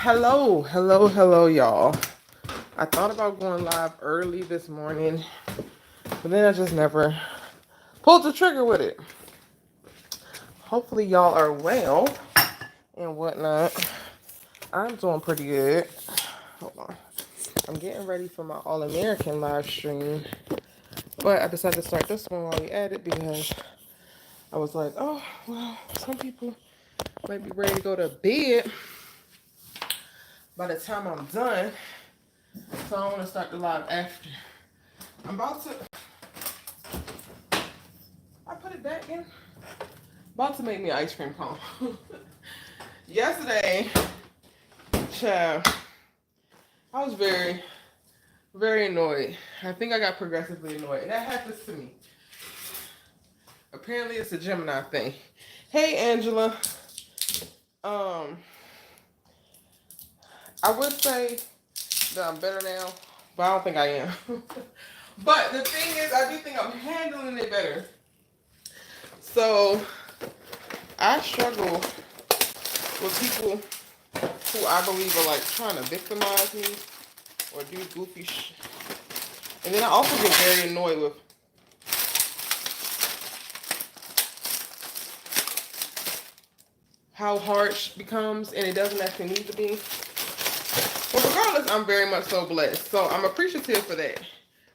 Hello, y'all. I thought about going live early this morning, but then I just never pulled the trigger with it. Hopefully, y'all are well and whatnot. I'm doing pretty good. Hold on. I'm getting ready for my All American live stream, but I decided to start this one while we at it because I was like, oh, well, some people might be ready to go to bed by the time I'm done, so I want to start the live after. I'm about to. I put it back in. About to make me an ice cream cone. Yesterday, child, I was very, very annoyed. I think I got progressively annoyed. That happens to me. Apparently, it's a Gemini thing. Hey, Angela. Um, I would say that I'm better now, but I don't think I am. But the thing is, I do think I'm handling it better. So, I struggle with people who I believe are like trying to victimize me or do goofy shit. And then I also get very annoyed with how harsh becomes, and it doesn't actually need to be. But regardless, I'm very much so blessed. So I'm appreciative for that.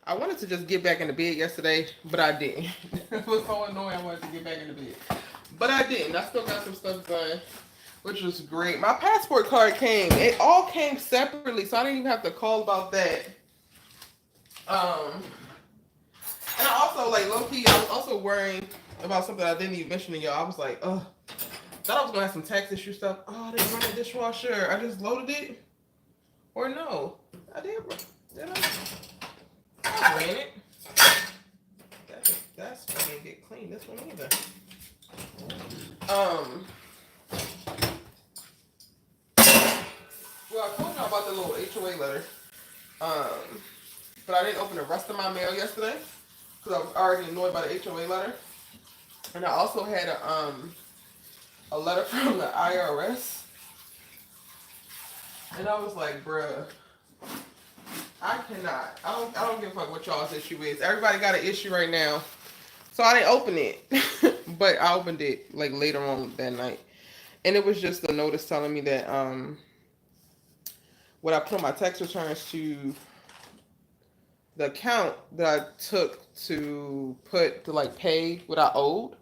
I wanted to just get back into bed yesterday, but I didn't. It was so annoying I wanted to get back into bed. But I didn't. I still got some stuff done, which was great. My passport card came. It all came separately, so I didn't even have to call about that. And I also, like, low-key, I was also worrying about something I didn't even mention to y'all. I was like, oh, thought I was going to have some tax issue stuff. Oh, I didn't run the dishwasher. I just loaded it. Or no. I did. Did I ran it. That's going to get clean. This one either. Well, I told y'all about the little HOA letter. But I didn't open the rest of my mail yesterday because I was already annoyed by the HOA letter. And I also had a letter from the IRS. And I was like, bruh, I cannot. I don't give a fuck what y'all's issue is. Everybody got an issue right now. So I didn't open it. But I opened it like later on that night. And it was just a notice telling me that what I put on my tax returns to the account that I took to put to like pay what I owed,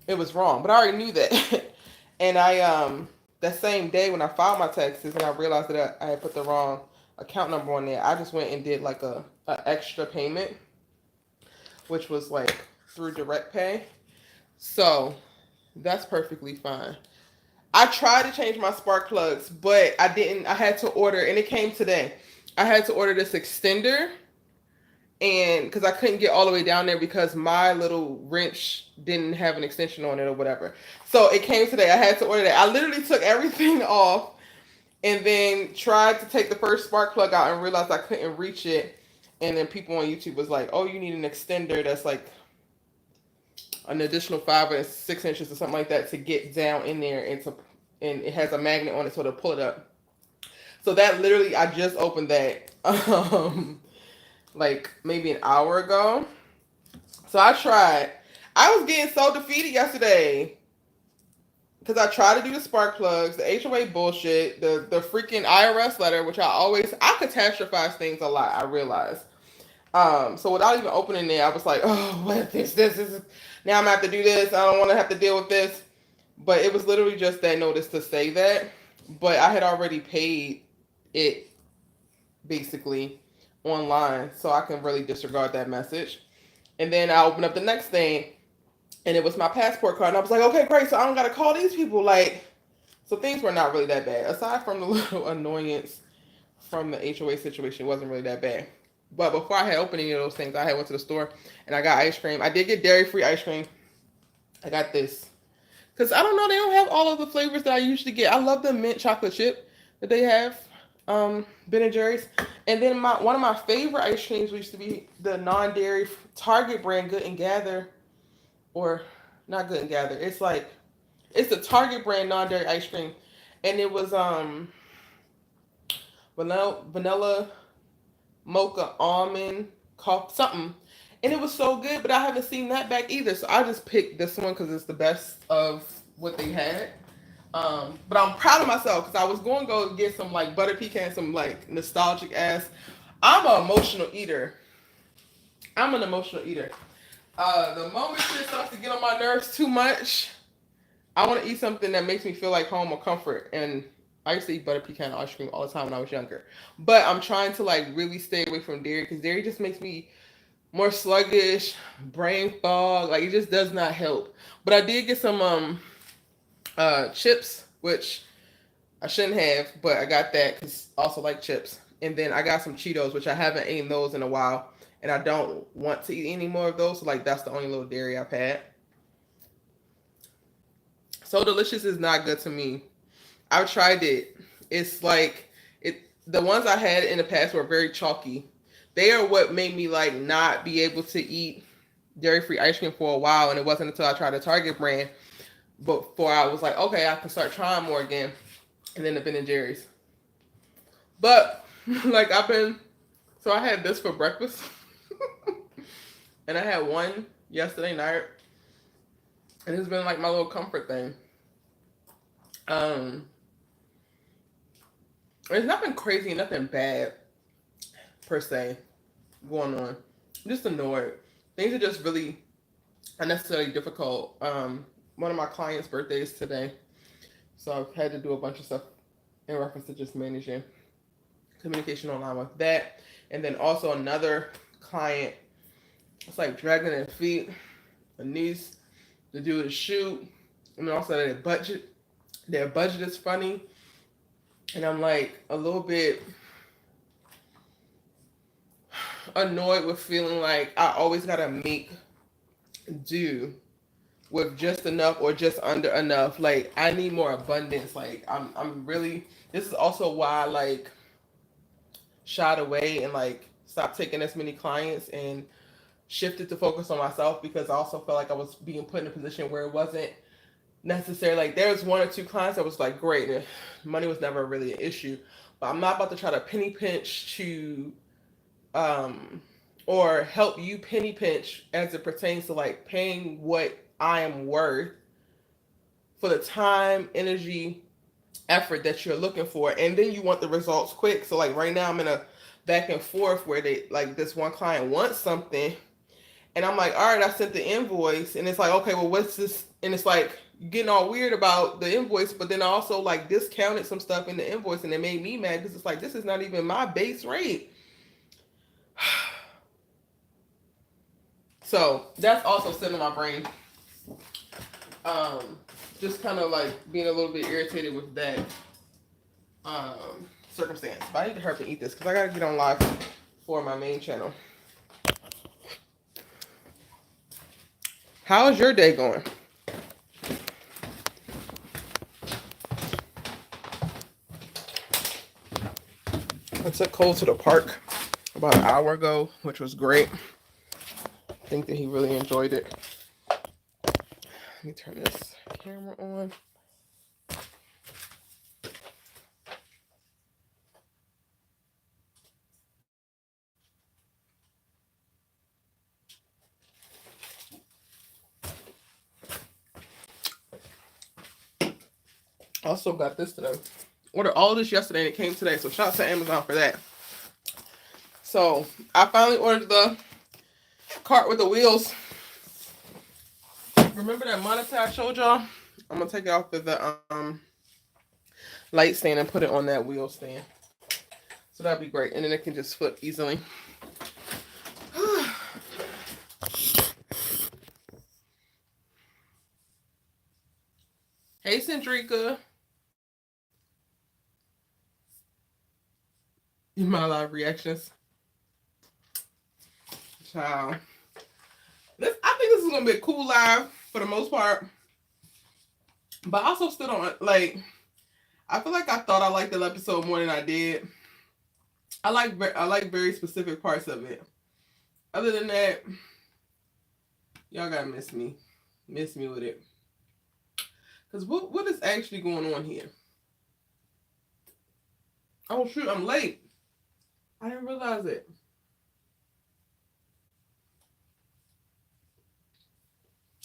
it was wrong. But I already knew that. And I that same day when I filed my taxes and I realized that I had put the wrong account number on there, I just went and did like a extra payment, which was like through direct pay. So that's perfectly fine. I tried to change my spark plugs, but I didn't. I had to order, and it came today. I had to order this extender, and because I couldn't get all the way down there because my little wrench didn't have an extension on it or whatever. So it came today. I had to order that. I literally took everything off and then tried to take the first spark plug out and realized I couldn't reach it. And then people on YouTube was like, oh, you need an extender that's like an additional 5 or 6 inches or something like that to get down in there, and it has a magnet on it so to pull it up. So that literally, I just opened that like maybe an hour ago. So I tried. I was getting so defeated yesterday because I tried to do the spark plugs, the HOA bullshit, the freaking IRS letter, which I catastrophize things a lot, I realize. So without even opening it, I was like, oh, what is this? Now I'm gonna have to do this. I don't want to have to deal with this. But it was literally just that notice to say that. But I had already paid it basically online, so I can really disregard that message. And then I opened up the next thing, and it was my passport card. And I was like, okay, great. So I don't gotta call these people. Like, so things were not really that bad. Aside from the little annoyance from the HOA situation, it wasn't really that bad. But before I had opened any of those things, I had went to the store and I got ice cream. I did get dairy-free ice cream. I got this. Because I don't know, they don't have all of the flavors that I usually get. I love the mint chocolate chip that they have, Ben and Jerry's. And then one of my favorite ice creams used to be the non-dairy Target brand Good and Gather. Or not Good and Gather. It's the Target brand non-dairy ice cream. and it was vanilla mocha almond coffee something, and it was so good. But I haven't seen that back either, so I just picked this one because it's the best of what they had. But I'm proud of myself because I was going to go get some like butter pecan, some like nostalgic ass. I'm an emotional eater. I'm an emotional eater. The moment shit starts to get on my nerves too much, I want to eat something that makes me feel like home or comfort. And I used to eat butter pecan ice cream all the time when I was younger. But I'm trying to like really stay away from dairy because dairy just makes me more sluggish, brain fog. Like it just does not help. But I did get some chips, which I shouldn't have, but I got that because I also like chips. And then I got some Cheetos, which I haven't eaten those in a while, and I don't want to eat any more of those. So like that's the only little dairy I've had. So delicious is not good to me. I've tried it. It's like it. The ones I had in the past were very chalky. They are what made me like not be able to eat dairy-free ice cream for a while, and it wasn't until I tried the Target brand before I was like, okay, I can start trying more again. And then the Ben and Jerry's. But like so I had this for breakfast, and I had one yesterday night, and it's been like my little comfort thing. Um, There's nothing crazy, nothing bad per se going on. I'm just annoyed. Things are just really unnecessarily difficult. One of my clients' birthdays today, so I've had to do a bunch of stuff in reference to just managing communication online with that. And then also another client, it's like dragging their feet, a niece to do the shoot, and then also their budget is funny, and I'm like a little bit annoyed with feeling like I always gotta make do with just enough or just under enough. Like I need more abundance. Like I'm really. This is also why I like shied away and like stopped taking as many clients and shifted to focus on myself because I also felt like I was being put in a position where it wasn't necessarily like there was one or two clients that was like great. Money was never really an issue, but I'm not about to try to penny pinch to or help you penny pinch as it pertains to like paying what I am worth for the time, energy, effort that you're looking for, and then you want the results quick. So like right now I'm in a back and forth where they like this one client wants something, and I'm like, all right, I sent the invoice, and it's like, okay, well, what's this? And it's like getting all weird about the invoice, but then I also like discounted some stuff in the invoice, and it made me mad because it's like this is not even my base rate. So that's also sitting in my brain. Just kind of like being a little bit irritated with that circumstance. But I need to hurry and eat this because I gotta get on live for my main channel. How's your day going? I took Cole to the park about an hour ago, which was great. I think that he really enjoyed it. Let me turn this camera on. Also got this today. Ordered all this yesterday and it came today. So shout out to Amazon for that. So I finally ordered the cart with the wheels. Remember that monitor I showed y'all? I'm gonna take it off of the light stand and put it on that wheel stand. So that'd be great. And then it can just flip easily. Hey Centrica. My live reactions. Child. I think this is gonna be a cool live for the most part. But I also still don't like. I feel like I thought I liked the episode more than I did. I like very specific parts of it. Other than that, y'all gotta miss me with it. Cause what is actually going on here? Oh shoot, I'm late. I didn't realize it.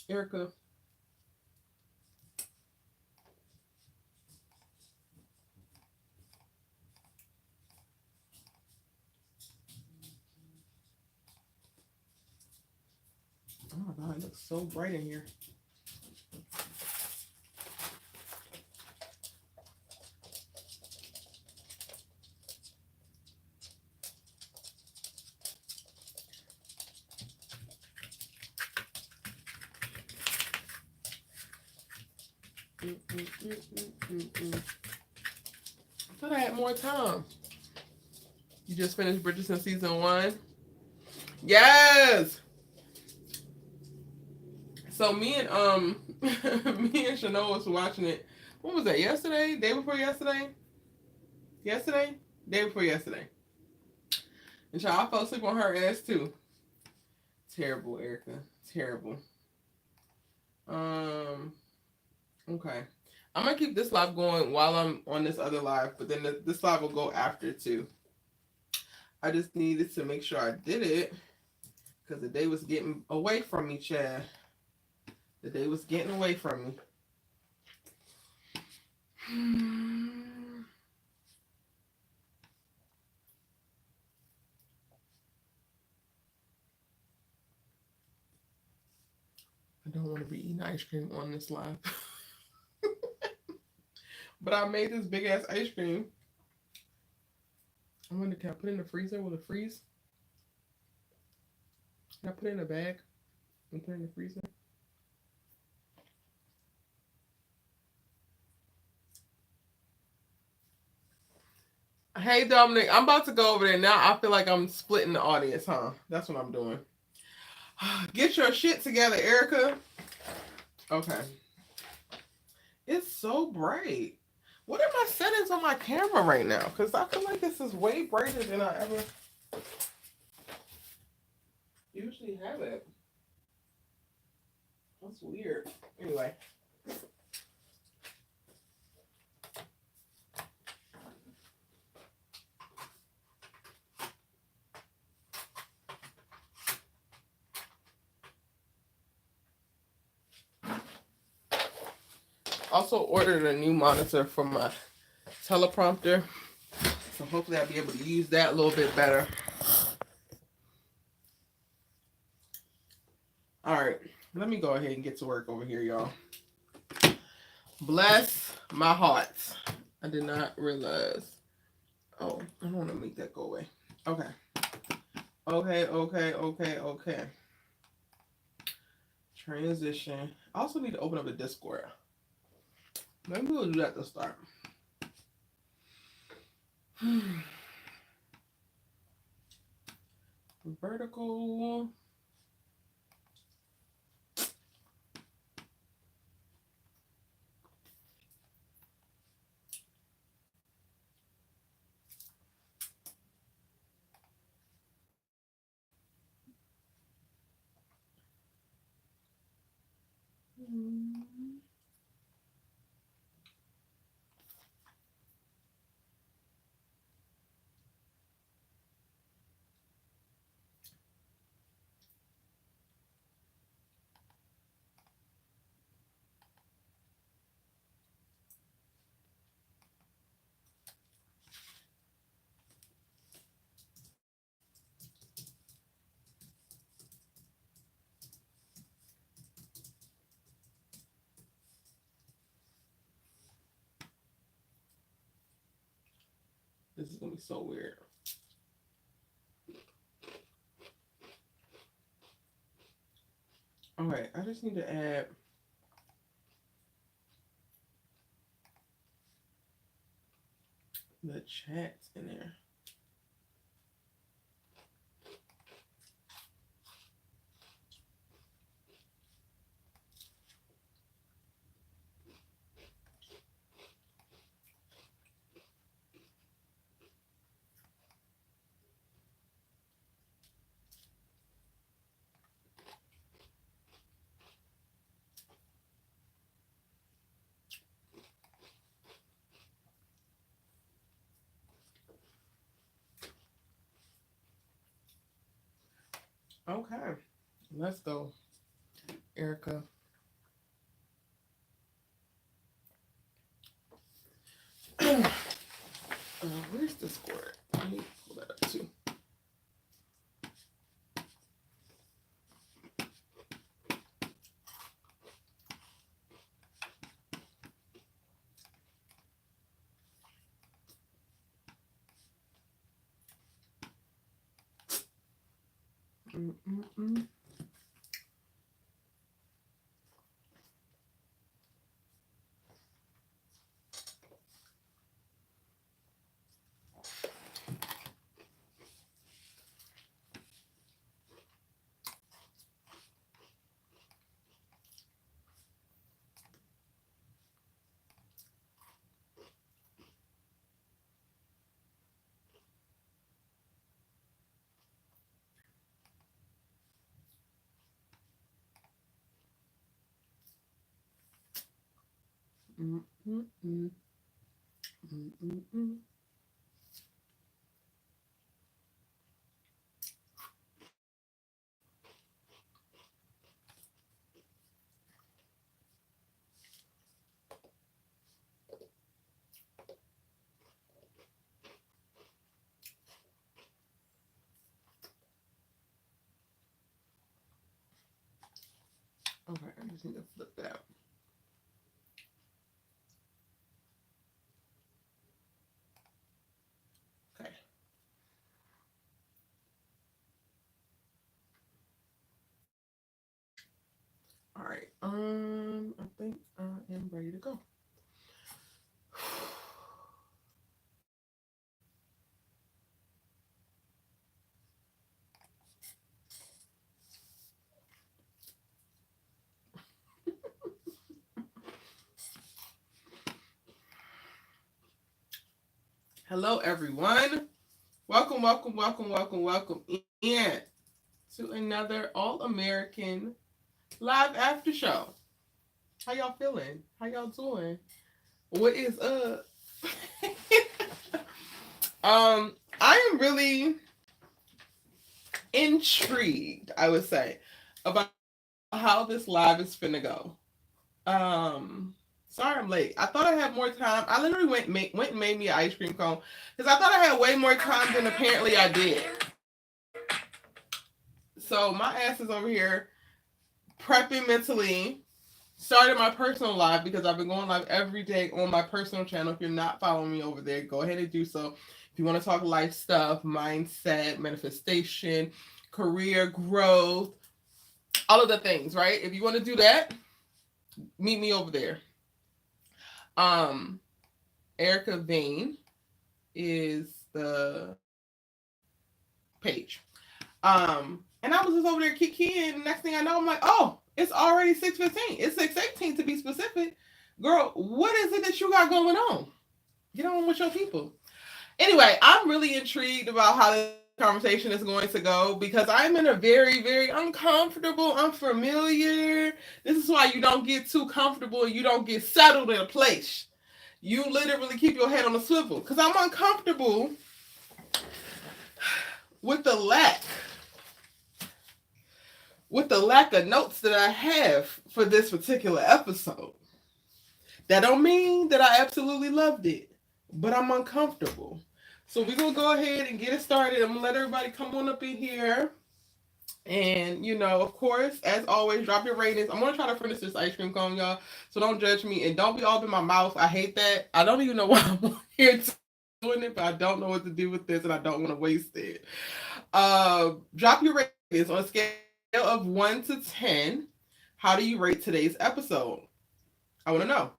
Erica. Oh my god, it looks so bright in here. I thought I had more time. You just finished Bridgerton season 1? Yes. So me and me and Chanel was watching it. What was that? Yesterday? Day before yesterday? Yesterday? Day before yesterday. And child, I fell asleep on her ass too. Terrible, Erica. Terrible. Okay. I'm gonna keep this live going while I'm on this other live, but then this live will go after too. I just needed to make sure I did it because the day was getting away from me, Chad. The day was getting away from me. I don't want to be eating ice cream on this live. But I made this big ass ice cream. I wonder, can I put it in the freezer? Will it freeze? Can I put it in a bag and put it in the freezer? Hey Dominic, I'm about to go over there now. I feel like I'm splitting the audience, huh? That's what I'm doing. Get your shit together, Erica. Okay. It's so bright. What are my settings on my camera right now? Because I feel like this is way brighter than I ever usually have it. That's weird. Anyway. Also ordered a new monitor for my teleprompter. So hopefully I'll be able to use that a little bit better. All right. Let me go ahead and get to work over here, y'all. Bless my heart. I did not realize. Oh, I don't want to make that go away. Okay. Okay. Transition. I also need to open up a Discord. Maybe we'll do that to start. Vertical. This is gonna be so weird. All right, I just need to add the chats in there. Okay, let's go, Erica. Where's the squirt? Let me pull that up too. Mm-mm-mm. Mm-mm-mm. Mm-mm-mm. Okay, I just need to flip that. Okay. All right. I think I am ready to go. Hello, everyone. Welcome, welcome, welcome, welcome, welcome in to another All American Live After Show. How y'all feeling? How y'all doing? What is up? I am really intrigued, I would say, about how this live is finna go. Sorry I'm late. I thought I had more time. I literally went and made me an ice cream cone because I thought I had way more time than apparently I did. So my ass is over here prepping mentally. Started my personal live because I've been going live every day on my personal channel. If you're not following me over there, go ahead and do so. If you want to talk life stuff, mindset, manifestation, career growth, all of the things, right? If you want to do that, meet me over there. Um, Erica Vane is the page. And I was just over there kikiing, and next thing I know, I'm like, oh, it's already 6:15. It's 6:18 to be specific. Girl, what is it that you got going on? Get on with your people. Anyway, I'm really intrigued about how this conversation is going to go because I'm in a very, very uncomfortable, unfamiliar. This is why you don't get too comfortable and you don't get settled in a place. You literally keep your head on a swivel because I'm uncomfortable with the lack of notes that I have for this particular episode. That don't mean that I absolutely loved it, but I'm uncomfortable. So we're gonna go ahead and get it started. I'm gonna let everybody come on up in here. And of course, as always, drop your ratings. I'm gonna try to finish this ice cream cone, y'all. So don't judge me and don't be all up in my mouth. I hate that. I don't even know why I'm here doing it, but I don't know what to do with this and I don't want to waste it. Drop your ratings on a scale of 1 to 10. How do you rate today's episode? I want to know.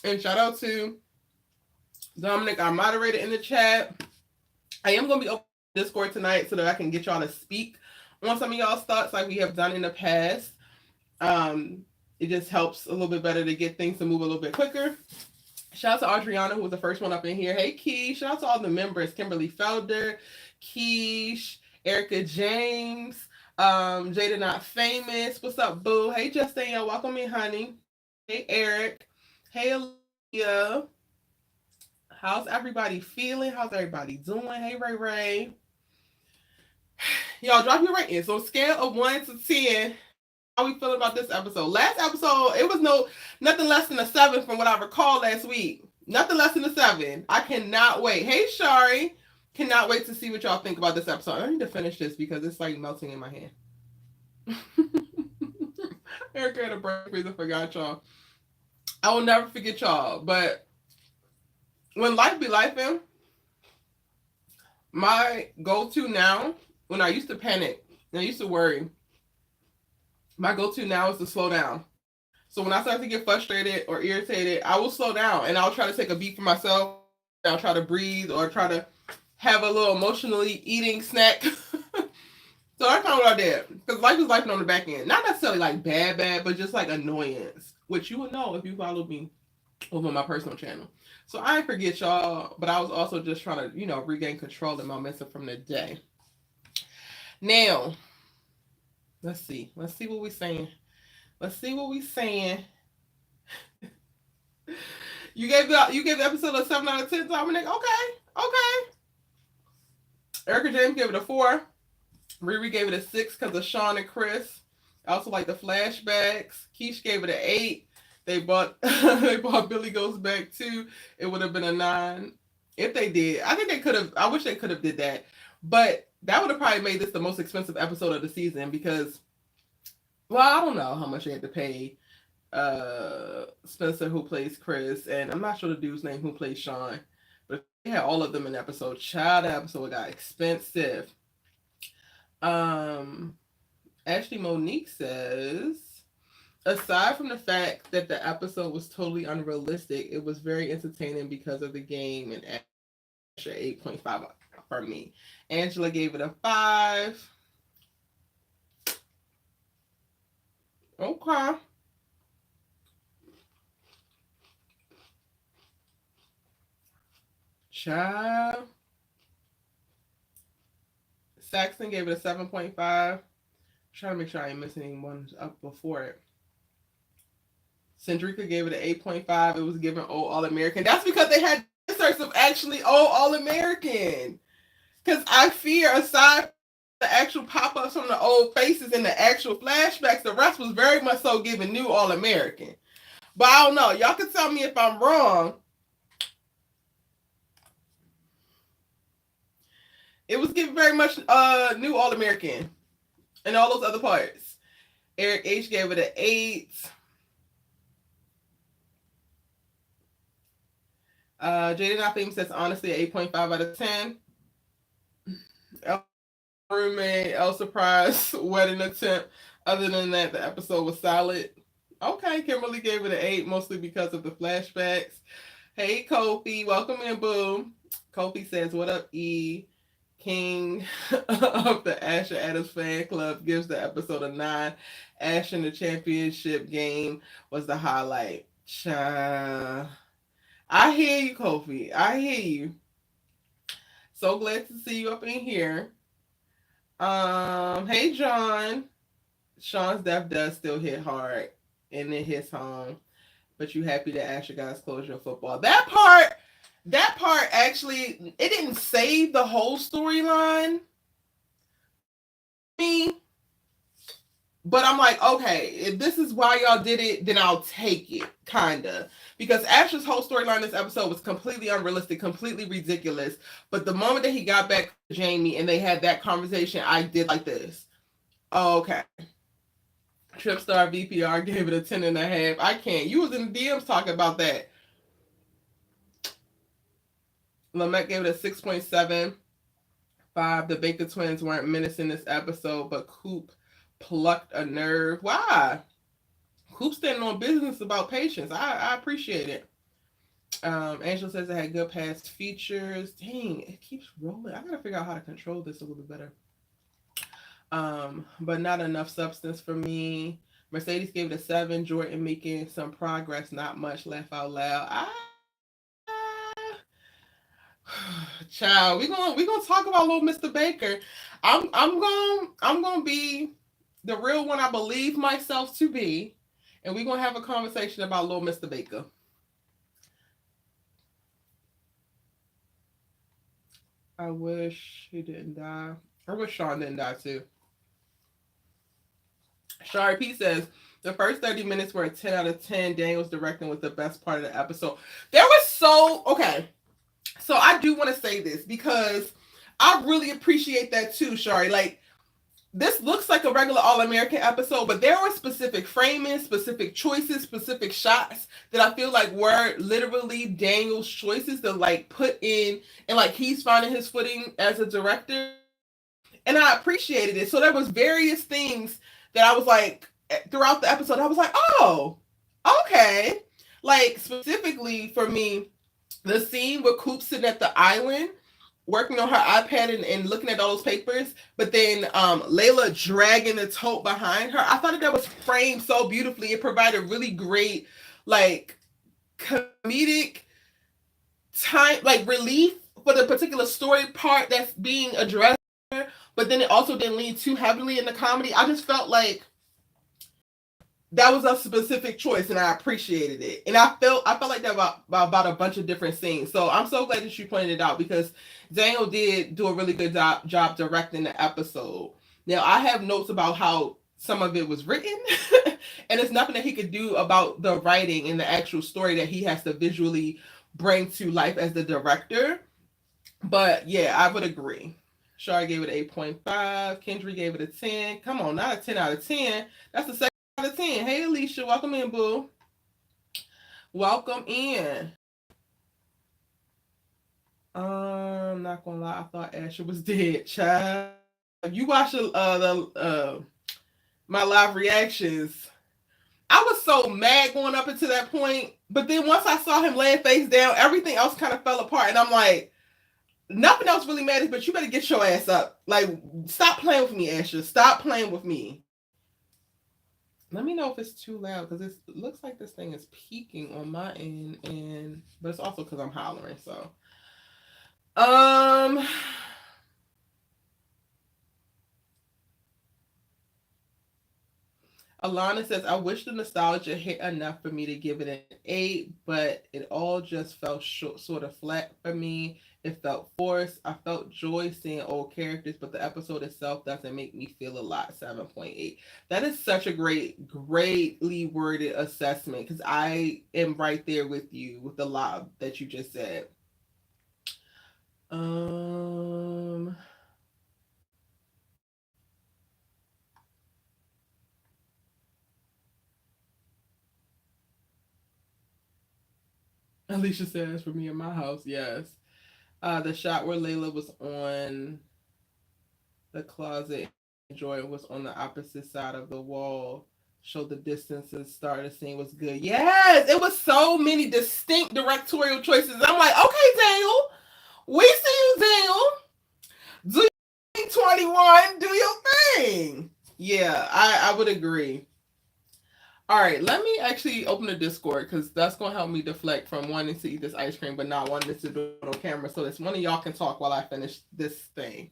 And shout out to Dominic, our moderator in the chat. I am going to be open Discord tonight so that I can get y'all to speak on some of y'all's thoughts like we have done in the past. It just helps a little bit better to get things to move a little bit quicker. Shout out to Adriana, who was the first one up in here. Hey, Keish. Shout out to all the members. Kimberly Felder, Keish, Erica James, Jada Not Famous. What's up, boo? Hey, Justine. Welcome in, honey. Hey, Eric. Hey, Aaliyah. How's everybody feeling? How's everybody doing? Hey, Ray Ray. Y'all drop your ratings on a scale of 1 to 10. How we feeling about this episode? Last episode, it was nothing less than a 7 from what I recall last week. Nothing less than a 7. I cannot wait. Hey, Shari. Cannot wait to see what y'all think about this episode. I need to finish this because it's like melting in my hand. Erica had a brain freeze. I forgot y'all. I will never forget y'all. But when life be lifing, my go-to now, when I used to panic and I used to worry, my go-to now is to slow down. So when I start to get frustrated or irritated, I will slow down and I'll try to take a beat for myself. I'll try to breathe or try to have a little emotionally eating snack. So that's kind of what I did. Because life is life on the back end. Not necessarily like bad, but just like annoyance. Which you will know if you follow me over my personal channel. So I ain't forget y'all, but I was also just trying to, regain control and momentum from the day. Now, let's see. Let's see what we're saying. Let's see what we're saying. You gave the episode a 7 out of 10, Dominic. Okay. Erica James gave it a 4. Riri gave it a 6 because of Sean and Chris. I also like the flashbacks. Keish gave it an 8. They bought Billy Goes Back too. It would have been a 9 if they did. I think they could have. I wish they could have did that, but that would have probably made this the most expensive episode of the season because, well, I don't know how much they had to pay Spencer, who plays Chris, and I'm not sure the dude's name who plays Sean, but they had all of them in the episode. Child, that episode got expensive. Ashley Monique says, aside from the fact that the episode was totally unrealistic, it was very entertaining because of the game and Asher 8.5 for me. Angela gave it a 5. Okay. Child. Saxon gave it a 7.5. I'm trying to make sure I ain't missing any ones up before it. Cendrika gave it an 8.5. It was given old All-American. That's because they had inserts of actually old All-American. Because I fear, aside from the actual pop-ups from the old faces and the actual flashbacks, the rest was very much so giving new All-American. But I don't know. Y'all can tell me if I'm wrong. It was given very much new All-American and all those other parts. Eric H gave it an 8. Jaden Not Famous says honestly 8.5 out of 10. Roommate, El Surprise, wedding attempt. Other than that, the episode was solid. Okay, Kimberly gave it an 8, mostly because of the flashbacks. Hey, Kofi, welcome in, boo. Kofi says, what up, E? King of the Asher Adams fan club gives the episode a 9. Ash in the championship game was the highlight. Cha. I hear you, Kofi. I hear you. So glad to see you up in here. Hey, John. Sean's death does still hit hard, and it hits home. But you happy that Asher got his closure of football? That part actually, it didn't save the whole storyline. But I'm like, okay, if this is why y'all did it, then I'll take it, kinda. Because Asher's whole storyline this episode was completely unrealistic, completely ridiculous. But the moment that he got back to Jamie and they had that conversation, I did like this. Oh, okay. Tripstar VPR gave it a 10.5. I can't. You was in the DMs talking about that. Lamette gave it a 6.75. The Baker twins weren't menacing this episode, but Coop plucked a nerve. Why? Coop standing on business about patience. I appreciate it. Angela says it had good past features. Dang, it keeps rolling. I gotta figure out how to control this a little bit better. But not enough substance for me. Mercedes gave it a 7. Jordan making some progress, not much. Laugh out loud. Child, we gonna talk about little Mr. Baker. I'm gonna be the real one I believe myself to be, and we're gonna have a conversation about little Mr. Baker. I wish he didn't die. I wish Sean didn't die too. Shari P says the first 30 minutes were a 10 out of 10. Daniel's directing was the best part of the episode. There was so okay. So I do want to say this because I really appreciate that too, Shari. Like this looks like a regular All American episode, but there were specific framing, specific choices, specific shots that I feel like were literally Daniel's choices to like put in, and like he's finding his footing as a director, and I appreciated it. So there was various things that I was like throughout the episode. I was like, oh, okay. Like specifically for me, the scene with Coop sitting at the island working on her iPad and looking at all those papers, but then Layla dragging the tote behind her. I thought that was framed so beautifully. It provided really great, like, comedic time, like relief for the particular story part that's being addressed, but then it also didn't lean too heavily in the comedy. I just felt like that was a specific choice, and I appreciated it. And I felt like that about a bunch of different scenes. So I'm so glad that you pointed it out because Daniel did do a really good job directing the episode. Now I have notes about how some of it was written, and it's nothing that he could do about the writing and the actual story that he has to visually bring to life as the director. But yeah, I would agree. Shar gave it 8.5. Kendry gave it a 10. Come on, not a 10 out of 10. That's the second out of 10. Hey, Alicia, welcome in, boo. Welcome in. Not gonna lie, I thought Asher was dead, child. You watched my live reactions. I was so mad going up until that point, but then once I saw him laying face down, everything else kind of fell apart, and I'm like, nothing else really matters, but you better get your ass up. Like, stop playing with me, Asher. Stop playing with me. Let me know if it's too loud because it looks like this thing is peaking on my end, but it's also because I'm hollering. So, Alana says, I wish the nostalgia hit enough for me to give it an 8, but it all just felt sort of flat for me. It felt forced. I felt joy seeing old characters, but the episode itself doesn't make me feel a lot. 7.8. That is such a greatly worded assessment because I am right there with you with the lot that you just said. Alicia says, for me in my house, yes. The shot where Layla was on the closet and Jordan was on the opposite side of the wall showed the distance and started the scene was good. Yes, it was so many distinct directorial choices. I'm like, okay, Daniel, we see you, Daniel. Do your 21, do your thing. Yeah, I would agree. All right, let me actually open the Discord because that's going to help me deflect from wanting to eat this ice cream but not wanting to do it on camera so that one of y'all can talk while I finish this thing.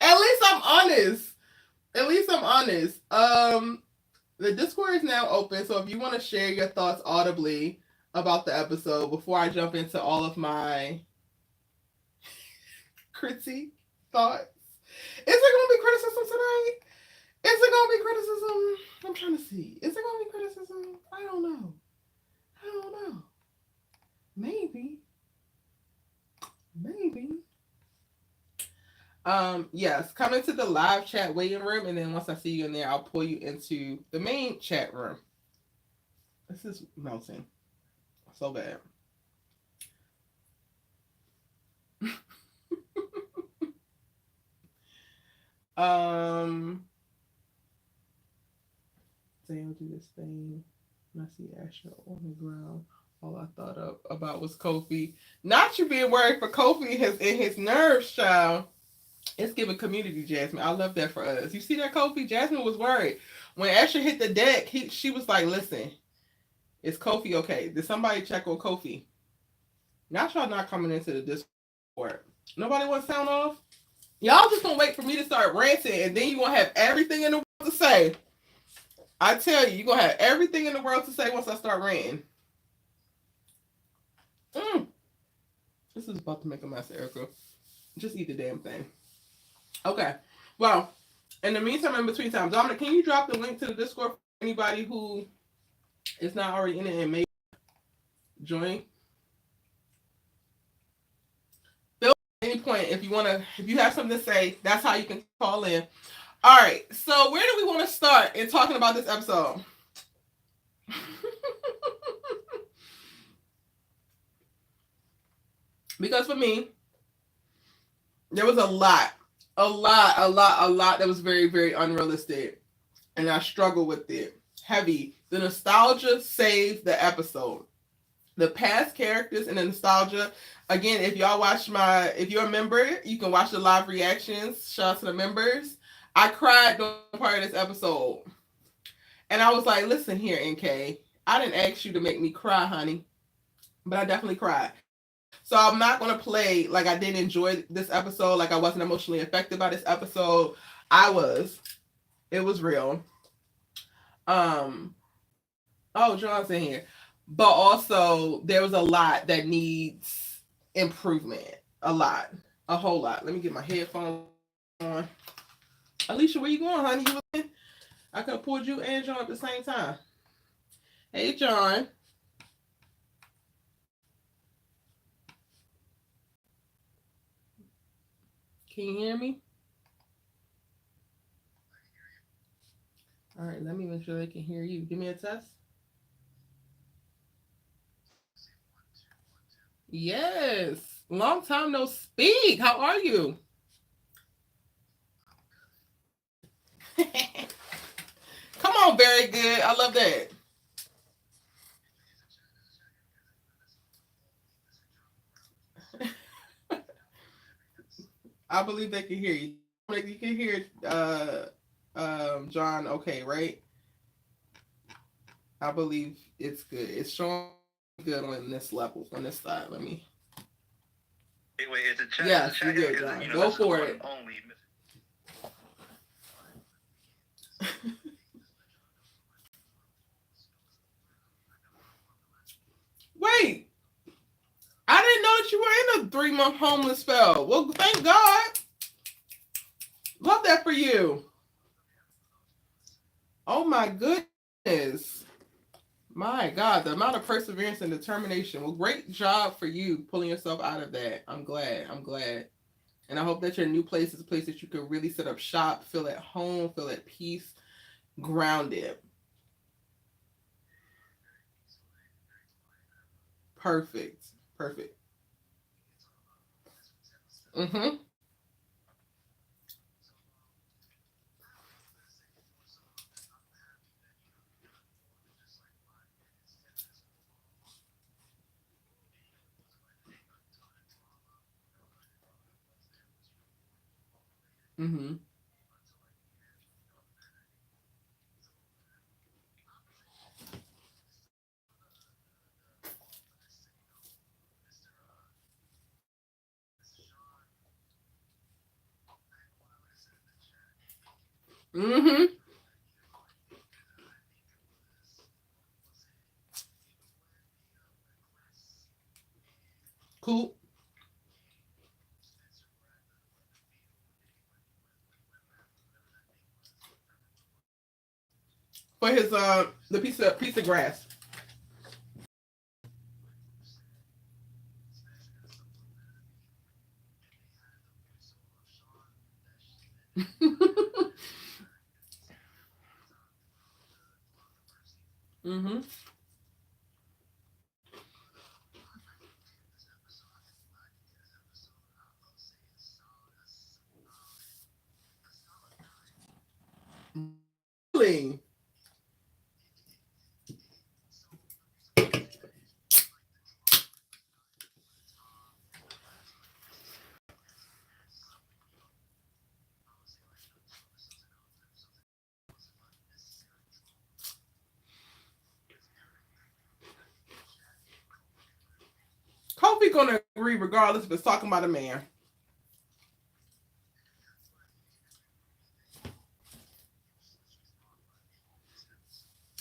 At least I'm honest. The Discord is now open, so if you want to share your thoughts audibly about the episode before I jump into all of my critique thoughts. Is there going to be criticism tonight? Is it going to be criticism? I'm trying to see. Is it going to be criticism? I don't know. Maybe. Yes, come into the live chat waiting room, and then once I see you in there, I'll pull you into the main chat room. This is melting so bad. Daniel do this thing. I see Asher on the ground. All I thought about was Kofi. Not you being worried for Kofi in his nerves, child. It's giving community, Jasmine. I love that for us. You see that, Kofi? Jasmine was worried. When Asher hit the deck, she was like, listen, is Kofi okay? Did somebody check on Kofi? Not y'all not coming into the Discord. Nobody wants to sound off? Y'all just gonna wait for me to start ranting, and then you gonna have everything in the world to say. I tell you, you're gonna have everything in the world to say once I start ranting. This is about to make a mess, Erica. Just eat the damn thing. Okay. Well, in the meantime, in between time, Dominic, can you drop the link to the Discord for anybody who is not already in it and may join? Bill, at any point, if you have something to say, that's how you can call in. All right. So where do we want to start in talking about this episode? Because for me, there was a lot that was very, very unrealistic. And I struggled with it. Heavy. The nostalgia saved the episode. The past characters and the nostalgia. Again, if y'all watch if you're a member, you can watch the live reactions. Shout out to the members. I cried during part of this episode. And I was like, listen here, NK. I didn't ask you to make me cry, honey. But I definitely cried. So I'm not going to play like I didn't enjoy this episode, like I wasn't emotionally affected by this episode. I was. It was real. Oh, John's in here. But also, there was a lot that needs improvement. A lot. A whole lot. Let me get my headphones on. Alicia, where you going, honey? You in? I could have pulled you and John at the same time. Hey, John. Can you hear me? All right, let me make sure they can hear you. Give me a test. Yes. Long time no speak. How are you? Come on, very good. I love that. I believe they can hear you. You can hear John okay, right? I believe it's good. It's showing good on this level, on this side. Let me. Wait, is it chat? Yes, you good, John. Go for it. Only. Wait, I didn't know that you were in a 3-month homeless spell. Well, thank God. Love that for you. Oh my goodness. My God, the amount of perseverance and determination. Well, great job for you pulling yourself out of that. I'm glad. And I hope that your new place is a place that you can really set up shop, feel at home, feel at peace, grounded. Perfect. Mm-hmm. Mm-hmm. Mm-hmm. Cool. For his the piece of grass. Mm-hmm. Really? Kofi gonna agree regardless if it's talking about a man.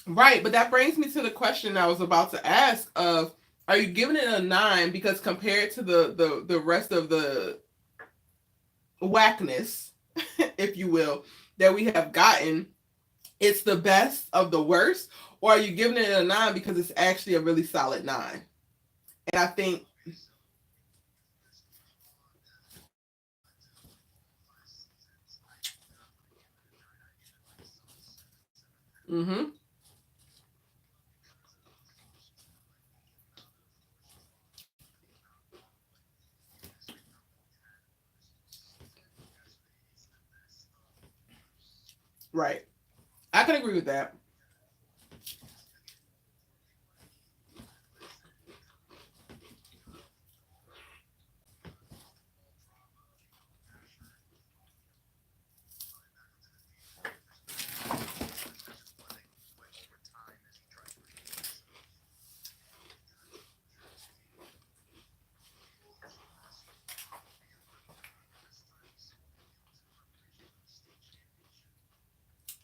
Right, but that brings me to the question I was about to ask of are you giving it a 9 because compared to the rest of the whackness, if you will, that we have gotten, it's the best of the worst, or are you giving it a 9 because it's actually a really solid 9? And I think mm-hmm. Right. I can agree with that.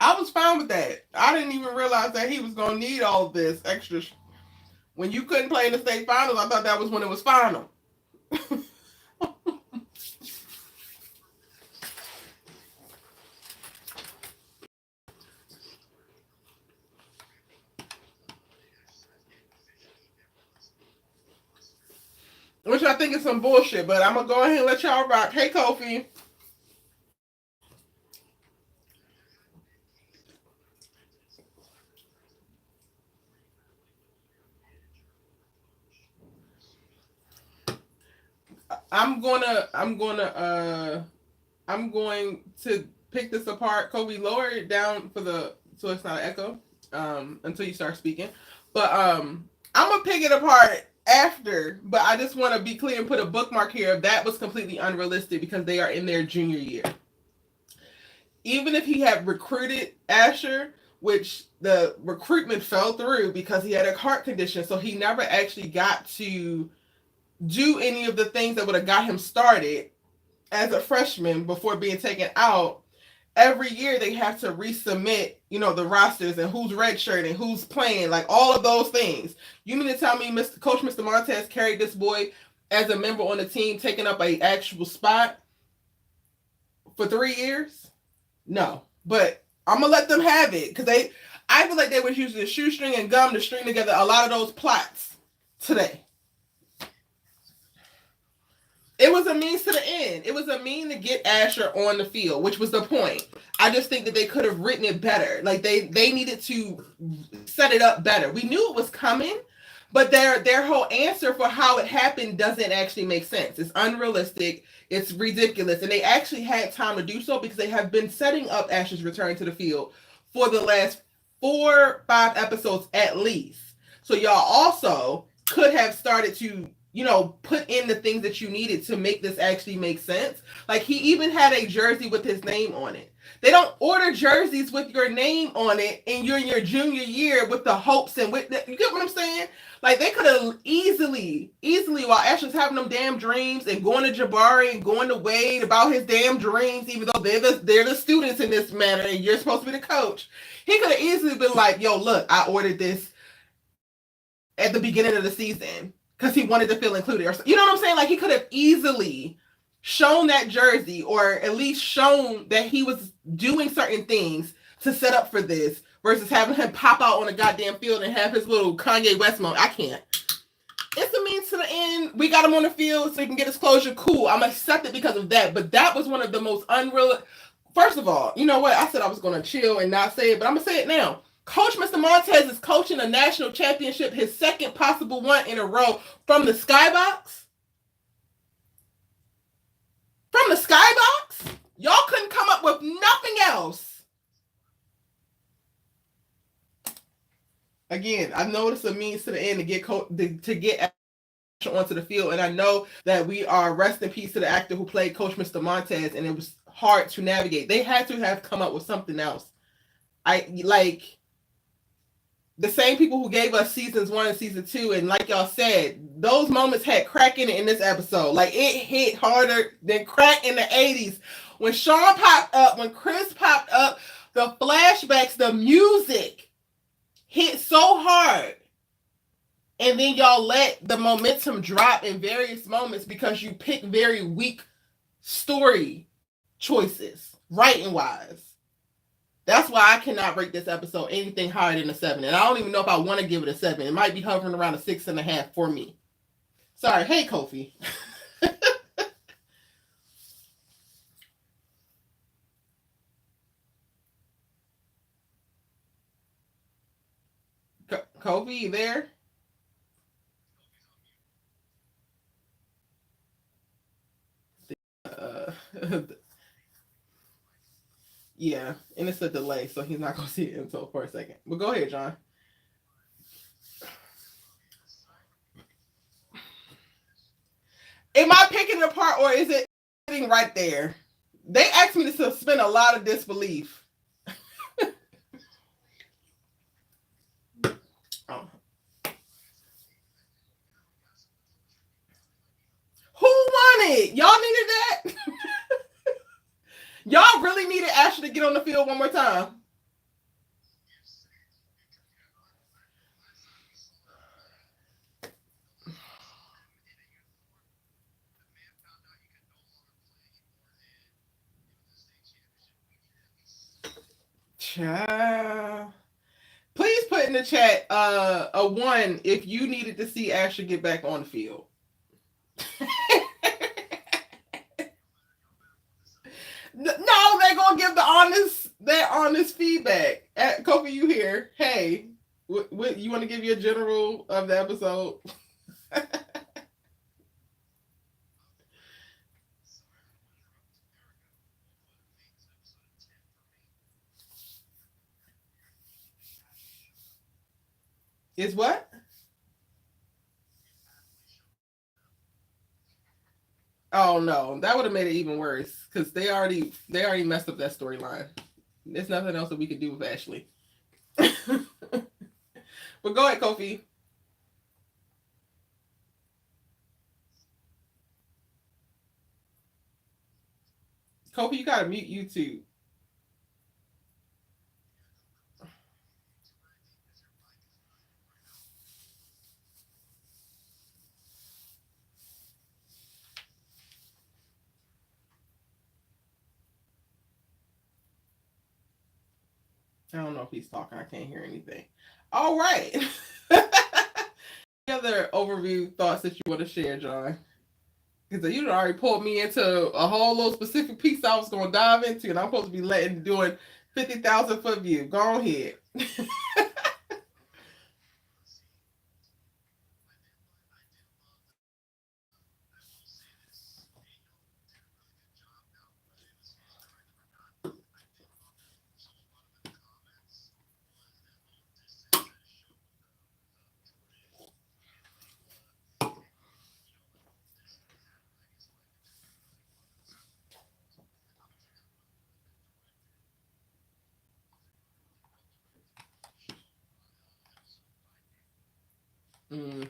I was fine with that. I didn't even realize that he was gonna need all this extra. When you couldn't play in the state finals, I thought that was when it was final. Which I think is some bullshit, but I'm gonna go ahead and let y'all rock. Hey, Kofi. I'm going to pick this apart. Kobe, lower it down for the so it's not an echo. Until you start speaking. But I'm gonna pick it apart after, but I just want to be clear and put a bookmark here. That was completely unrealistic because they are in their junior year. Even if he had recruited Asher, which the recruitment fell through because he had a heart condition, so he never actually got to do any of the things that would have got him started as a freshman before being taken out. Every year they have to resubmit, the rosters and who's redshirt and who's playing, like all of those things. You mean to tell me Mr. Montez carried this boy as a member on the team, taking up a actual spot for 3 years? No, but I'm gonna let them have it because I feel like they was using the shoestring and gum to string together a lot of those plots today. It was a means to the end. It was a mean to get Asher on the field, which was the point. I just think that they could have written it better. Like they needed to set it up better. We knew it was coming, but their whole answer for how it happened doesn't actually make sense. It's unrealistic. It's ridiculous. And they actually had time to do so because they have been setting up Asher's return to the field for the last 4-5 episodes at least. So y'all also could have started to put in the things that you needed to make this actually make sense. Like he even had a jersey with his name on it. They don't order jerseys with your name on it and you're in your junior year with the hopes and with you get what I'm saying? Like they could have easily while Ashley's having them damn dreams and going to Jabari and going to Wade about his damn dreams, even though they're the students in this matter and you're supposed to be the coach. He could have easily been like, yo, look, I ordered this at the beginning of the season because he wanted to feel included. Or you know what I'm saying? Like he could have easily shown that jersey or at least shown that he was doing certain things to set up for this versus having him pop out on a goddamn field and have his little Kanye West moment. I can't. It's a means to the end. We got him on the field so he can get his closure. Cool. I'm accepted because of that. But that was one of the most unreal. First of all, you know what? I said I was going to chill and not say it, but I'm going to say it now. Coach Mr. Montez is coaching a national championship, his second possible one in a row from the skybox. From the skybox? Y'all couldn't come up with nothing else. Again, I know it's a means to the end to get onto the field, and I know that we are rest in peace to the actor who played Coach Mr. Montez, and it was hard to navigate. They had to have come up with something else. The same people who gave us seasons 1 and season 2, and like y'all said, those moments had crack in it in this episode. Like it hit harder than crack in the 80s. When Sean popped up, when Chris popped up, the flashbacks, the music hit so hard. And then y'all let the momentum drop in various moments because you pick very weak story choices, writing wise. That's why I cannot rate this episode anything higher than a 7. And I don't even know if I want to give it a 7. It might be hovering around a 6.5 for me. Sorry. Hey, Kofi. Kofi, you there? Yeah, and it's a delay, so he's not going to see it until for a second. But go ahead, John. Am I picking it apart, or is it sitting right there? They asked me to suspend a lot of disbelief. Oh. Who won it? Y'all needed that? Y'all really needed Ashley to get on the field one more time. Child. Please put in the chat a 1 if you needed to see Ashley get back on the field. No, they're gonna give their honest feedback. Kofi, you here? Hey, what you want to give you a general of the episode? Is what? Oh no, that would have made it even worse because they already messed up that storyline. There's nothing else that we could do with Ashley. But go ahead, Kofi. Kofi, you gotta mute YouTube. I don't know if he's talking. I can't hear anything. All right. Any other overview thoughts that you want to share, John? Because you already pulled me into a whole little specific piece I was going to dive into, and I'm supposed to be doing 50,000 foot view. Go ahead. Mm.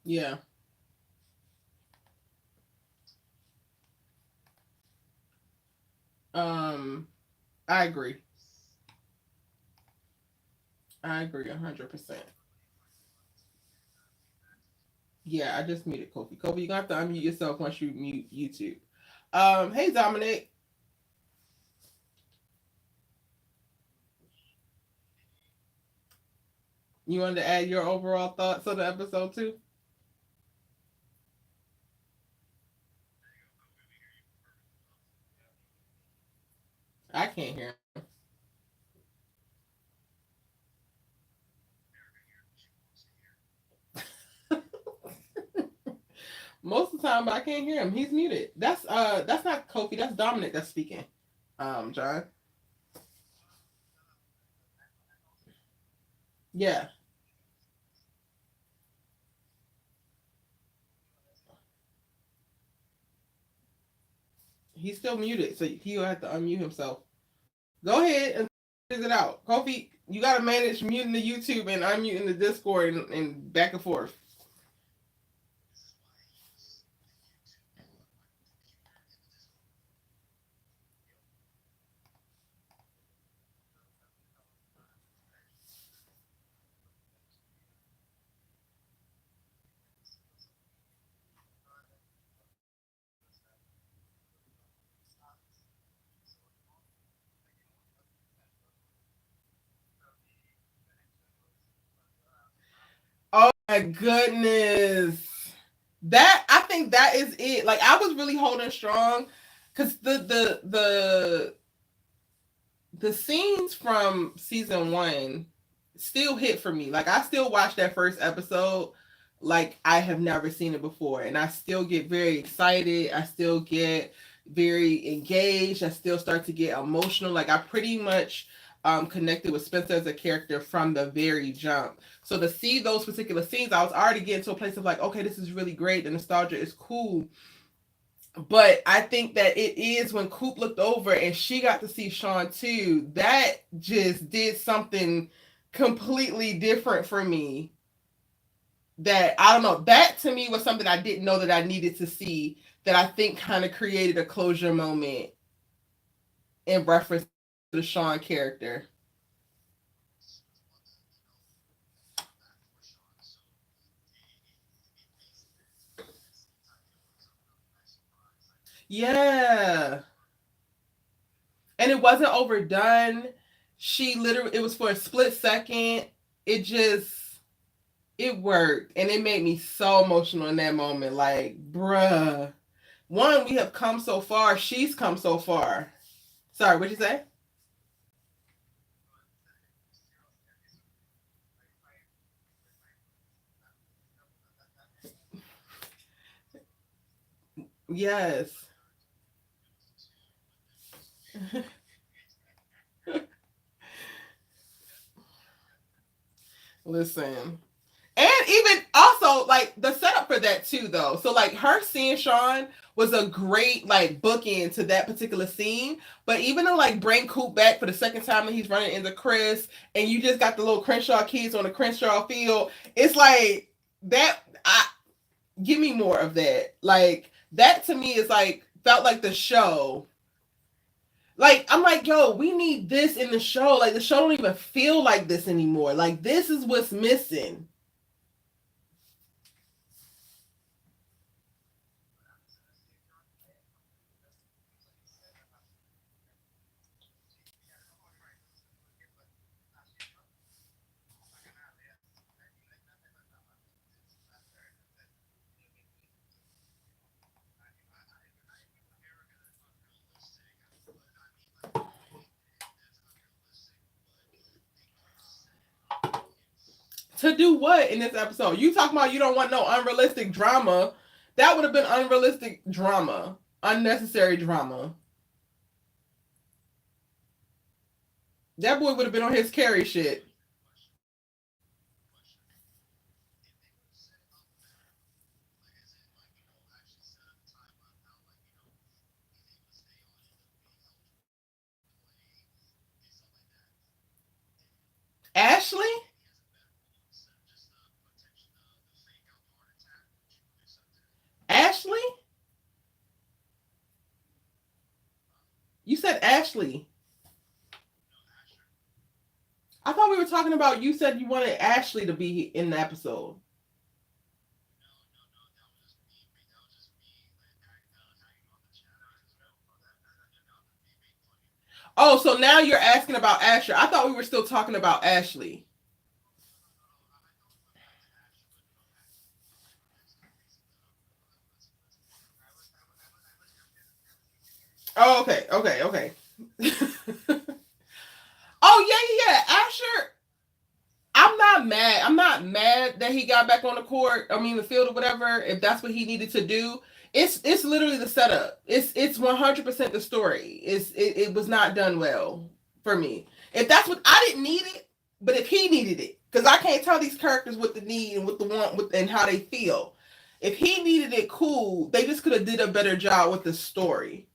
Yeah. I agree. I agree 100%. Yeah, I just muted Kofi. Kofi, you're gonna have to unmute yourself once you mute YouTube. Hey Dominic. You wanted to add your overall thoughts of the episode too? I can't hear him. Most of the time, but I can't hear him. He's muted. That's not Kofi. That's Dominic that's speaking. John. Yeah, he's still muted, so he'll have to unmute himself. Go ahead and figure it out, Kofi. You got to manage muting the YouTube and unmuting the Discord and back and forth. My goodness. That I think that is it. Like I was really holding strong because the scenes from season 1 still hit for me. Like I still watch that first episode like I have never seen it before, and I still get very excited. I still get very engaged. I still start to get emotional. Like I pretty much connected with Spencer as a character from the very jump. So to see those particular scenes, I was already getting to a place of like, okay, this is really great. The nostalgia is cool. But I think that it is when Coop looked over and she got to see Sean too, that just did something completely different for me. That I don't know, that to me was something I didn't know that I needed to see, that I think kind of created a closure moment in reference to the Sean character. Yeah. And it wasn't overdone. She literally, it was for a split second. It just, it worked. And it made me so emotional in that moment. Like, bruh. One, we have come so far. She's come so far. Sorry, what'd you say? Yes. Listen. And even also like the setup for that too though. So like her seeing Sean was a great like bookend to that particular scene. But even to like bring Coop back for the second time and he's running into Chris and you just got the little Crenshaw kids on the Crenshaw field, it's like that I give me more of that. Like that to me is like felt like the show. Like I'm like, yo, we need this in the show. Like the show don't even feel like this anymore. Like this is what's missing. To do what in this episode? You talking about you don't want no unrealistic drama? That would have been unrealistic drama, unnecessary drama. That boy would have been on his Carrie shit. Ashley, Ashley, you said Ashley. I thought we were talking about. You said you wanted Ashley to be in the episode. Oh, so now you're asking about Asher. I thought we were still talking about Ashley. Oh, okay, okay, okay. Oh yeah, yeah, yeah. Asher, I'm not mad. I'm not mad that he got back on the court. I mean, the field or whatever. If that's what he needed to do, it's literally the setup. It's 100% the story. It was not done well for me. If that's what I didn't need it, but if he needed it, because I can't tell these characters what the need and what the want with and how they feel. If he needed it, cool. They just could have did a better job with the story.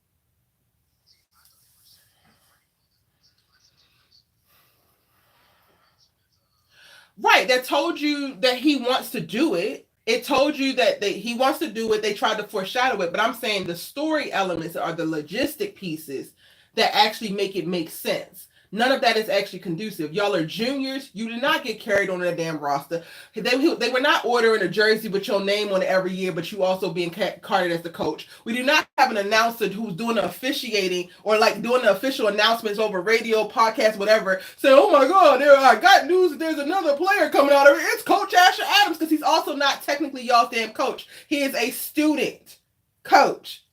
Right, that told you that he wants to do it. It told you that he wants to do it. They tried to foreshadow it, but I'm saying the story elements are the logistic pieces that actually make it make sense. None of that is actually conducive. Y'all are juniors. You did not get carried on that damn roster. They were not ordering a jersey with your name on it every year, but you also being carded as the coach. We do not have an announcer who's doing the officiating or like doing the official announcements over radio, podcast, whatever. Saying, "Oh my God, I got news that there's another player coming out of it. It's Coach Asher Adams," because he's also not technically y'all's damn coach. He is a student coach.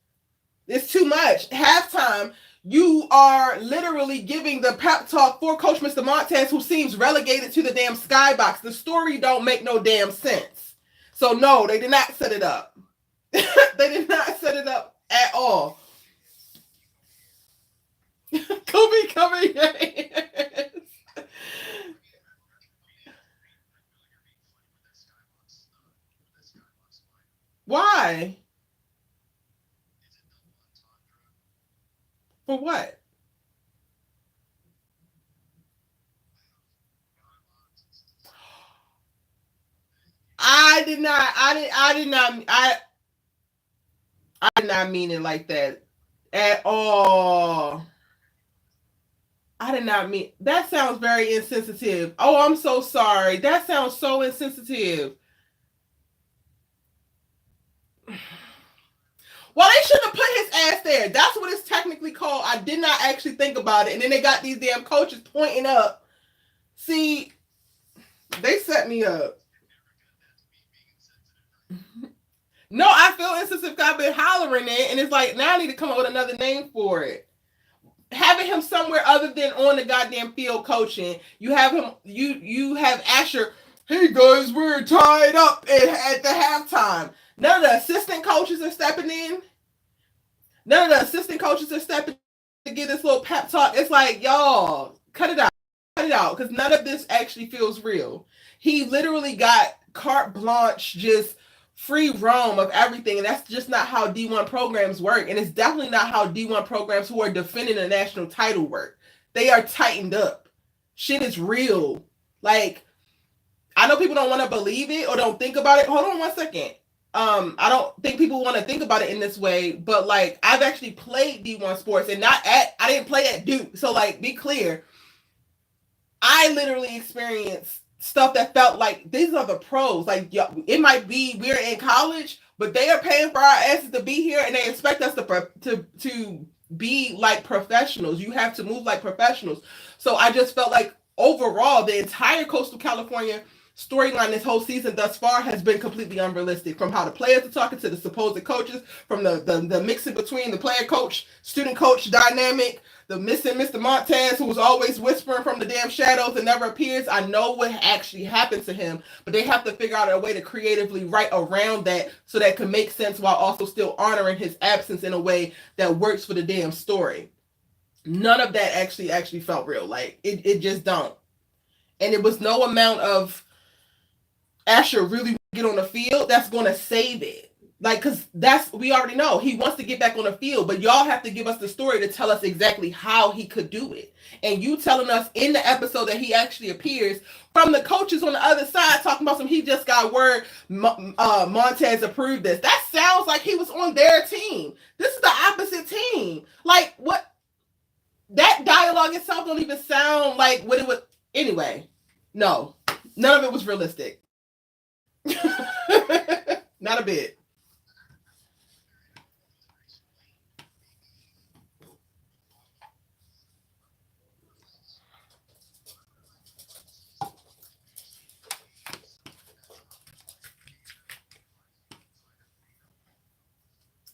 It's too much. Halftime, you are literally giving the pep talk for Coach Mr. Montez, who seems relegated to the damn skybox. The story don't make no damn sense. So no, they did not set it up. They did not set it up at all. Kobe coming. Yes. Why? For what? I did not. I did not. I did not mean it like that at all. I did not mean that. Sounds very insensitive. Oh, I'm so sorry. That sounds so insensitive. Well, they shouldn't have put his ass there. That's what it's technically called. I did not actually think about it. And then they got these damn coaches pointing up. See, they set me up. No, I feel insensitive because I've been hollering it. And it's like, now I need to come up with another name for it. Having him somewhere other than on the goddamn field coaching, you have him. You have Asher. Hey guys, we're tied up at the halftime. None of the assistant coaches are stepping in. None of the assistant coaches are stepping to get this little pep talk. It's like, y'all, cut it out, because none of this actually feels real. He literally got carte blanche, just free roam of everything, and that's just not how D1 programs work, and it's definitely not how D1 programs who are defending a national title work. They are tightened up. Shit is real. Like, I know people don't want to believe it or don't think about it. Hold on one second. I don't think people want to think about it in this way, but like, I've actually played D1 sports and I didn't play at Duke. So like, be clear. I literally experienced stuff that felt like these are the pros. Like, it might be we're in college, but they are paying for our asses to be here, and they expect us to be like professionals. You have to move like professionals. So I just felt like overall, the entire Coastal California storyline this whole season thus far has been completely unrealistic. From how the players are talking to the supposed coaches, from the mixing between the player coach, student coach dynamic, the missing Mr. Montez, who was always whispering from the damn shadows and never appears. I know what actually happened to him, but they have to figure out a way to creatively write around that so that can make sense while also still honoring his absence in a way that works for the damn story. None of that actually felt real. Like, it just don't. And it was no amount of Asher really get on the field that's going to save it. Like, because we already know he wants to get back on the field, but y'all have to give us the story to tell us exactly how he could do it. And you telling us in the episode that he actually appears from the coaches on the other side talking about he just got word Montez approved this. That sounds like he was on their team. This is the opposite team. Like, what? That dialogue itself don't even sound like what it would. Anyway, no, none of it was realistic. Not a bit.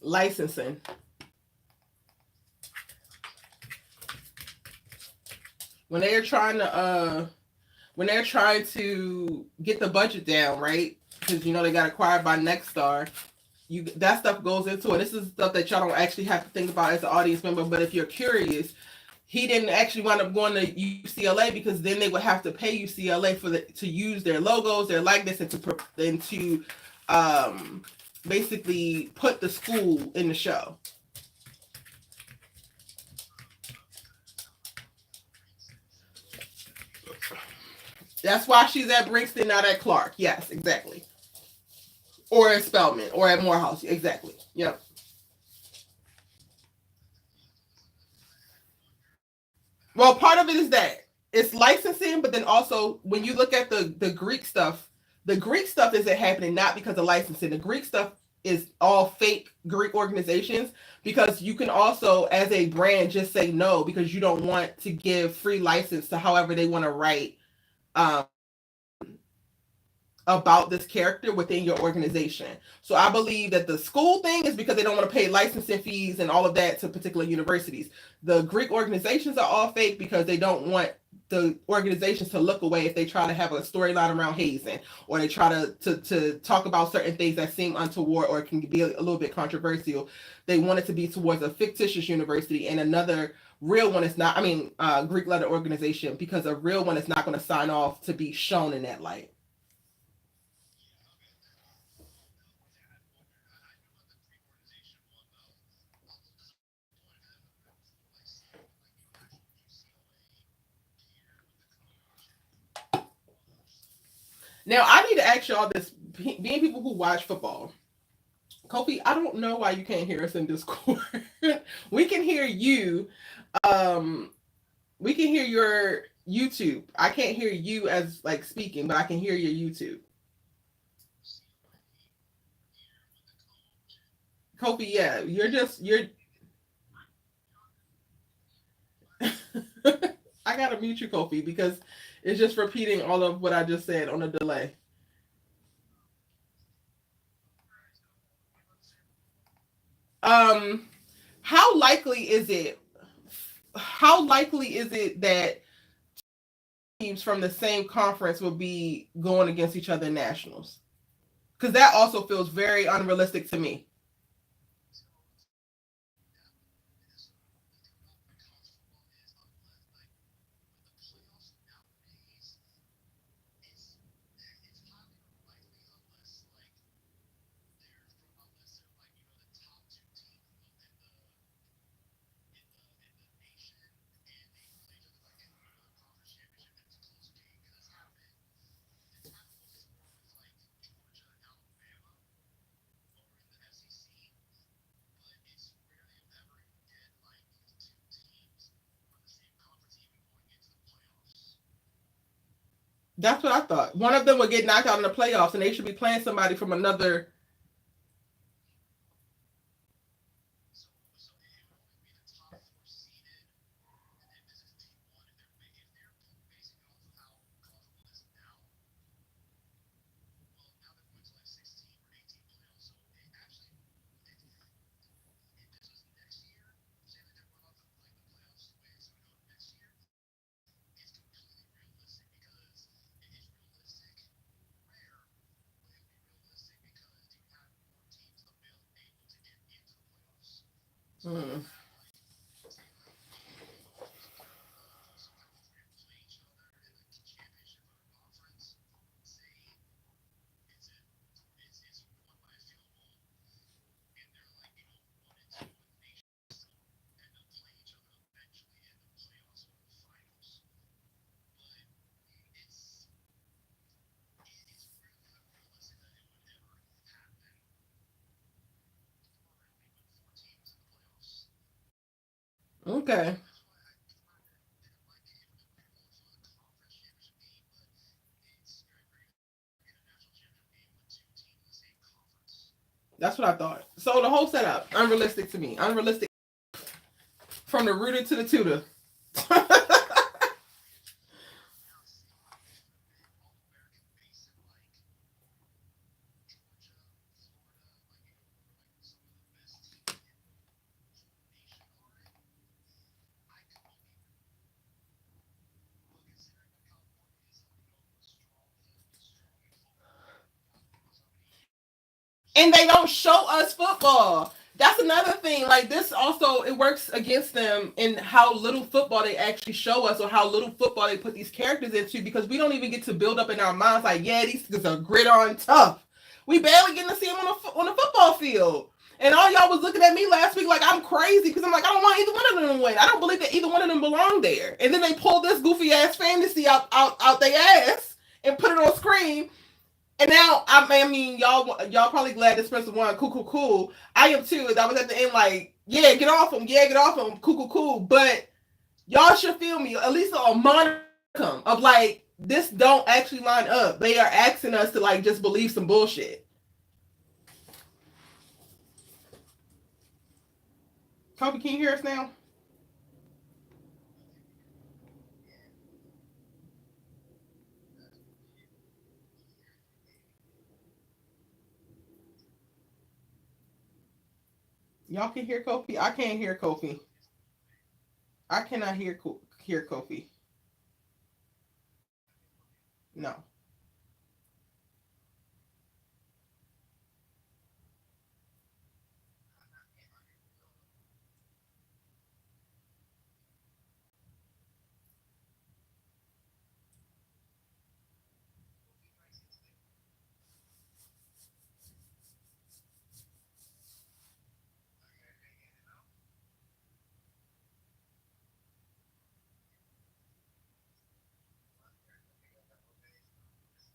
Licensing. When they're trying to get the budget down, right? Because they got acquired by Nexstar. That stuff goes into it. This is stuff that y'all don't actually have to think about as an audience member. But if you're curious, he didn't actually wind up going to UCLA because then they would have to pay UCLA to use their logos, their likeness, and to basically put the school in the show. That's why she's at Brixton, not at Clark. Yes, exactly. Or at Spelman, or at Morehouse. Exactly. Yep. Well, part of it is that it's licensing, but then also when you look at the Greek stuff isn't happening not because of licensing. The Greek stuff is all fake Greek organizations, because you can also, as a brand, just say no because you don't want to give free license to however they want to write about this character within your organization. So I believe that the school thing is because they don't want to pay licensing fees and all of that to particular universities. The Greek organizations are all fake because they don't want the organizations to look away if they try to have a storyline around hazing, or they try to talk about certain things that seem untoward or can be a little bit controversial. They want it to be towards a fictitious university, and another real one is not, Greek letter organization, because a real one is not going to sign off to be shown in that light. Now, I need to ask y'all this, being people who watch football. Kofi, I don't know why you can't hear us in Discord. We can hear you. Um, we can hear your YouTube. I can't hear you as like speaking, but I can hear your YouTube. Kofi, yeah, you're. I gotta mute you, Kofi, because it's just repeating all of what I just said on a delay. Um, how likely is it? How likely is it that teams from the same conference will be going against each other in nationals? Because that also feels very unrealistic to me. That's what I thought. One of them would get knocked out in the playoffs, and they should be playing somebody from another. Hmm. Okay. That's what I thought. So the whole setup, unrealistic to me. Unrealistic from the rooter to the tutor. And they don't show us football. That's another thing. Like this also, it works against them in how little football they actually show us, or how little football they put these characters into, because we don't even get to build up in our minds like, yeah, these niggas are grit on tough. We barely getting to see them on the football field. And all y'all was looking at me last week like I'm crazy, because I'm like, I don't want either one of them to win. I don't believe that either one of them belong there. And then they pull this goofy ass fantasy out their ass and put it on screen. And now, y'all probably glad this person won. Cool, cool, cool. I am too. I was at the end like, yeah, get off him. Yeah, get off him. Cool, cool, cool. But y'all should feel me. At least a modicum of like, this don't actually line up. They are asking us to like just believe some bullshit. Kobe, can you hear us now? Y'all can hear Kofi? I can't hear Kofi. I cannot hear Kofi. No.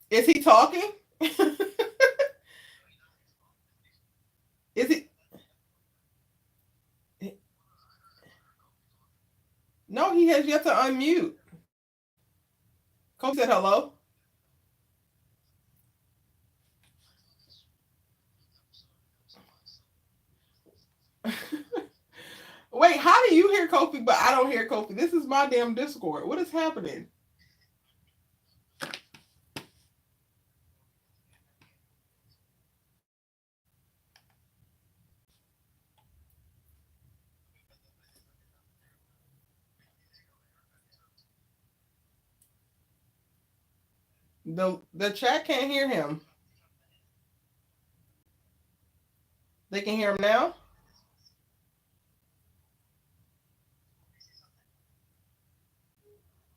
Is he talking? Is he? No, he has yet to unmute. Kofi said hello. Wait, how do you hear Kofi, but I don't hear Kofi? This is my damn Discord. What is happening? The chat can't hear him. They can hear him now.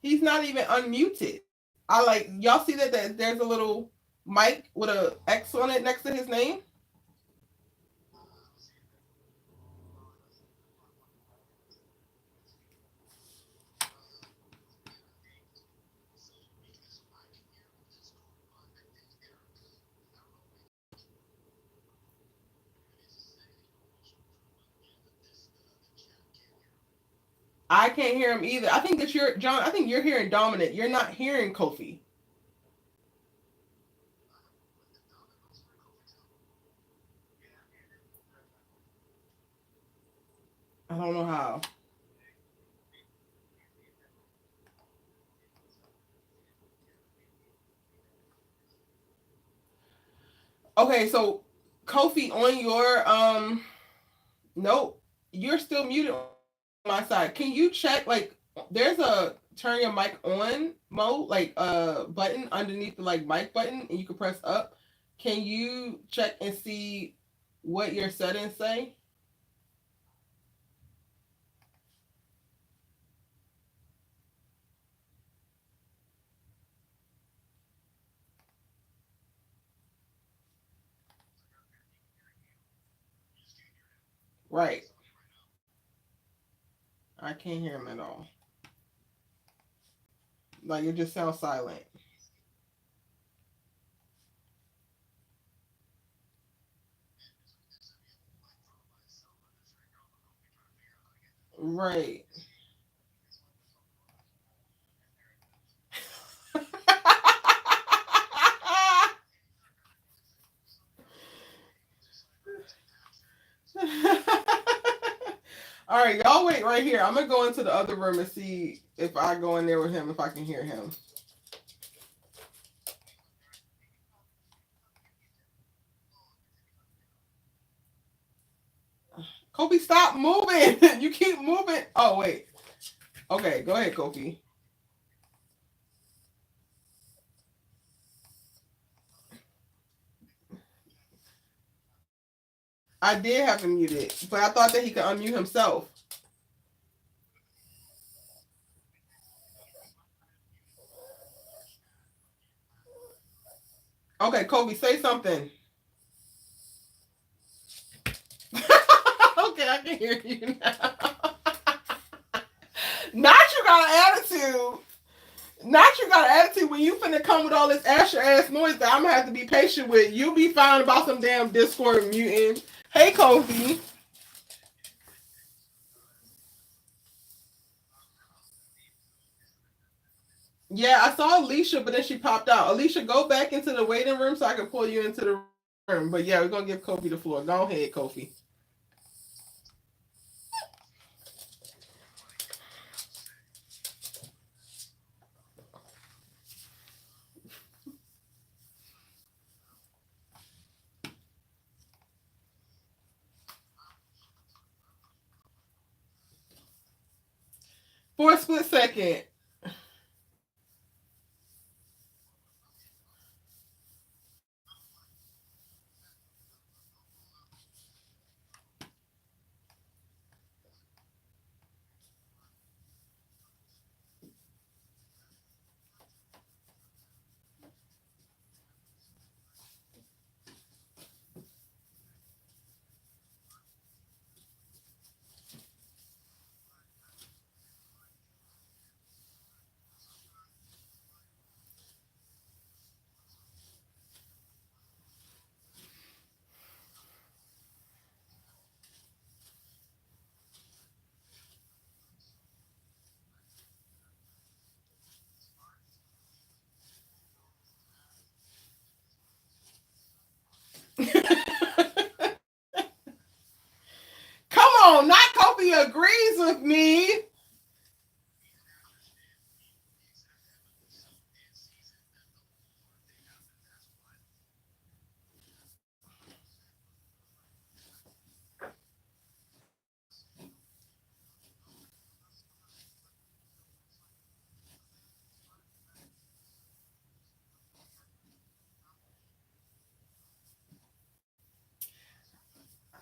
He's not even unmuted. I like y'all see that there's a little mic with a X on it next to his name. I can't hear him either. I think that you're John. I think you're hearing Dominant. You're not hearing Kofi. I don't know how. Okay, so Kofi on your nope, you're still muted on my side. Can you check like there's a turn your mic on mode like button underneath the like mic button and you can press up. Can you check and see what your settings say? Right. I can't hear him at all. Like it just sounds silent. Right. All right, y'all wait right here. I'm gonna go into the other room and see if I go in there with him if I can hear him. Kofi, stop moving. You keep moving. Oh wait. Okay, go ahead, Kofi. I did have him muted, but I thought that he could unmute himself. Okay, Kofi, say something. Okay, I can hear you now. Not you got an attitude. Not you got an attitude when you finna come with all this Asher ass noise that I'm gonna have to be patient with. You'll be fine about some damn Discord muting. Hey, Kofi. Yeah, I saw Alicia, but then she popped out. Alicia, go back into the waiting room so I can pull you into the room. But yeah, we're gonna give Kofi the floor. Go ahead, Kofi. For a split second. Come on, not Kobe agrees with me.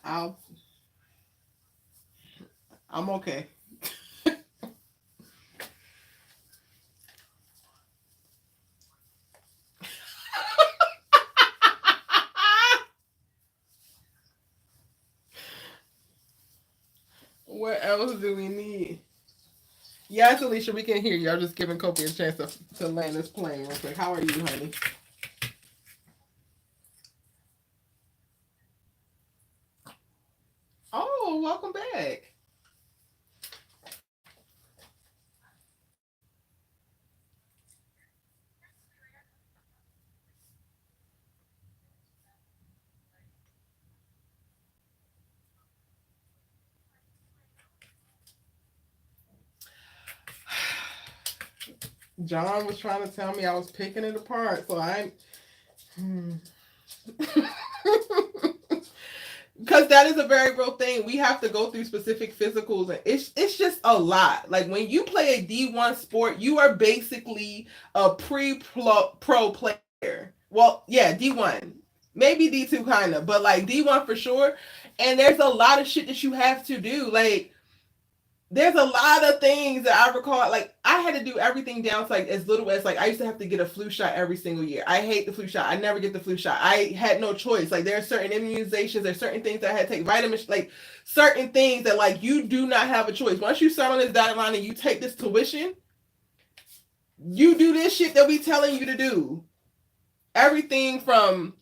I'll, I'm okay. What else do we need? Yes, Alicia, we can hear you. I'm just giving Kobe a chance to land this plane real quick. How are you, honey? Oh, welcome back. John was trying to tell me I was picking it apart, so I. Because that is a very real thing. We have to go through specific physicals, and it's just a lot. Like when you play a D1 sport, you are basically a pre-pro player. Well, yeah, D1, maybe D2 kind of, but like D1 for sure. And there's a lot of shit that you have to do. Like there's a lot of things that I recall. Like I had to do everything down to like as little as like I used to have to get a flu shot every single year. I hate the flu shot. I never get the flu shot. I had no choice. Like there are certain immunizations, there's certain things that I had to take, vitamins, like certain things that like you do not have a choice. Once you start on this dotted line and you take this tuition, you do this shit that we telling you to do. Everything from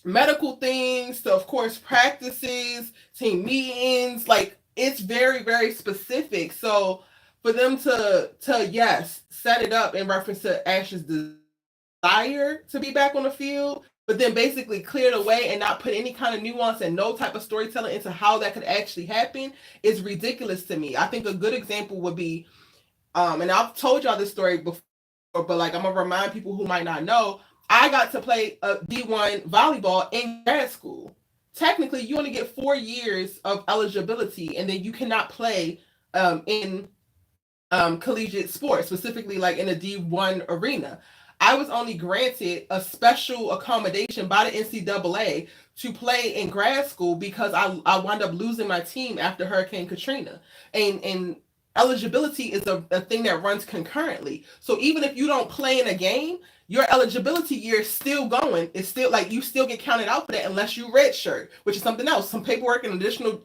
medical things to of course practices, team meetings, like it's very very specific. So for them to yes set it up in reference to Ash's desire to be back on the field, but then basically clear it away and not put any kind of nuance and no type of storytelling into how that could actually happen is ridiculous to me. I think a good example would be and I've told y'all this story before, but like I'm gonna remind people who might not know, I got to play D1 volleyball in grad school. Technically, you only get 4 years of eligibility, and then you cannot play in collegiate sports, specifically like in a D1 arena. I was only granted a special accommodation by the NCAA to play in grad school because I wound up losing my team after Hurricane Katrina. And eligibility is a thing that runs concurrently. So even if you don't play in a game, your eligibility year is still going. It's still like you still get counted out for that unless you redshirt, which is something else, some paperwork and additional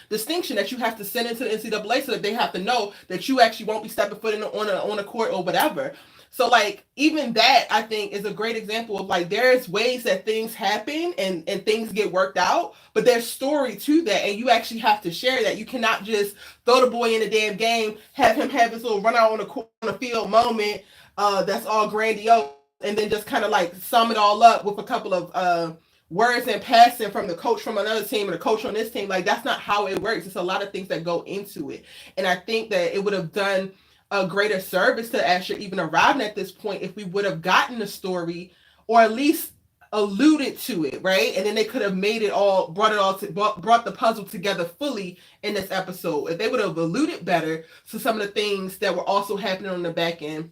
distinction that you have to send into the NCAA so that they have to know that you actually won't be stepping foot in on a court or whatever. So like even that I think is a great example of like there's ways that things happen and things get worked out, but there's story to that and you actually have to share that. You cannot just throw the boy in the damn game, have him have his little run out on the field moment that's all grandiose, and then just kind of like sum it all up with a couple of words and passing from the coach from another team and the coach on this team. Like that's not how it works. It's a lot of things that go into it, and I think that it would have done a greater service to Asher even arriving at this point if we would have gotten the story or at least alluded to it, right? And then they could have made it all, brought the puzzle together fully in this episode. If they would have alluded better to some of the things that were also happening on the back end,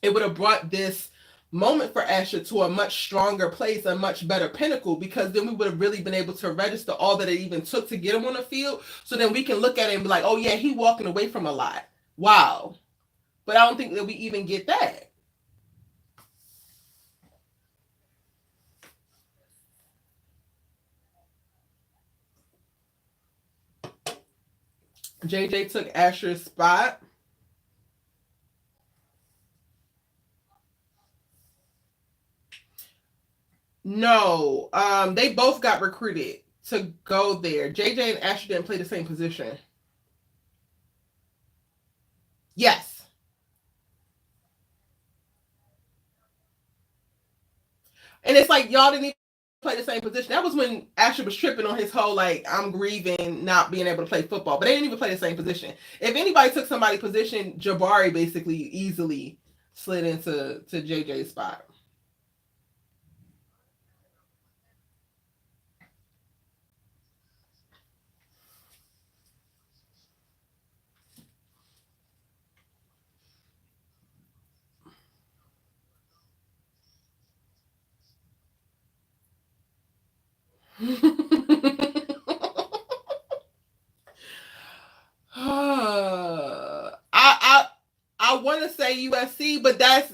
it would have brought this moment for Asher to a much stronger place, a much better pinnacle, because then we would have really been able to register all that it even took to get him on the field. So then we can look at it and be like, oh yeah, he walking away from a lot. Wow. But I don't think that we even get that. JJ took Asher's spot. No, they both got recruited to go there. JJ and Asher didn't play the same position. Yes. And it's like y'all didn't even play the same position. That was when Asher was tripping on his whole like I'm grieving not being able to play football. But they didn't even play the same position. If anybody took somebody's position, Jabari basically easily slid into JJ's spot. I want to say USC, but that's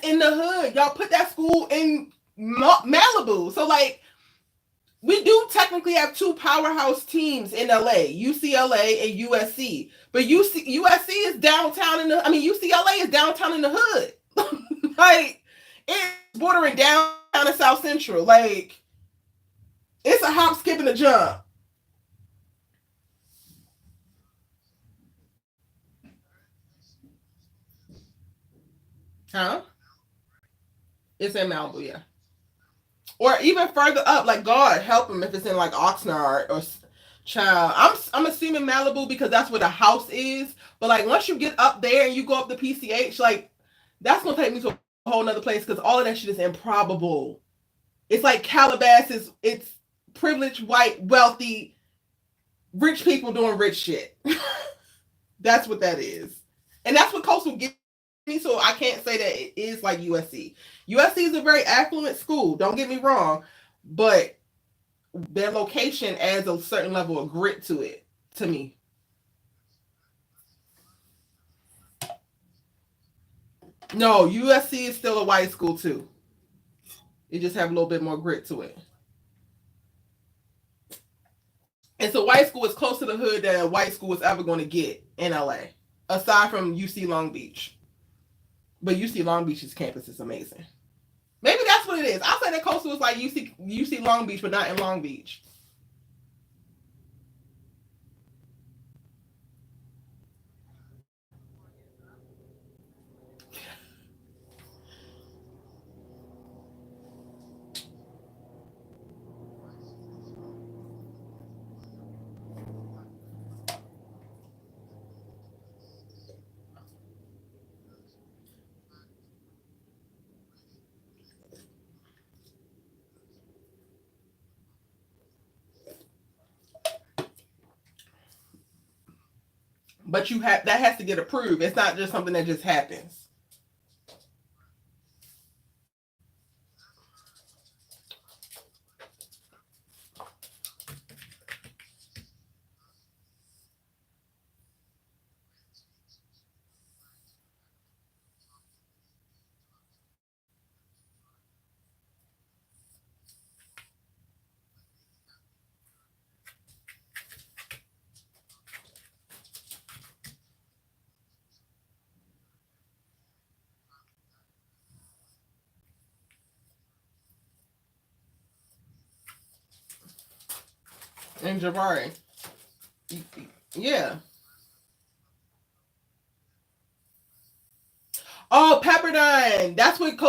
in the hood. Y'all put that school in Malibu, so like we do technically have two powerhouse teams in LA, UCLA and USC. But USC is downtown in the. I mean UCLA is downtown in the hood. Like it's bordering down to South Central. Like it's a hop, skip, and a jump. Huh? It's in Malibu, yeah. Or even further up, like God help him if it's in like Oxnard or child. I'm assuming Malibu because that's where the house is. But like once you get up there and you go up the PCH, like that's gonna take me to a whole nother place because all of that shit is improbable. It's like Calabasas. It's privileged, white, wealthy, rich people doing rich shit. That's what that is, and that's what Coastal gives me. So I can't say that it is like USC. USC is a very affluent school. Don't get me wrong, but their location adds a certain level of grit to it. To me, no, USC is still a white school too. It just have a little bit more grit to it. And so white school is close to the hood that a white school is ever going to get in LA, aside from UC Long Beach. But UC Long Beach's campus is amazing. Maybe that's what it is. I'll say that Coastal is like UC Long Beach, but not in Long Beach. But you have that has to get approved. It's not just something that just happens. And Jabari, yeah. Oh, Pepperdine. That's what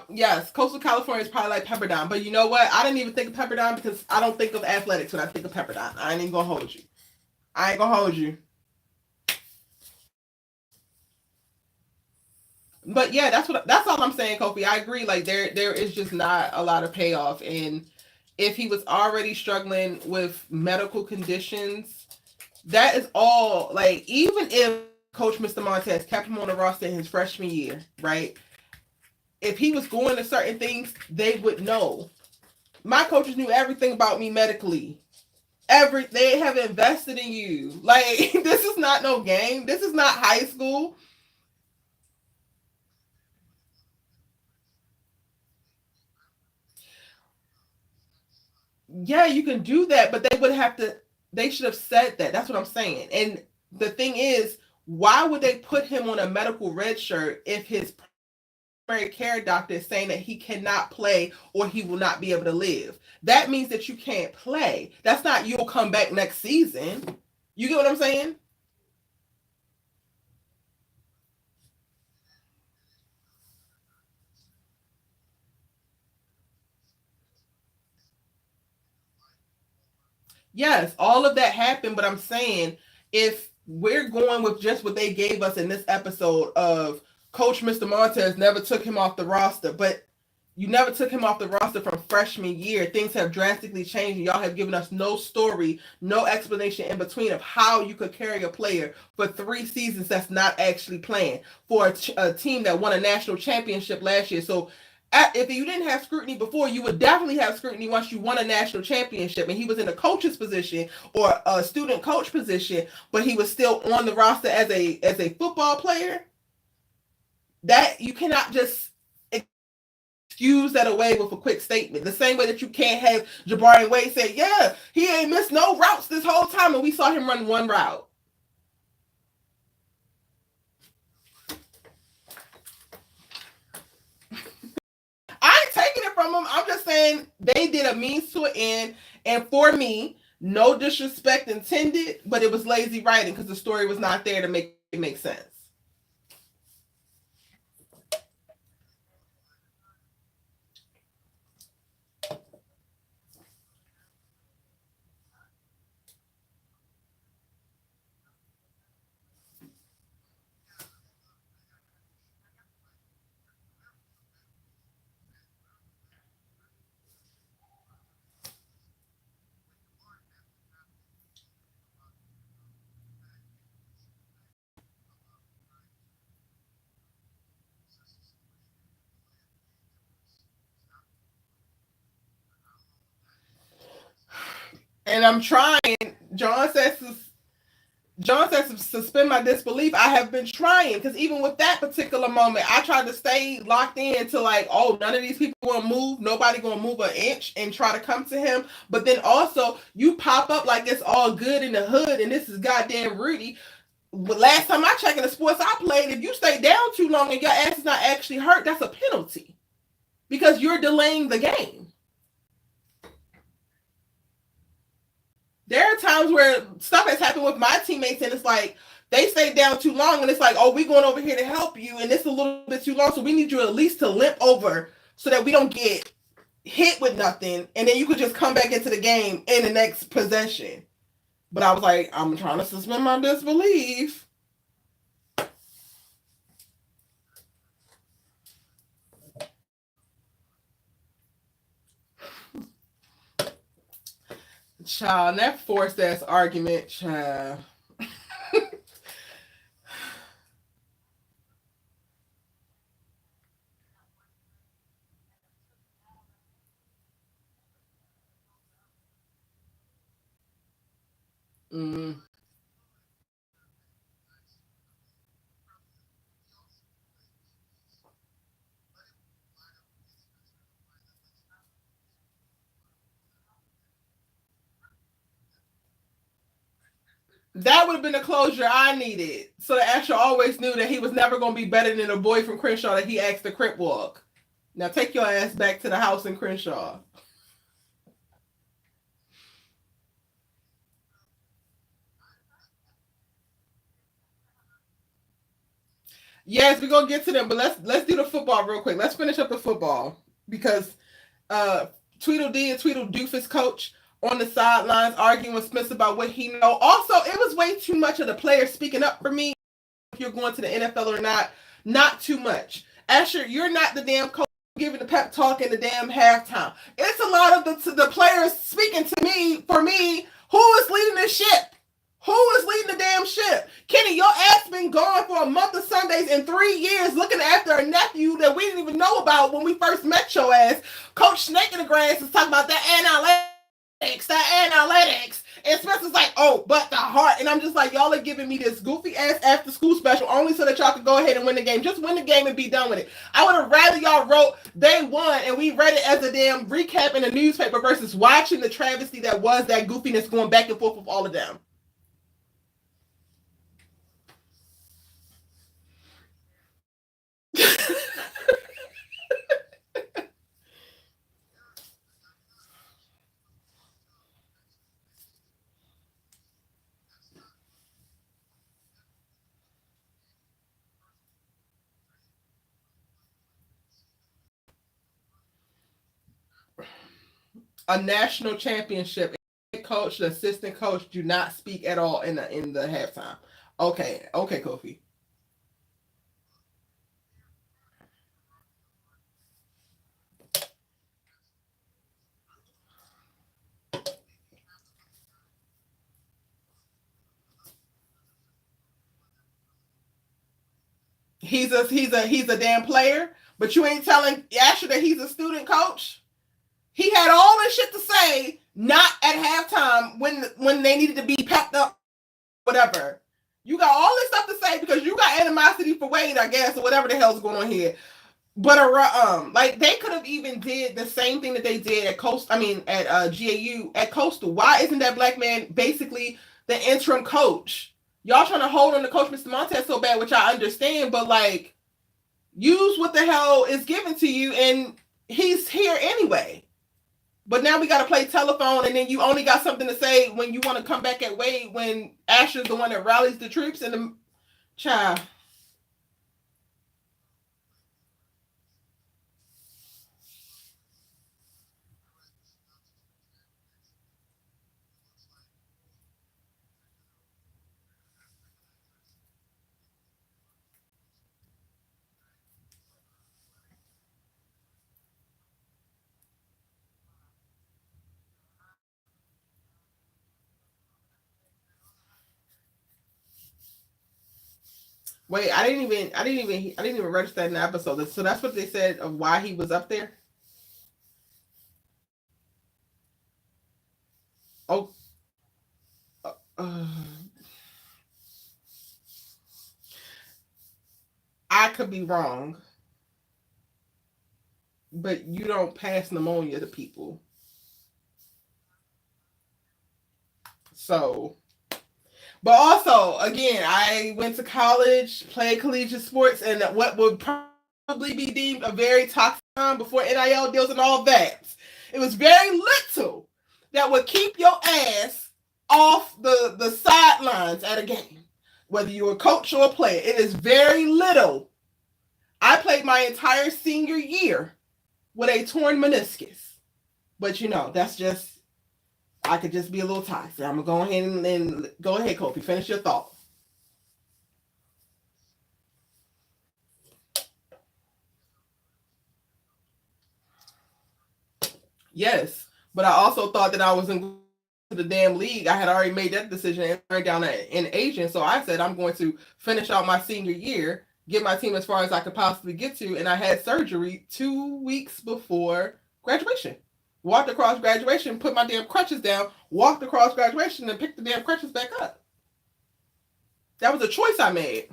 yes, Coastal California is probably like Pepperdine. But you know what? I didn't even think of Pepperdine because I don't think of athletics when I think of Pepperdine. I ain't even gonna hold you. I ain't gonna hold you. But yeah, that's all I'm saying, Kofi. I agree. Like there is just not a lot of payoff, and if he was already struggling with medical conditions, that is all. Like even if Coach Mr. Montez kept him on the roster in his freshman year, right? If he was going to certain things, they would know. My coaches knew everything about me medically. They have invested in you. Like this is not no game. This is not high school. Yeah, you can do that, but they should have said that. That's what I'm saying. And the thing is, why would they put him on a medical red shirt if his primary care doctor is saying that he cannot play or he will not be able to live? That means that you can't play. That's not you'll come back next season. You get what I'm saying? Yes, all of that happened, but I'm saying if we're going with just what they gave us in this episode of Coach Mr. Montez never took him off the roster, but you never took him off the roster from freshman year. Things have drastically changed, and y'all have given us no story, no explanation in between of how you could carry a player for 3 seasons that's not actually playing for a team that won a national championship last year. So if you didn't have scrutiny before, you would definitely have scrutiny once you won a national championship and he was in a coach's position or a student coach position, but he was still on the roster as a football player. That you cannot just excuse that away with a quick statement. The same way that you can't have Jabari Wade say, yeah, he ain't missed no routes this whole time, and we saw him run one route. I ain't taking it from them. I'm just saying they did a means to an end. And for me, no disrespect intended, but it was lazy writing because the story was not there to make it make sense. And I'm trying. John says John says to suspend my disbelief. I have been trying because even with that particular moment, I tried to stay locked in to like, oh, none of these people gonna move. Nobody gonna move an inch and try to come to him. But then also, you pop up like it's all good in the hood, and this is goddamn Rudy. But last time I checked in the sports I played, if you stay down too long and your ass is not actually hurt, that's a penalty because you're delaying the game. There are times where stuff has happened with my teammates, and it's like they stay down too long, and it's like, oh, we're going over here to help you, and it's a little bit too long, so we need you at least to limp over so that we don't get hit with nothing, and then you could just come back into the game in the next possession. But I was like, I'm trying to suspend my disbelief. Child, that forced ass argument, child. Mm. That would have been the closure I needed. So the Asher always knew that he was never going to be better than the boy from Crenshaw that he asked to crip walk. Now take your ass back to the house in Crenshaw. Yes, we're gonna get to them, but let's do the football real quick. Let's finish up the football because Tweedledee and Tweedledoofus coach on the sidelines arguing with Smith about what he know. Also, it was way too much of the players speaking up for me. If you're going to the NFL or not, not too much. Asher, you're not the damn coach giving the pep talk in the damn halftime. It's a lot of the players speaking to me, for me, who is leading this ship? Who is leading the damn ship? Kenny, your ass been gone for a month of Sundays in 3 years looking after a nephew that we didn't even know about when we first met your ass. Coach Snake in the Grass is talking about that analytics. And Spencer's like, oh, but the heart. And I'm just like, y'all are giving me this goofy ass after school special only so that y'all can go ahead and win the game. Just win the game and be done with it. I would have rather y'all wrote they won and we read it as a damn recap in the newspaper versus watching the travesty that was that goofiness going back and forth with all of them. A national championship, coach, the assistant coach do not speak at all in the halftime. Okay, Kofi. He's a damn player, but you ain't telling Asher that he's a student coach. He had all this shit to say, not at halftime when they needed to be pepped up, whatever. You got all this stuff to say because you got animosity for Wade, I guess, or whatever the hell's going on here. But like they could have even did the same thing that they did at at GAU at Coastal. Why isn't that black man basically the interim coach? Y'all trying to hold on to Coach Mr. Montez so bad, which I understand, but like use what the hell is given to you, and he's here anyway. But now we got to play telephone, and then you only got something to say when you want to come back at Wade when Asher's the one that rallies the troops and the child. Wait, I didn't even register that in the episode. So that's what they said of why he was up there. Oh, I could be wrong, but you don't pass pneumonia to people. So, but also, again, I went to college, played collegiate sports, and what would probably be deemed a very toxic time before NIL deals and all that. It was very little that would keep your ass off the sidelines at a game, whether you were a coach or a player. It is very little. I played my entire senior year with a torn meniscus. But that's just, I could just be a little toxic. I'm going to go ahead and go ahead, Kofi. Finish your thought. Yes, but I also thought that I was in the damn league. I had already made that decision and turned down an agent. So I said I'm going to finish out my senior year, get my team as far as I could possibly get to, and I had surgery 2 weeks before graduation. Walked across graduation, put my damn crutches down, walked across graduation, and picked the damn crutches back up. That was a choice I made.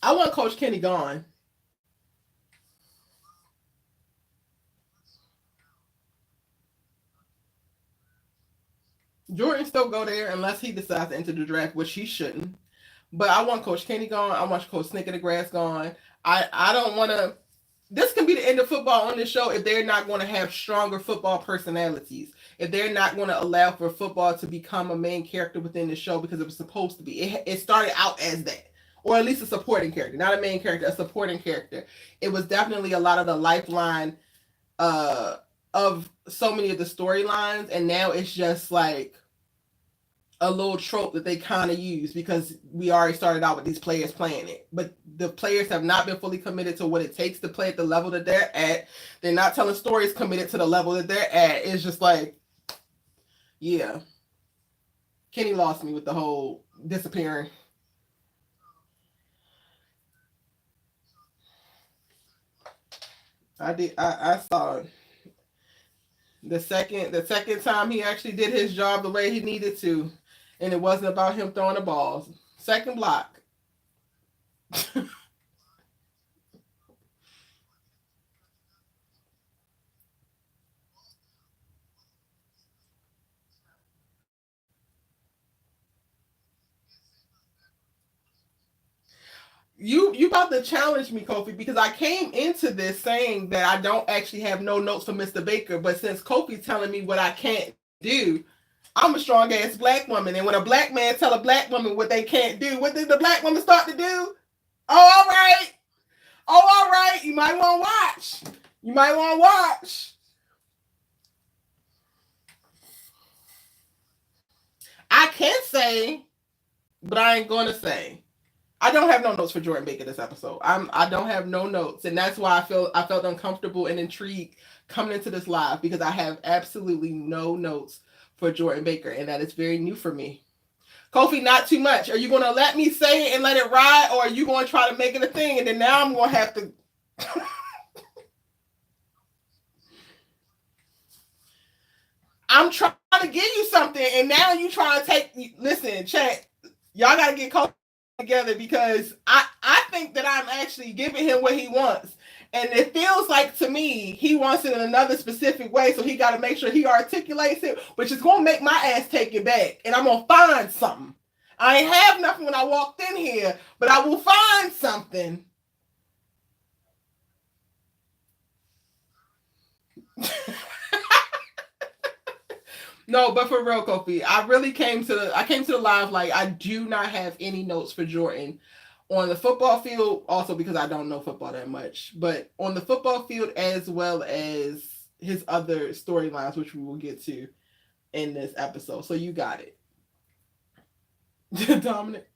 I want Coach Kenny gone. Jordan still go there unless he decides to enter the draft, which he shouldn't. But I want Coach Kenny gone. I want Coach Snake in the Grass gone. I don't want to this can be the end of football on this show if they're not going to have stronger football personalities. If they're not going to allow for football to become a main character within the show because it was supposed to be. It started out as that, or at least a supporting character, not a main character, a supporting character. It was definitely a lot of the lifeline of so many of the storylines, and now it's just like a little trope that they kind of use because we already started out with these players playing it. But the players have not been fully committed to what it takes to play at the level that they're at. They're not telling stories committed to the level that they're at. It's just like, yeah. Kenny lost me with the whole disappearing. I saw it. The second time he actually did his job the way he needed to, and it wasn't about him throwing the balls. Second block. You about to challenge me, Kofi, because I came into this saying that I don't actually have no notes for Mr. Baker, but since Kofi's telling me what I can't do, I'm a strong ass black woman, and when a black man tell a black woman what they can't do, what did the black woman start to do? Oh, all right. Oh, all right. You might want to watch. You might want to watch. I can't say, but I ain't gonna say. I don't have no notes for Jordan Baker this episode. I don't have no notes, and that's why I felt uncomfortable and intrigued coming into this live because I have absolutely no notes for Jordan Baker, and that is very new for me. Kofi, not too much. Are you going to let me say it and let it ride, or are you going to try to make it a thing, and then now I'm going to have to... I'm trying to give you something, and now you trying to take... Listen, chat. Y'all got to get Kofi together because I think that I'm actually giving him what he wants. And it feels like to me, he wants it in another specific way. So he got to make sure he articulates it, which is going to make my ass take it back. And I'm going to find something. I ain't have nothing when I walked in here, but I will find something. No, but for real, Kofi, I really came to the live like I do not have any notes for Jordan on the football field, also because I don't know football that much, but on the football field as well as his other storylines, which we will get to in this episode. So you got it. Dominic.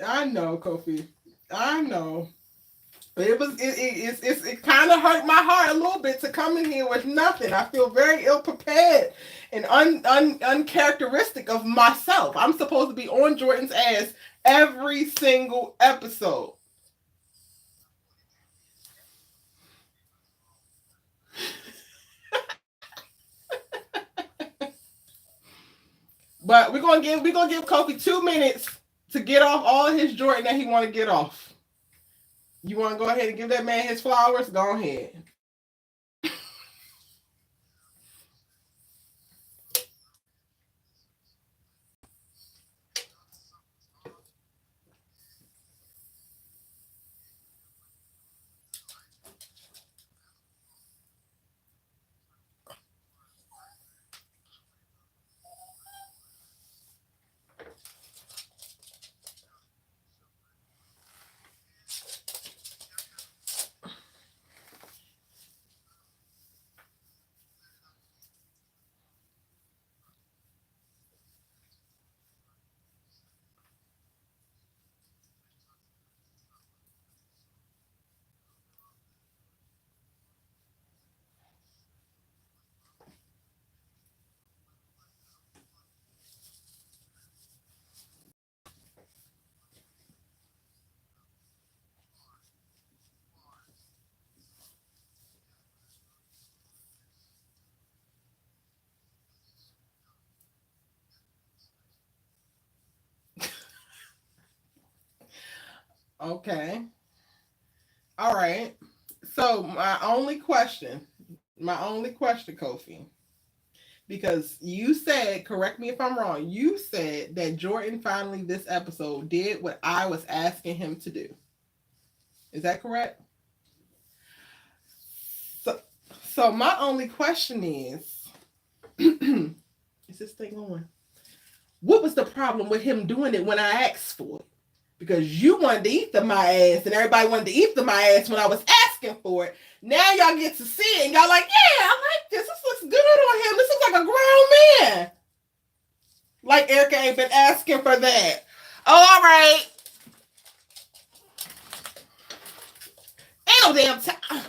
I know, Kofi. I know. But it kind of hurt my heart a little bit to come in here with nothing. I feel very ill prepared and uncharacteristic of myself. I'm supposed to be on Jordan's ass every single episode. But we're gonna give Kofi 2 minutes to get off all his Jordan that he want to get off. You want to go ahead and give that man his flowers? Go ahead. Okay. All right. So my only question, Kofi, because you said, correct me if I'm wrong, you said that Jordan finally this episode did what I was asking him to do. Is that correct? So, so my only question is this thing on? What was the problem with him doing it when I asked for it? Because you wanted to eat the my ass and everybody wanted to eat the my ass when I was asking for it. Now y'all get to see it and y'all like, yeah, I like this. This looks good on him. This looks like a grown man. Like Erica ain't been asking for that. Oh, all right. Ain't no damn time.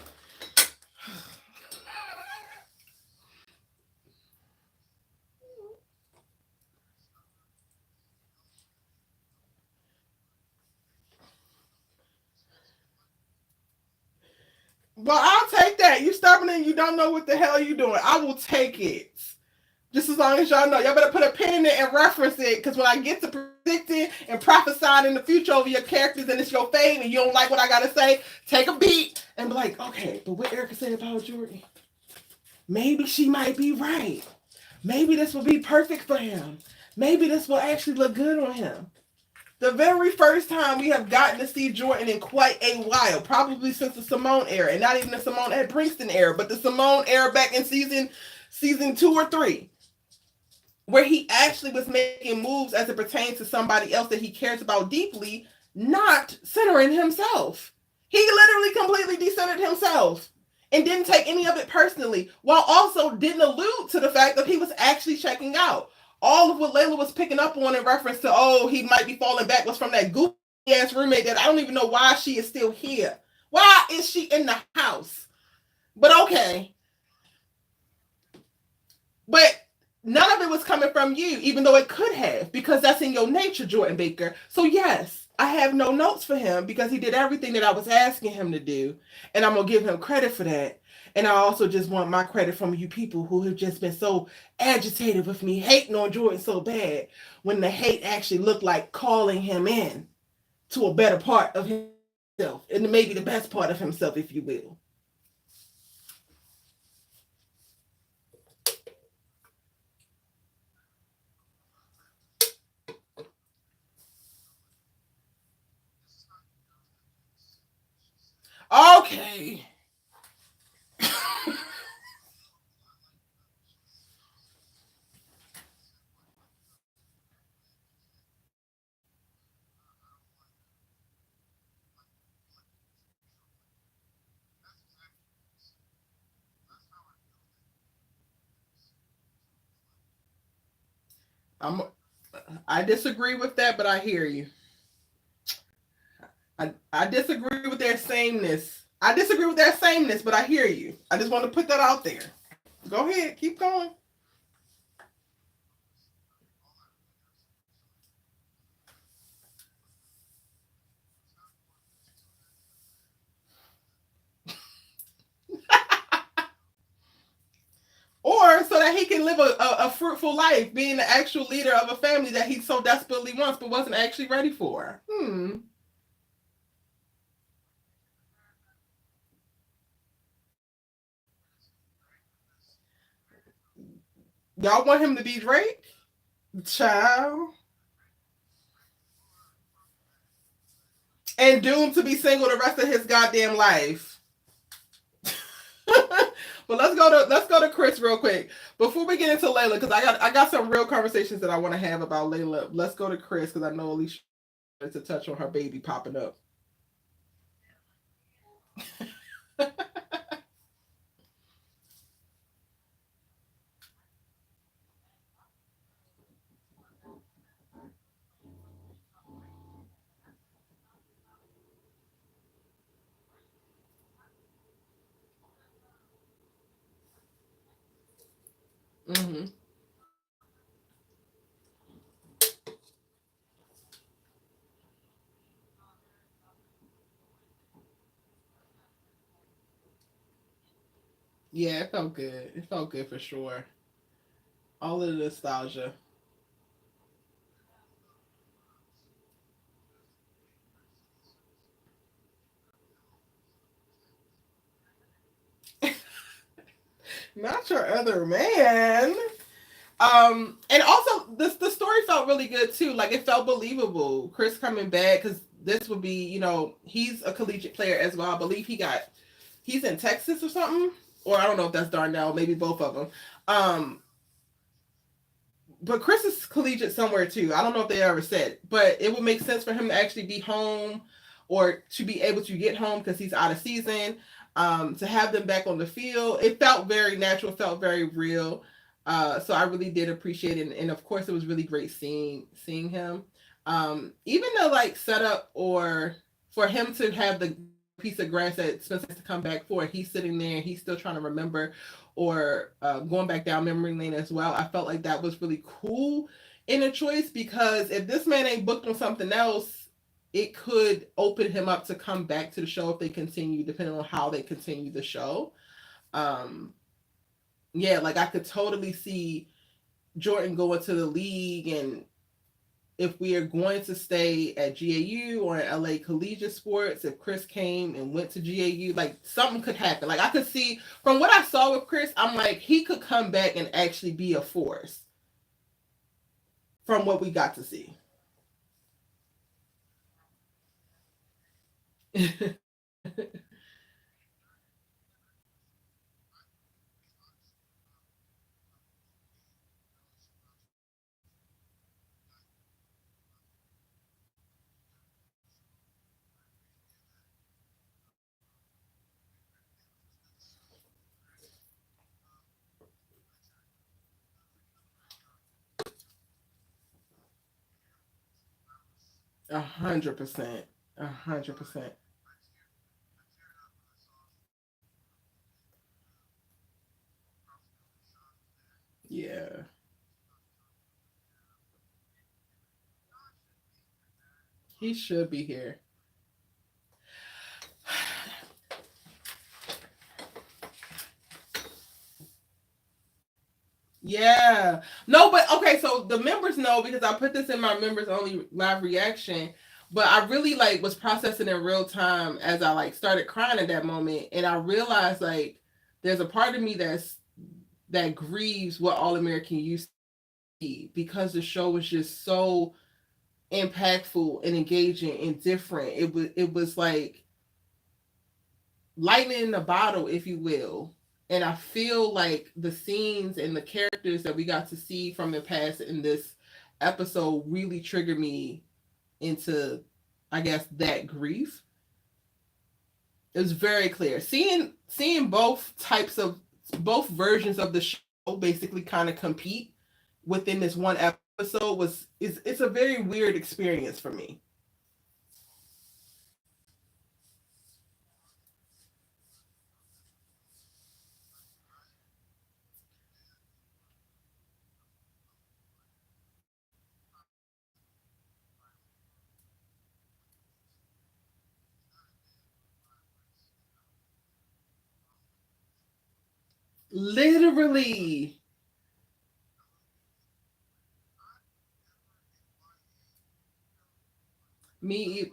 Well, I'll take that. You stubborn and you don't know what the hell you doing. I will take it. Just as long as y'all know. Y'all better put a pin in it and reference it. Because when I get to predicting and prophesying in the future over your characters and it's your fame and you don't like what I got to say, take a beat and be like, okay, but what Erica said about Jordan, maybe she might be right. Maybe this will be perfect for him. Maybe this will actually look good on him. The very first time we have gotten to see Jordan in quite a while, probably since the Simone era, and not even the Simone at Princeton era, but the Simone era back in season 2 or 3, where he actually was making moves as it pertains to somebody else that he cares about deeply, not centering himself. He literally completely decentered himself and didn't take any of it personally, while also didn't allude to the fact that he was actually checking out. All of what Layla was picking up on in reference to, oh, he might be falling back, was from that goofy ass roommate that I don't even know why she is still here. Why is she in the house? But okay. But none of it was coming from you, even though it could have, because that's in your nature, Jordan Baker. So yes, I have no notes for him because he did everything that I was asking him to do, and I'm gonna give him credit for that. And I also just want my credit from you people who have just been so agitated with me hating on Jordan so bad, when the hate actually looked like calling him in to a better part of himself, and maybe the best part of himself, if you will. Okay. I'm I disagree with that, but I hear you. I disagree with their sameness. I disagree with their sameness, but I hear you. I just want to put that out there. Go ahead, keep going. Or so that he can live a fruitful life, being the actual leader of a family that he so desperately wants but wasn't actually ready for. Y'all want him to be Drake? Child. And doomed to be single the rest of his goddamn life. But let's go to Chris real quick before we get into Layla, because I got some real conversations that I want to have about Layla. Let's go to Chris because I know Alicia to touch on her baby popping up. Mm-hmm. Yeah, it felt good. It felt good for sure. All of the nostalgia. Not your other man. And also the story felt really good too. Like it felt believable. Chris coming back because this would be, he's a collegiate player as well. I believe he's in Texas or something, or I don't know if that's Darnell, maybe both of them. Um, but Chris is collegiate somewhere too. I don't know if they ever said, but it would make sense for him to actually be home or to be able to get home because he's out of season. To have them back on the field, it felt very natural, felt very real. So I really did appreciate it, and of course, it was really great seeing him. Even the like setup or for him to have the piece of grass that Spencer has to come back for, he's sitting there and he's still trying to remember or going back down memory lane as well. I felt like that was really cool in a choice because if this man ain't booked on something else, it could open him up to come back to the show if they continue, depending on how they continue the show. Um, yeah, like I could totally see Jordan going to the league, and if we are going to stay at GAU or in LA Collegiate Sports, if Chris came and went to GAU, like something could happen. Like I could see from what I saw with Chris, I'm like, he could come back and actually be a force from what we got to see. 100%. 100%. Yeah. He should be here. Yeah. No, but okay, so the members know because I put this in my members only live reaction. But I really like was processing in real time as I like started crying at that moment. And I realized like there's a part of me that grieves what All American used to be because the show was just so impactful and engaging and different. It was like lightning in the bottle, if you will. And I feel like the scenes and the characters that we got to see from the past in this episode really triggered me into, I guess, that grief. It was very clear. Seeing both versions of the show basically kind of compete within this one episode was is it's a very weird experience for me. Literally. Me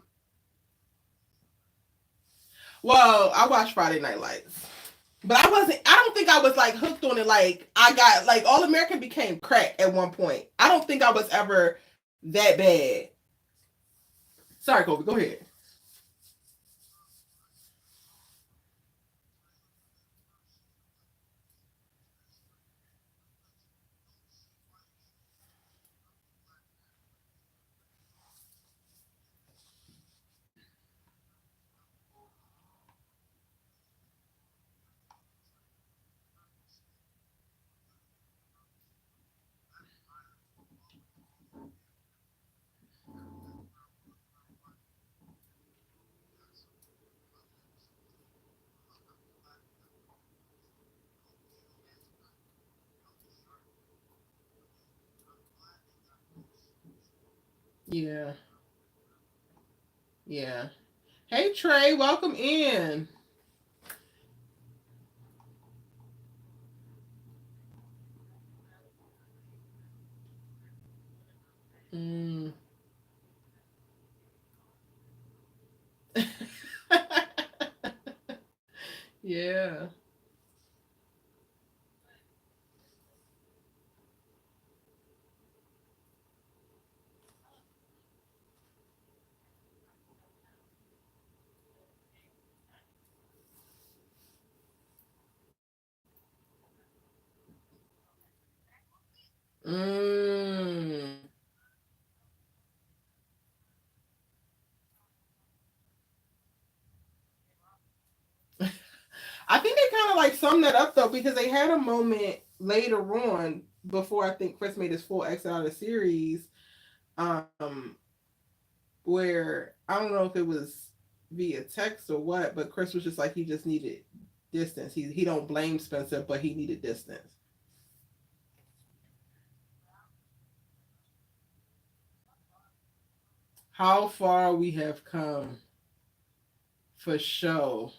Well, I watched Friday Night Lights. But I don't think I was like hooked on it like I got like All American became crack at one point. I don't think I was ever that bad. Sorry, Kobe, go ahead. Yeah. Yeah. Hey Trey, welcome in. Mm. Yeah. Mm. I think they kind of like summed that up though, because they had a moment later on before I think Chris made his full exit out of the series, um, where I don't know if it was via text or what, but Chris was just like he just needed distance. He don't blame Spencer, but he needed distance. How far we have come, for sure.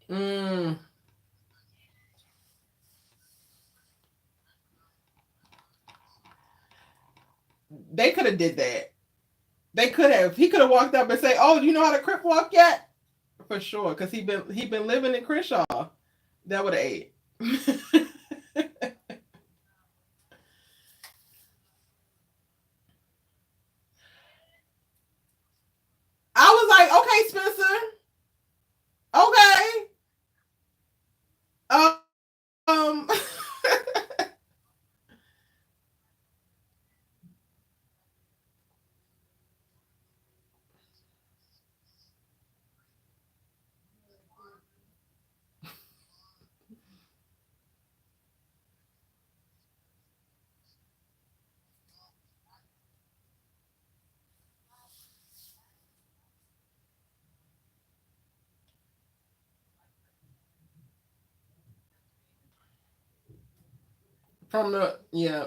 Mm, they could have did that. They could have. He could have walked up and say, "Oh, do you know how to crip walk yet?" For sure, because he been living in Crenshaw. That would have ate. I was like, okay, Spencer, okay, um, from the yeah,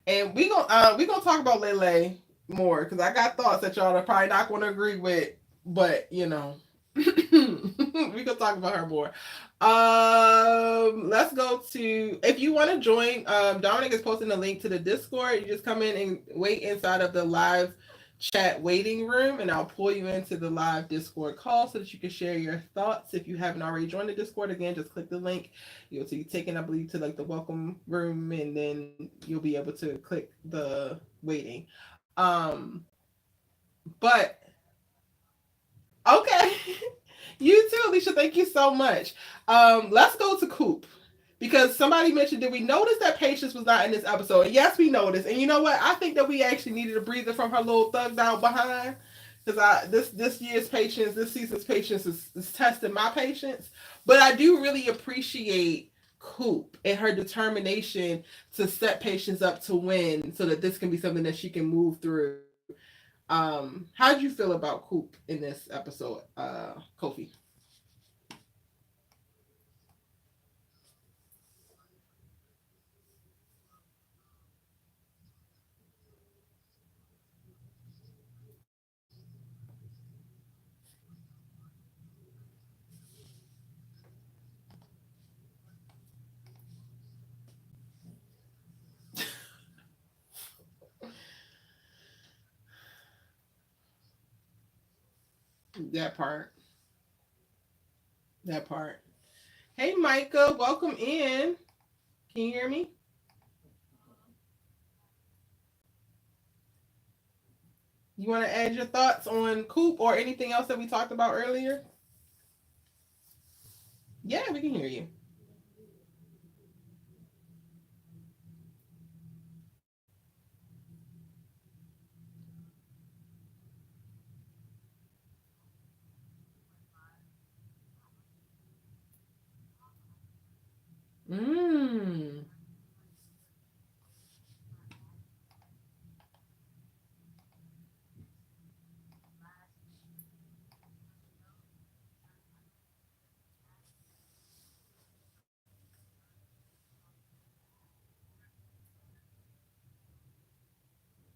and we gonna talk about Lele more because I got thoughts that y'all are probably not going to agree with, but we can talk about her more. Let's go to if you want to join. Dominic is posting a link to the Discord. You just come in and wait inside of the live chat waiting room, and I'll pull you into the live Discord call so that you can share your thoughts. If you haven't already joined the Discord, again, just click the link. You'll see taken, I believe, to like the welcome room, and then you'll be able to click the waiting. Um, but okay. You too, Alicia. Thank you so much. Let's go to Coop. Because somebody mentioned, did we notice that Patience was not in this episode? And yes, we noticed. And you know what? I think that we actually needed a breather from her little thugged out behind. Because this year's patience, this season's patience is testing my patience. But I do really appreciate Coop and her determination to set Patience up to win so that this can be something that she can move through. How did you feel about Coop in this episode, Kofi? That part. That part. Hey, Micah, welcome in. Can you hear me? You want to add your thoughts on Coop or anything else that we talked about earlier? Yeah, we can hear you. Mmm.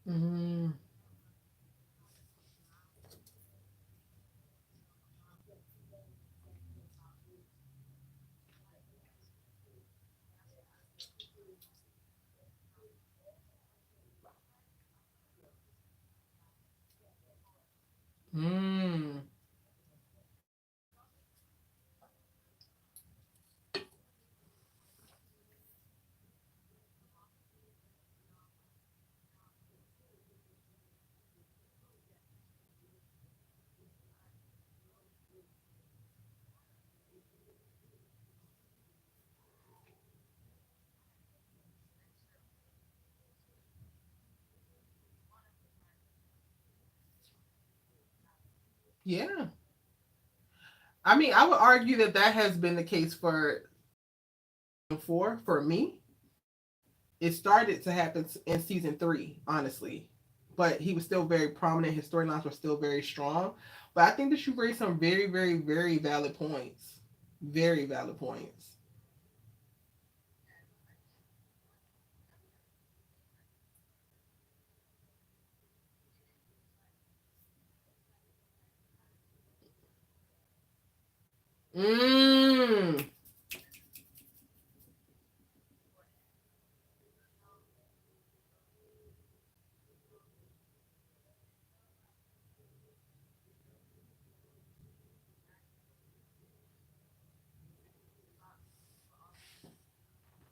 Mmm. Mmm. Yeah. I mean, I would argue that that has been the case for me. It started to happen in season 3, honestly. But he was still very prominent. His storylines were still very strong. But I think that you raised some very, very, very valid points. Very valid points. Mmm.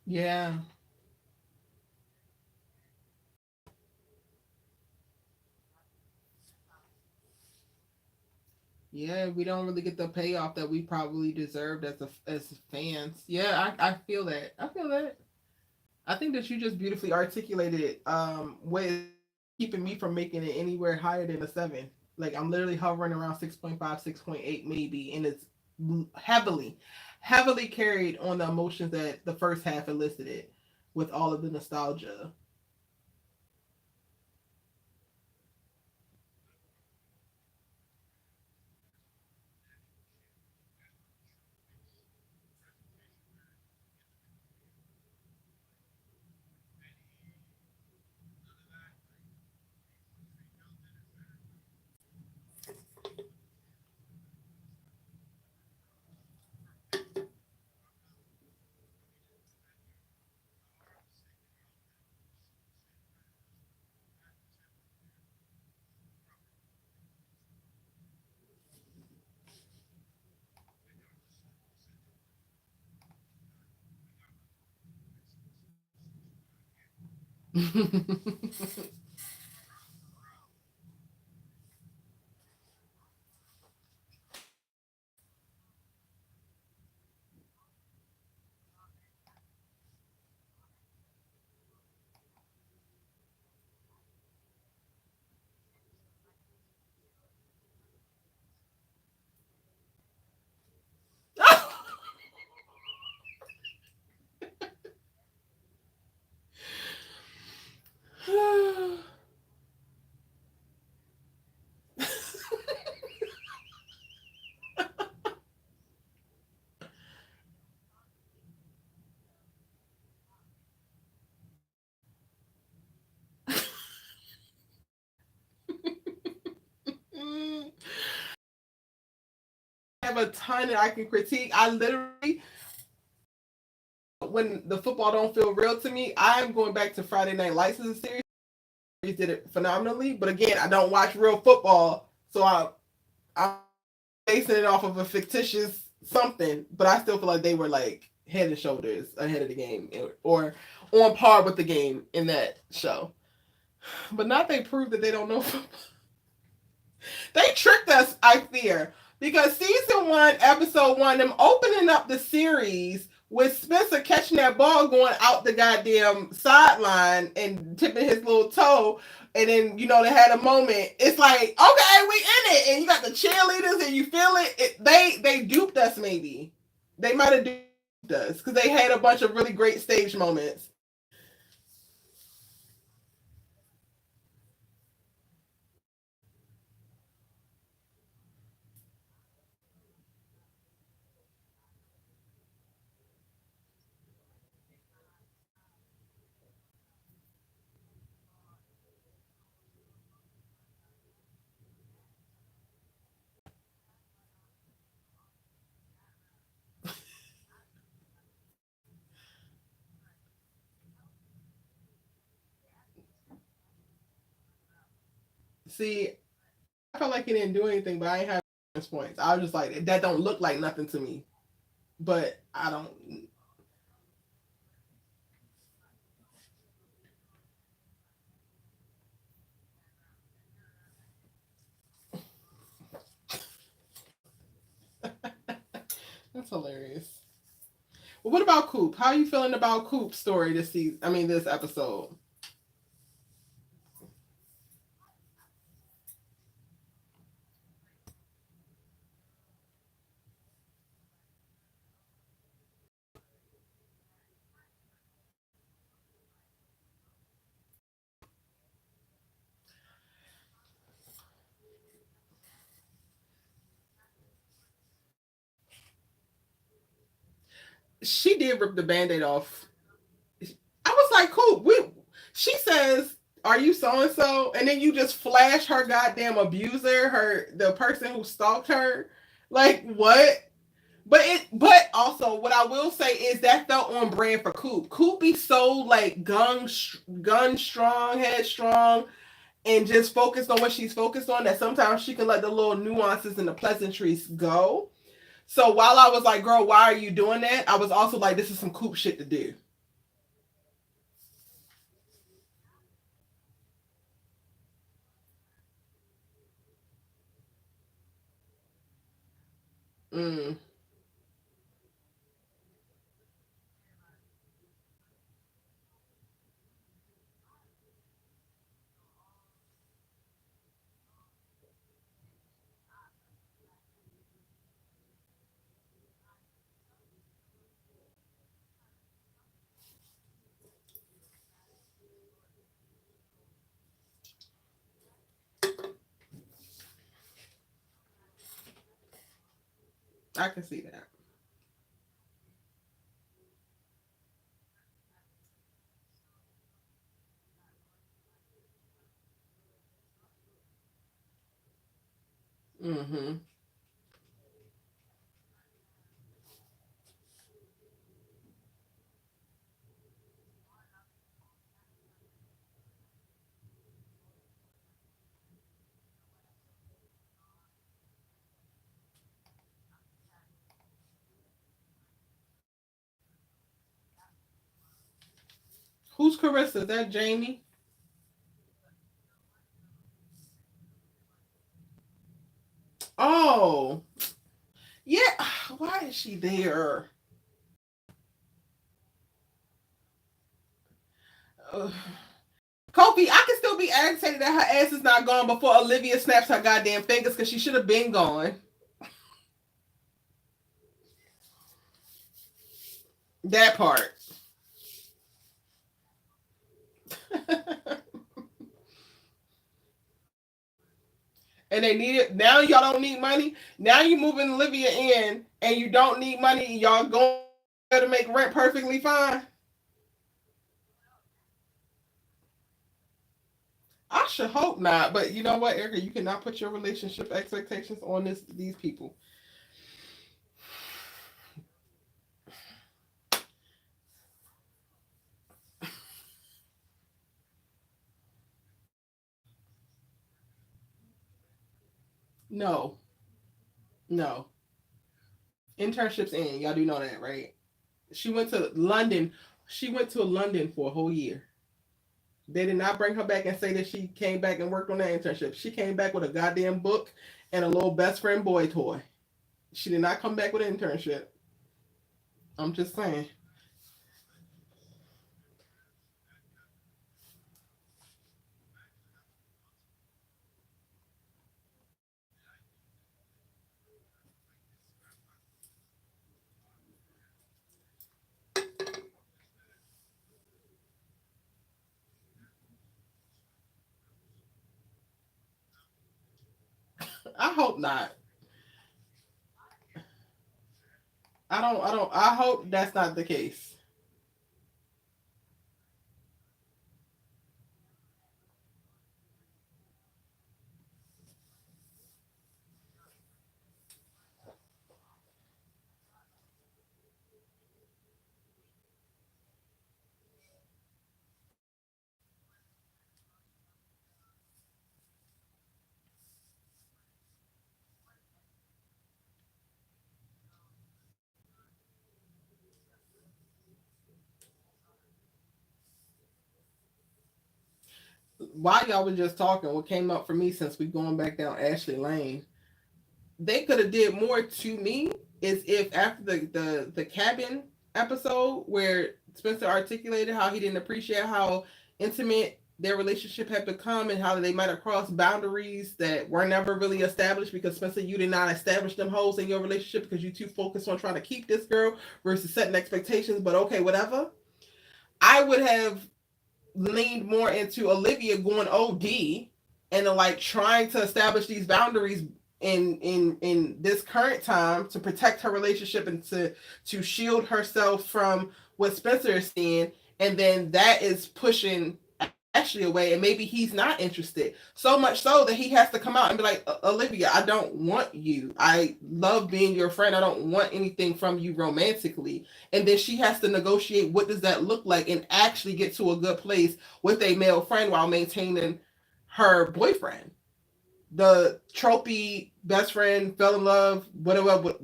Yeah. Yeah, we don't really get the payoff that we probably deserved as fans. Yeah, I feel that. I feel that. I think that you just beautifully articulated what is keeping me from making it anywhere higher than a 7. Like I'm literally hovering around 6.5, 6.8 maybe, and it's heavily, heavily carried on the emotions that the first half elicited with all of the nostalgia. I have a ton that I can critique. I literally, when the football don't feel real to me, I'm going back to Friday Night Lights as a series. Did it phenomenally, but again, I don't watch real football, so I'm basing it off of a fictitious something. But I still feel like they were like head and shoulders ahead of the game, or on par with the game in that show. But not they proved that they don't know football. They tricked us, I fear, because season 1, episode 1, them opening up the series with Spencer catching that ball going out the goddamn sideline and tipping his little toe. And then, they had a moment. It's like, okay, we in it. And you got the cheerleaders and you feel they duped us, maybe. They might have duped us because they had a bunch of really great stage moments. See, I felt like he didn't do anything, but I ain't have points. I was just like, that don't look like nothing to me. But I don't. That's hilarious. Well, what about Coop? How are you feeling about Coop's story this season? I mean, this episode. she did rip the band-aid off. I was like, cool. She says, "Are you so and so?" And then you just flash her goddamn abuser, the person who stalked her. Like what? But also what I will say is that felt on brand for Coop. Coop be so like gun strong, headstrong, and just focused on what she's focused on that sometimes she can let the little nuances and the pleasantries go. So while I was like, girl, why are you doing that? I was also like, this is some Coop shit to do. Mm. I can see that. Mm-hmm. Who's Carissa? Is that Jamie? Oh, yeah. Why is she there? Ugh. Kofi, I can still be agitated that her ass is not gone before Olivia snaps her goddamn fingers because she should have been gone. That part. And they need it. Now y'all don't need money. Now you moving Olivia in and you don't need money. Y'all going to make rent perfectly fine. I should hope not. But you know what, Erica? You cannot put your relationship expectations on these people. No. No. Internships in. Y'all do know that, right? She went to London. She went to London for a whole year. They did not bring her back and say that she came back and worked on that internship. She came back with a goddamn book and a little best friend boy toy. She did not come back with an internship. I'm just saying. I hope not. I hope that's not the case. While y'all was just talking, what came up for me since we going back down Ashley Lane, they could have did more to me is if after the cabin episode where Spencer articulated how he didn't appreciate how intimate their relationship had become and how they might have crossed boundaries that were never really established because Spencer, you did not establish them holes in your relationship because you too focused on trying to keep this girl versus setting expectations. But okay, whatever. I would have leaned more into Olivia going OD and like trying to establish these boundaries in this current time to protect her relationship and to shield herself from what Spencer is seeing, and then that is pushing Ashley away, and maybe he's not interested. So much so that he has to come out and be like, Olivia, I don't want you. I love being your friend. I don't want anything from you romantically. And then she has to negotiate what does that look like and actually get to a good place with a male friend while maintaining her boyfriend. The tropey best friend fell in love, whatever.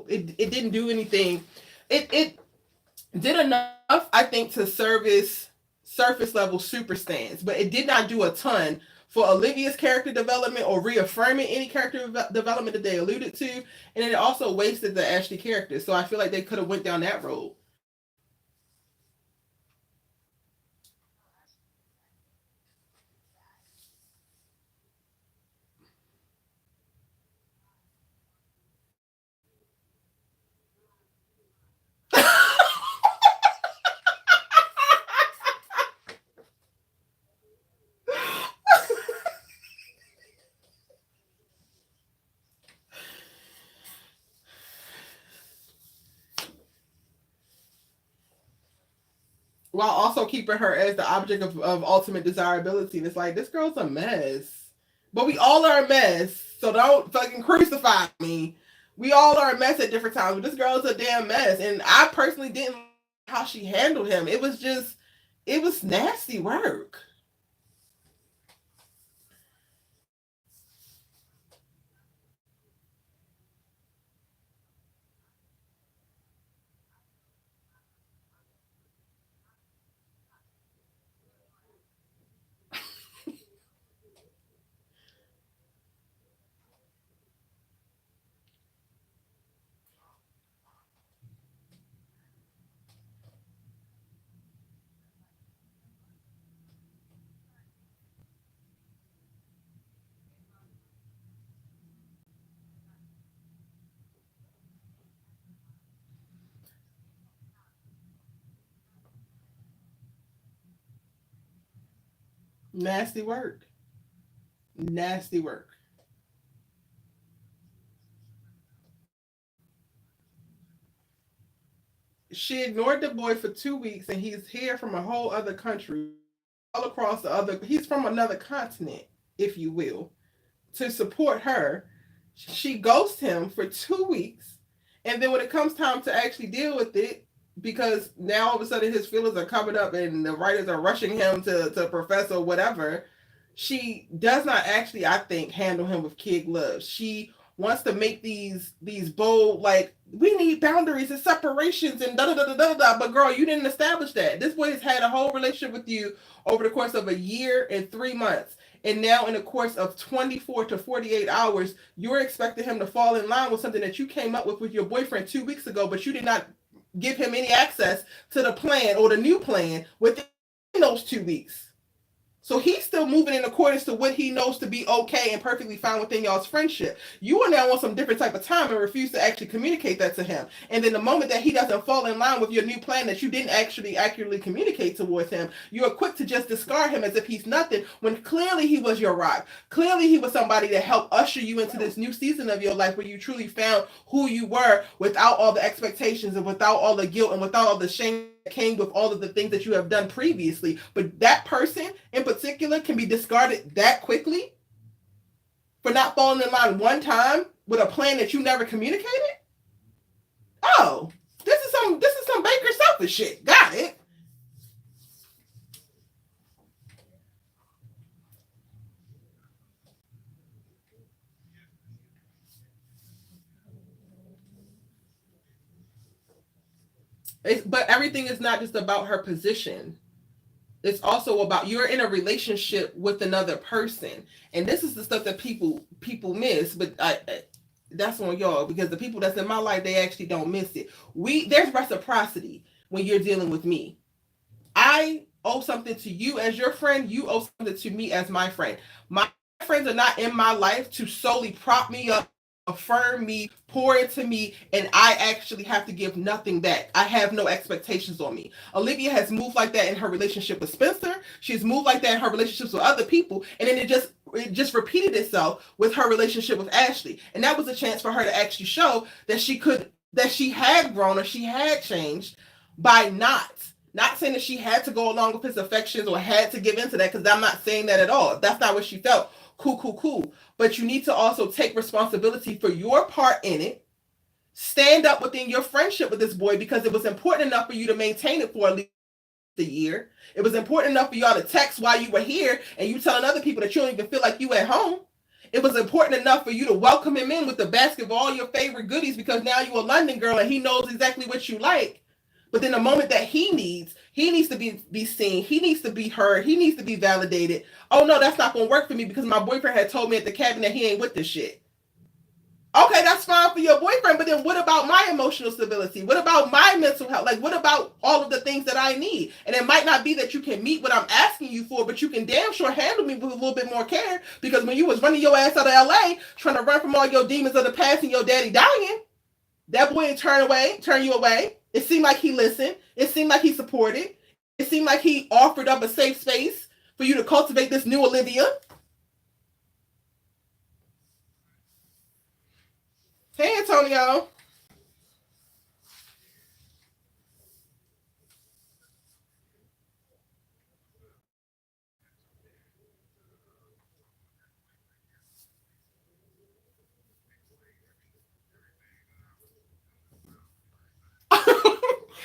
It didn't do anything. It did enough, I think, to surface level super stands, but it did not do a ton for Olivia's character development or reaffirming any character development that they alluded to, and then it also wasted the Ashley character. So I feel like they could have went down that road. While also keeping her as the object of ultimate desirability. And it's like, this girl's a mess. But we all are a mess. So don't fucking crucify me. We all are a mess at different times. But this girl is a damn mess. And I personally didn't like how she handled him. It was just, it was nasty work. Nasty work. Nasty work. She ignored the boy for 2 weeks, and he's here from a whole other country, all across the other. He's from another continent, if you will, to support her. She ghosts him for 2 weeks, and then when it comes time to actually deal with it, because now all of a sudden his feelings are coming up, and the writers are rushing him to professor whatever. She does not actually, I think, handle him with kid gloves. She wants to make these bold, like, we need boundaries and separations and da da da da da da. But girl, you didn't establish that. This boy has had a whole relationship with you over the course of a year and 3 months. And now, in the course of 24 to 48 hours, you're expecting him to fall in line with something that you came up with your boyfriend 2 weeks ago, but you did not give him any access to the plan or the new plan within those 2 weeks. So he's still moving in accordance to what he knows to be okay and perfectly fine within y'all's friendship. You are now on some different type of time and refuse to actually communicate that to him. And then the moment that he doesn't fall in line with your new plan that you didn't actually accurately communicate towards him, you are quick to just discard him as if he's nothing, when clearly he was your rock. Clearly he was somebody that helped usher you into this new season of your life where you truly found who you were without all the expectations and without all the guilt and without all the shame came with all of the things that you have done previously. But that person in particular can be discarded that quickly for not falling in line one time with a plan that you never communicated. Oh, this is some Baker selfish shit. Got it. But everything is not just about her position. It's also about you're in a relationship with another person, and this is the stuff that people miss. But that's on y'all, because the people that's in my life, they actually don't miss it. There's reciprocity when you're dealing with me. I owe something to you as your friend. You owe something to me as my friend. My friends are not in my life to solely prop me up, affirm me, pour into me, and I actually have to give nothing back. I have no expectations on me. Olivia has moved like that in her relationship with Spencer. She's moved like that in her relationships with other people, and then it just it just repeated itself with her relationship with Ashley. And that was a chance for her to actually show that she had grown or she had changed by not saying that she had to go along with his affections or had to give into that, because I'm not saying that at all. That's not what she felt. Cool. But you need to also take responsibility for your part in it. Stand up within your friendship with this boy, because it was important enough for you to maintain it for at least a year. It was important enough for y'all to text while you were here and you telling other people that you don't even feel like you at home. It was important enough for you to welcome him in with the basket of all your favorite goodies, because now you're a London girl and he knows exactly what you like. But then the moment that he needs to be seen, he needs to be heard, he needs to be validated. Oh no, that's not gonna work for me because my boyfriend had told me at the cabin that he ain't with this shit. Okay, that's fine for your boyfriend, but then what about my emotional stability? What about my mental health? Like, what about all of the things that I need? And it might not be that you can meet what I'm asking you for, but you can damn sure handle me with a little bit more care, because when you was running your ass out of LA, trying to run from all your demons of the past and your daddy dying, that boy didn't turn you away. It seemed like he listened. It seemed like he supported. It seemed like he offered up a safe space for you to cultivate this new Olivia. Hey, Antonio.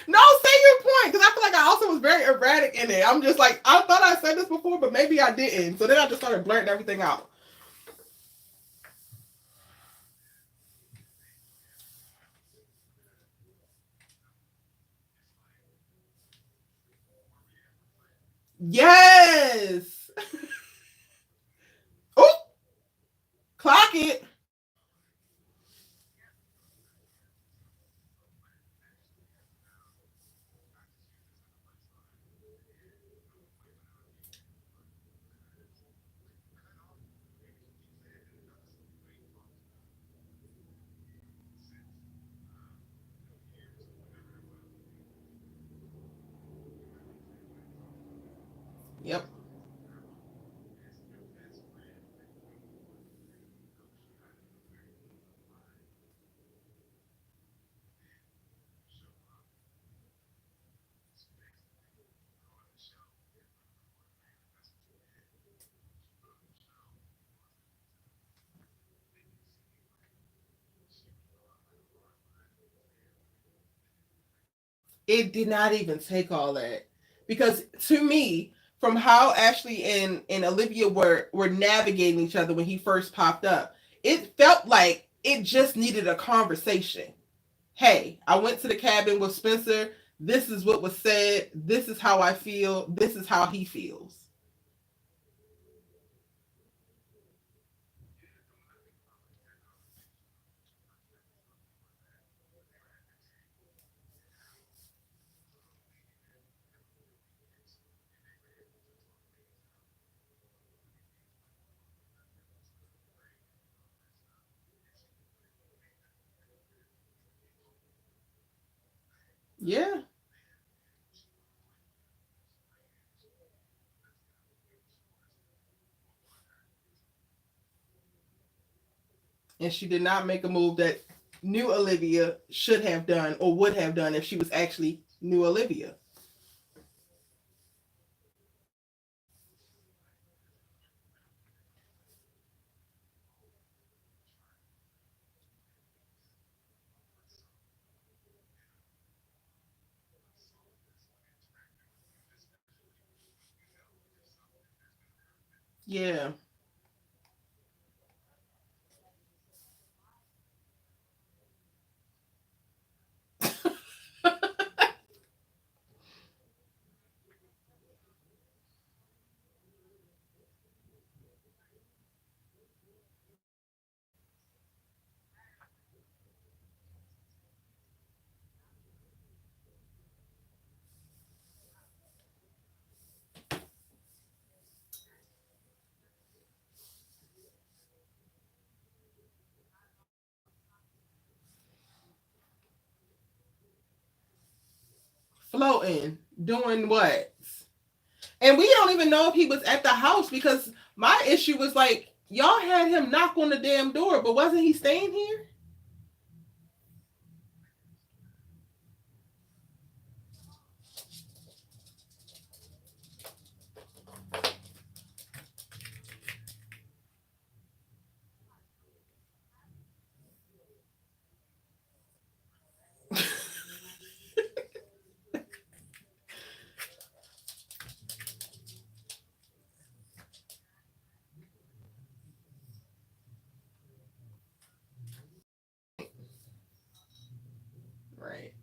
No, say your point, because I feel like I also was very erratic in it. I'm just like, I thought I said this before, but maybe I didn't. So then I just started blurting everything out. Yes. Oh, clock it. Yep. It did not even take all that, because to me, from how Ashley and Olivia were navigating each other when he first popped up, it felt like it just needed a conversation. Hey, I went to the cabin with Spencer. This is what was said. This is how I feel. This is how he feels. Yeah. And she did not make a move that new Olivia should have done or would have done if she was actually new Olivia. Yeah. Floating. Doing what? And we don't even know if he was at the house, because My issue was like, y'all had him knock on the damn door, but wasn't he staying here? Right.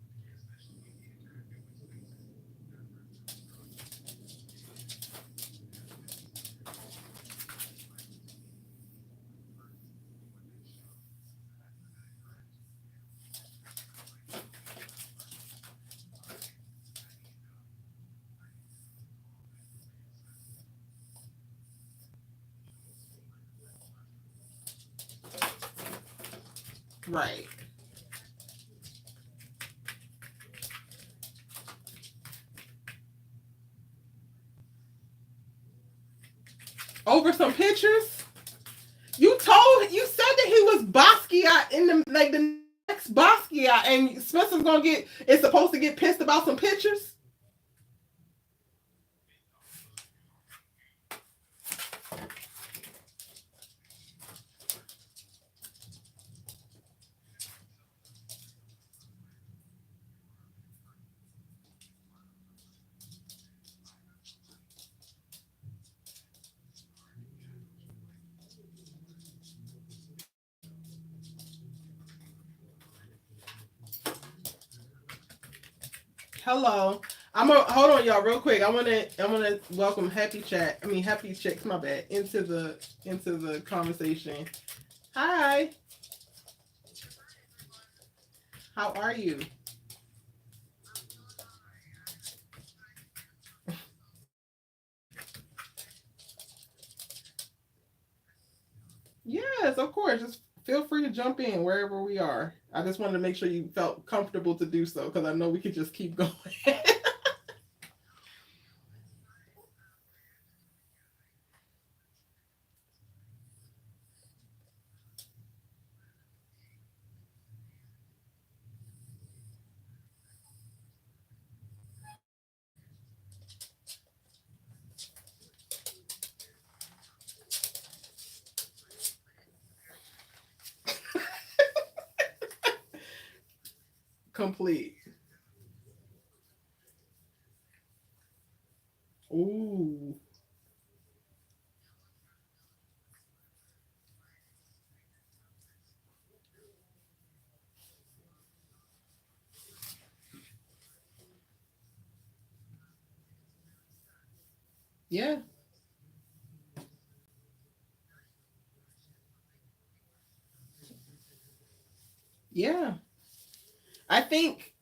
Right. Over some pictures? You said that he was Basquiat in the next Basquiat, and Spencer's gonna get is supposed to get pissed about some pictures. Hello. I'm gonna hold on, y'all, real quick. I wanna welcome Happy Chicks, my bad, into the conversation. Hi, how are you? Yes, of course. Just feel free to jump in wherever we are. I just wanted to make sure you felt comfortable to do so because I know we could just keep going. Complete. Ooh. Yeah. Yeah. I think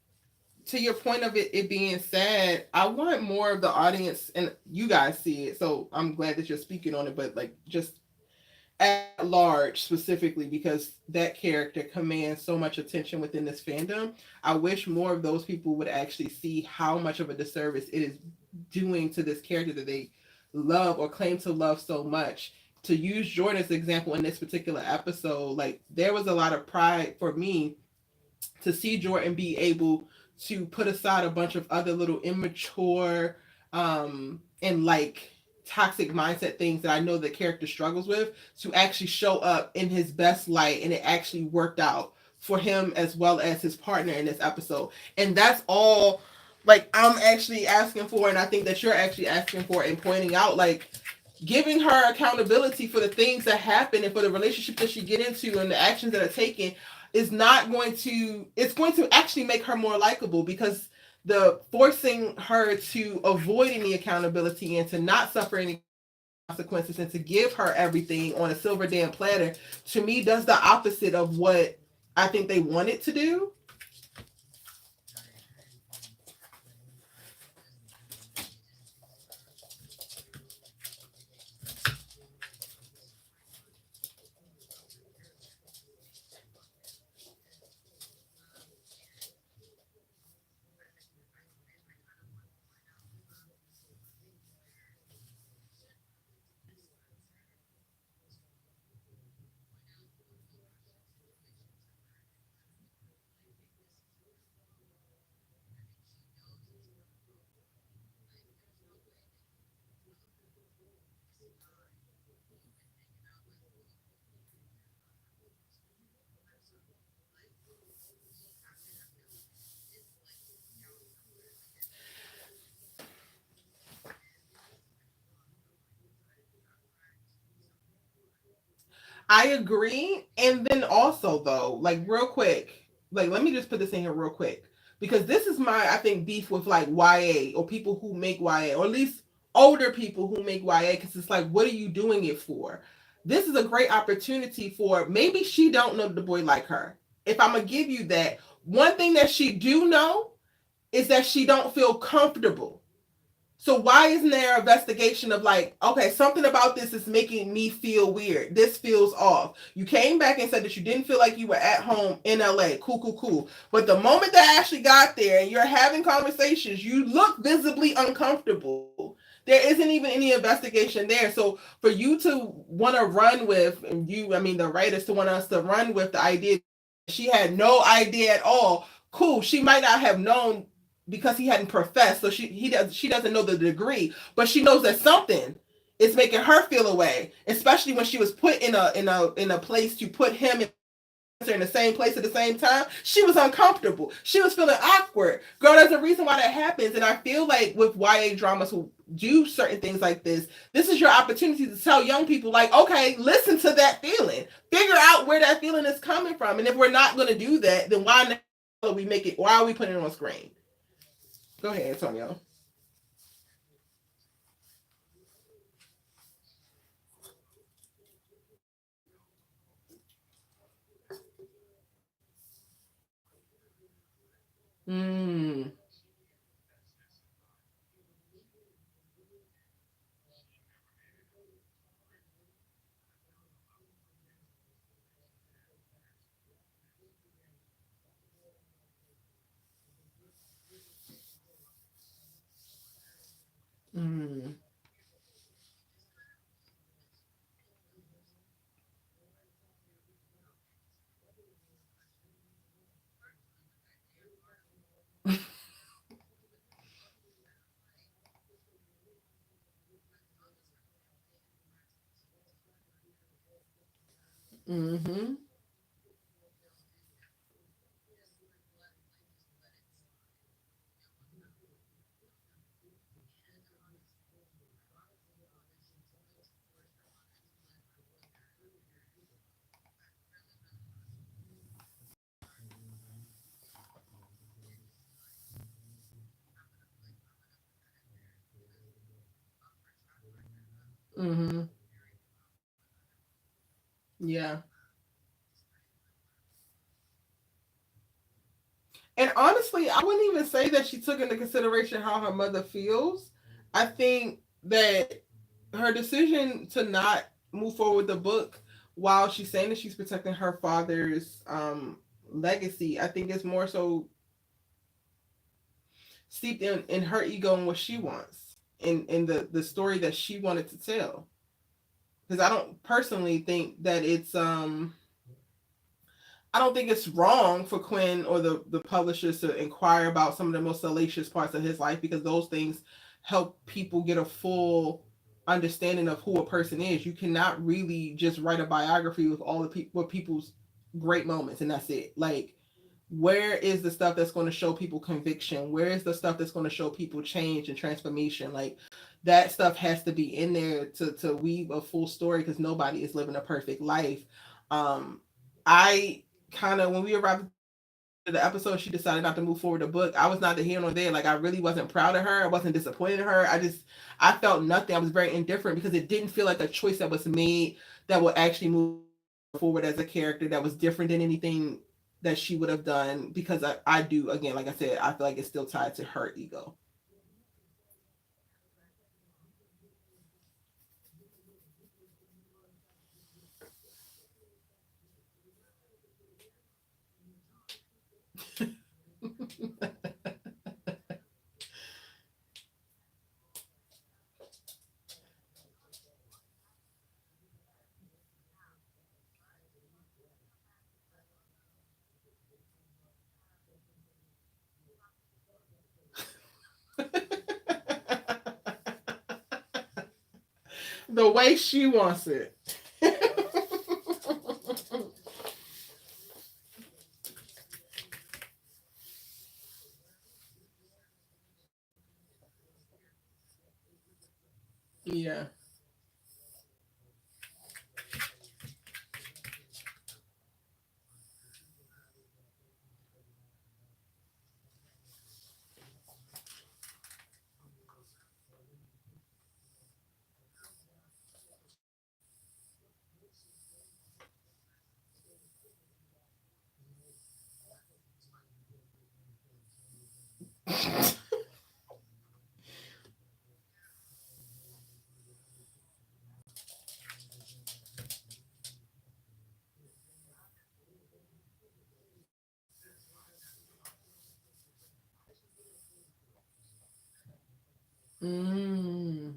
to your point of it being sad, I want more of the audience and you guys see it. So I'm glad that you're speaking on it, but like just at large specifically because that character commands so much attention within this fandom. I wish more of those people would actually see how much of a disservice it is doing to this character that they love or claim to love so much. To use Jordan's example in this particular episode, like there was a lot of pride for me to see Jordan be able to put aside a bunch of other little immature and like toxic mindset things that I know the character struggles with to actually show up in his best light, and it actually worked out for him as well as his partner in this episode. And that's all like I'm actually asking for, and I think that you're actually asking for and pointing out like giving her accountability for the things that happen and for the relationship that she get into and the actions that are taken is not going to it's going to actually make her more likable because the forcing her to avoid any accountability and to not suffer any consequences and to give her everything on a silver damn platter to me does the opposite of what I think they wanted to do. I agree. And then also though, like real quick, like let me just put this in here real quick. Because this is my I think beef with like YA or people who make YA, or at least older people who make YA, because it's like, what are you doing it for? This is a great opportunity for, maybe she don't know the boy like her. If I'm gonna give you that, one thing that she do know is that she don't feel comfortable. So why isn't there an investigation of like, okay, something about this is making me feel weird. This feels off. You came back and said that you didn't feel like you were at home in LA. Cool, cool, cool. But the moment that Ashley got there and you're having conversations, you look visibly uncomfortable. There isn't even any investigation there. So for you to want to run with, and you, I mean, the writers to want us to run with the idea that she had no idea at all. Cool. She might not have known because he hadn't professed, so she doesn't know the degree, but she knows that something is making her feel away, especially when she was put in a place to put him and Spencer in the same place at the same time. She was uncomfortable. She was feeling awkward. Girl, there's a reason why that happens, and I feel like with YA dramas who do certain things like this is your opportunity to tell young people like, okay, listen to that feeling, figure out where that feeling is coming from, and if we're not going to do that, then why in the hell are we make it? Why are we putting it on screen? Go ahead, Antonio. Mm. Mm. Mm-hmm. Mm-hmm. Yeah. And honestly, I wouldn't even say that she took into consideration how her mother feels. I think that her decision to not move forward with the book, while she's saying that she's protecting her father's legacy, I think is more so steeped in her ego and what she wants, in the story that she wanted to tell. Because I don't personally think that I don't think it's wrong for Quinn or the publishers to inquire about some of the most salacious parts of his life, because those things help people get a full understanding of who a person is. You cannot really just write a biography with all the with people's great moments and that's it. Like, where is the stuff that's going to show people conviction? Where is the stuff that's going to show people change and transformation? Like, that stuff has to be in there to weave a full story, because nobody is living a perfect life. I kind of, when we arrived at the episode, she decided not to move forward the book. I was not the here nor there. Like, I really wasn't proud of her. I wasn't disappointed in her. I felt nothing. I was very indifferent because it didn't feel like a choice that was made that would actually move her forward as a character, that was different than anything that she would have done. Because I do, again, like I said, I feel like it's still tied to her ego. The way she wants it. Yeah. Mm.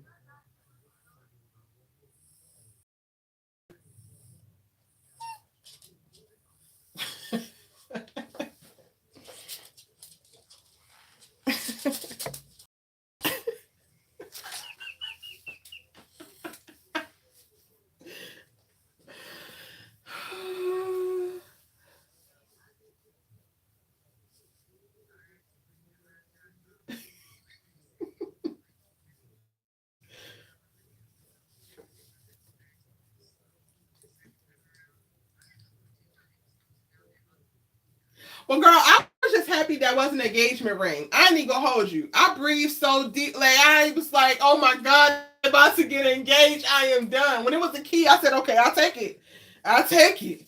Well, girl, I was just happy that wasn't an engagement ring. I ain't even gonna hold you. I breathed so deep, like I was like, "Oh my god, I'm about to get engaged. I am done." When it was the key, I said, "Okay, I'll take it. I'll take it."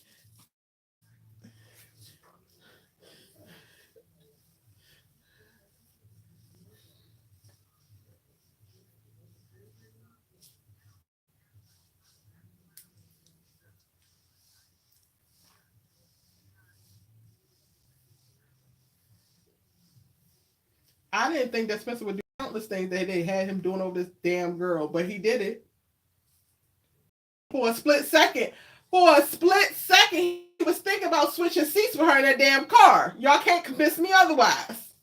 I didn't think that Spencer would do countless things that they had him doing over this damn girl, but he did it for a split second. For a split second, he was thinking about switching seats with her in that damn car. Y'all can't convince me otherwise.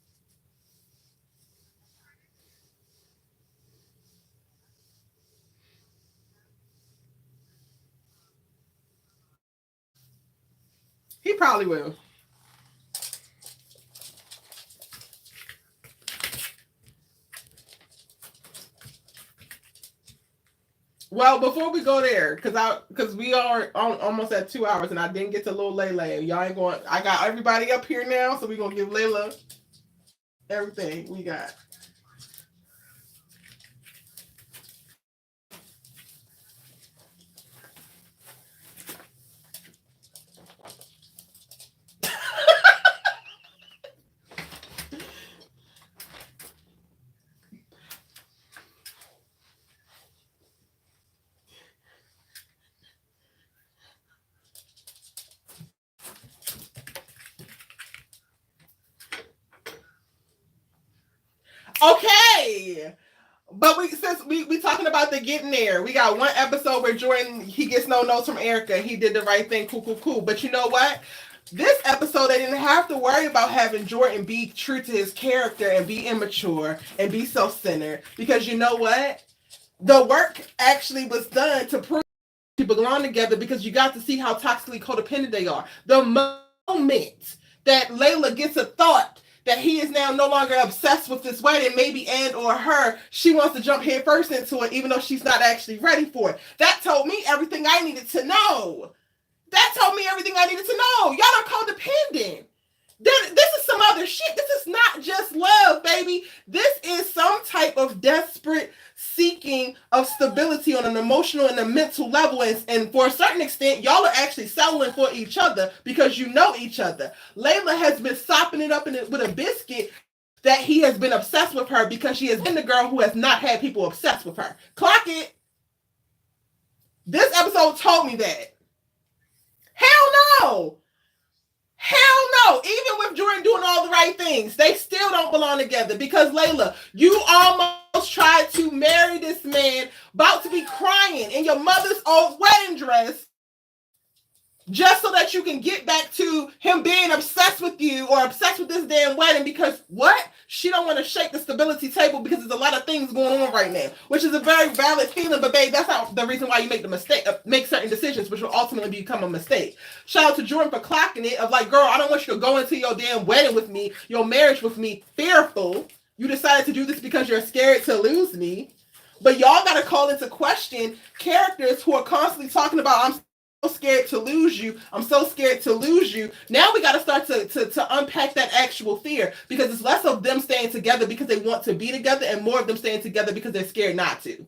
He probably will. Well, before we go there, because we are almost at 2 hours, and I didn't get to little Layla. Y'all ain't going. I got everybody up here now, so we're gonna give Layla everything we got. Okay. But since we talking about the getting there, we got one episode where Jordan he gets no notes from Erica. He did the right thing, cool, cool, cool. But you know what? This episode, they didn't have to worry about having Jordan be true to his character and be immature and be self-centered, because you know what? The work actually was done to prove to belong together, because you got to see how toxically codependent they are. The moment that Layla gets a thought that he is now no longer obsessed with this wedding, maybe and or her, she wants to jump head first into it, even though she's not actually ready for it. That told me everything I needed to know. That told me everything I needed to know. Y'all are codependent. This is some other shit. This is not just love, baby. This is some type of desperate seeking of stability on an emotional and a mental level. And for a certain extent, y'all are actually settling for each other because you know each other. Layla has been sopping it up with a biscuit that he has been obsessed with her because she has been the girl who has not had people obsessed with her. Clock it. This episode told me that. Hell no. Hell no. Even with Jordan doing all the right things, they still don't belong together, because Layla, you almost tried to marry this man, about to be crying in your mother's old wedding dress, just so that you can get back to him being obsessed with you or obsessed with this damn wedding, because what? She don't want to shake the stability table because there's a lot of things going on right now, which is a very valid feeling, but babe, that's not the reason why you make the mistake, make certain decisions, which will ultimately become a mistake. Shout out to Jordan for clocking it, of like, girl, I don't want you to go into your damn wedding with me, your marriage with me, fearful. You decided to do this because you're scared to lose me. But y'all got to call into question characters who are constantly talking about, I'm so scared to lose you. I'm so scared to lose you. Now we got to start to unpack that actual fear, because it's less of them staying together because they want to be together and more of them staying together because they're scared not to.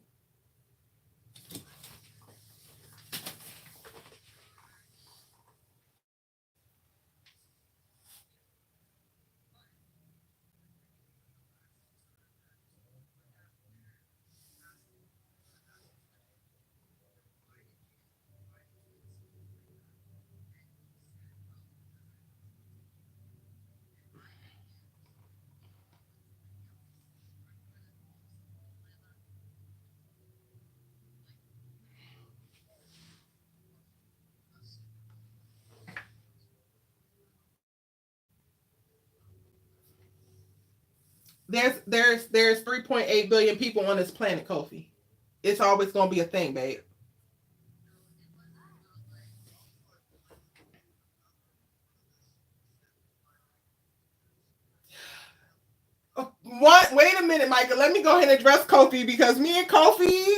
There's 3.8 billion people on this planet, Kofi. It's always gonna be a thing, babe. What? Wait a minute, Micah. Let me go ahead and address Kofi because me and Kofi,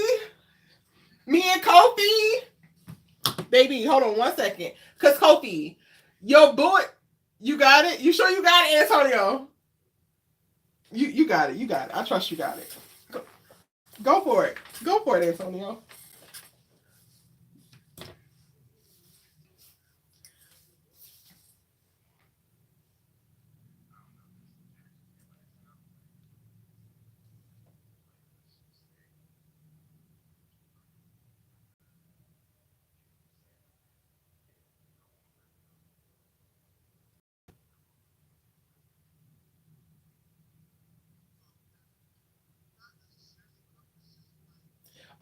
baby. Hold on 1 second, cause Kofi, your boy, you got it. You sure you got it, Antonio? You got it. You got it. I trust you got it. Go for it. Go for it, Antonio.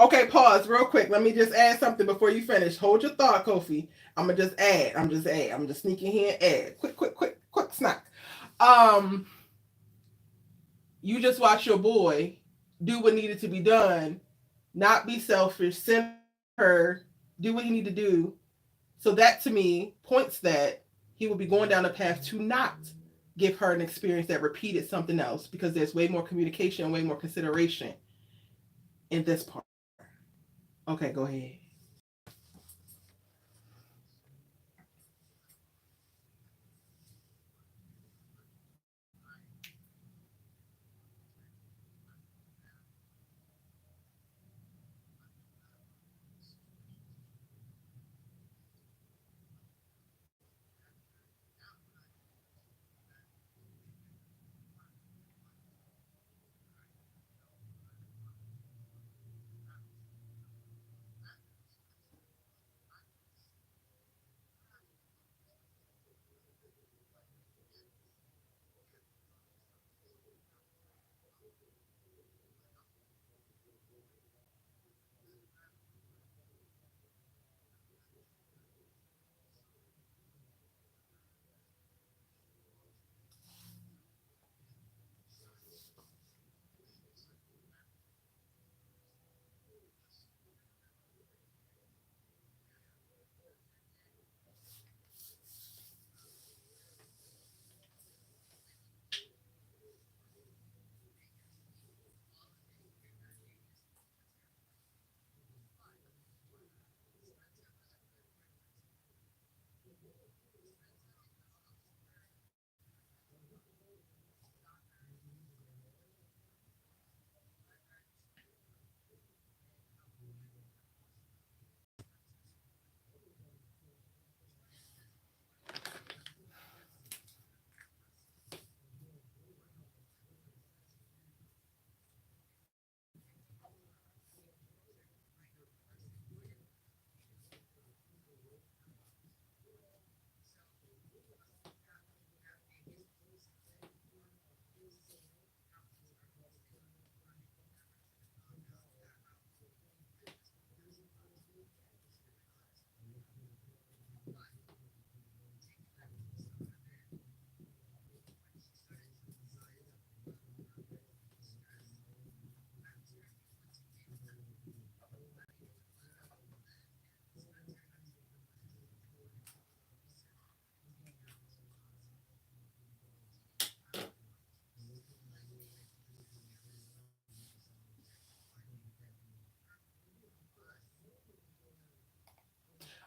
Okay, pause real quick. Let me just add something before you finish. Hold your thought, Kofi. I'm gonna just add. I'm just sneaking here and add. Quick snack. Um, you just watch your boy do what needed to be done, not be selfish, send her, do what he need to do. So that to me points that he will be going down a path to not give her an experience that repeated something else because there's way more communication, way more consideration in this part. Okay, go ahead.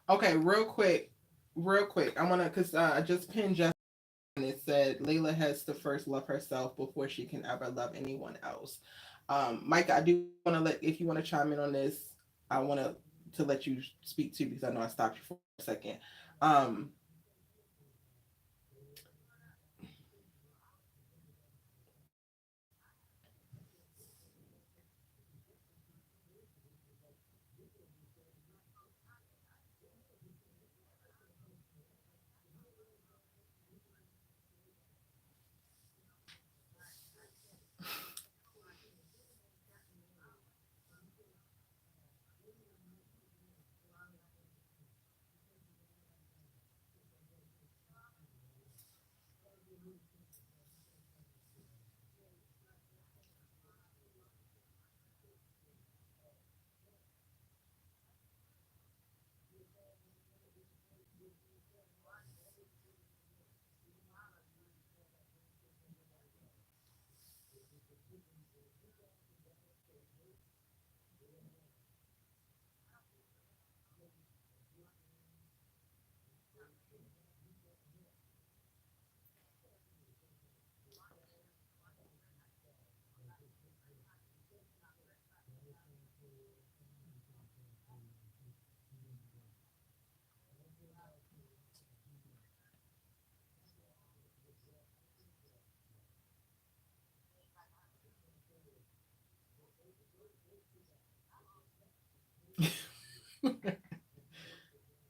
Okay, real quick. I wanna cause I just pinned Justin. It said Layla has to first love herself before she can ever love anyone else. Mike, I do want to let if you want to chime in on this, I want to let you speak too because I know I stopped you for a second. Um,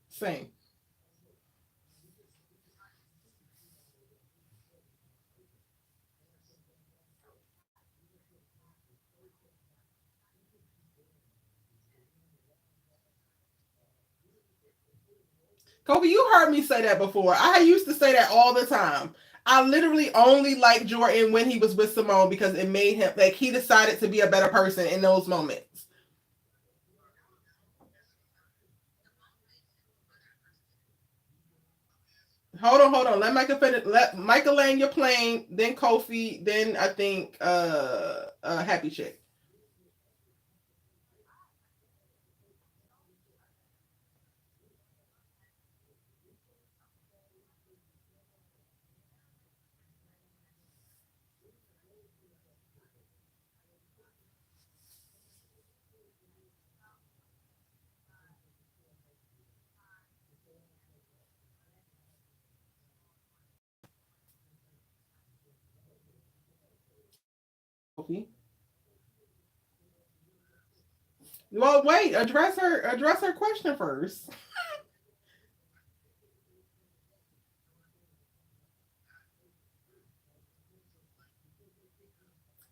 Same. Kobe, you heard me say that before. I used to say that all the time. I literally only liked Jordan when he was with Simone because it made him like he decided to be a better person in those moments. Hold on. Let Michael finish. Let Michael land your plane, then Kofi, then I think Happy Chick. Kofi. Well, wait. Address her question first.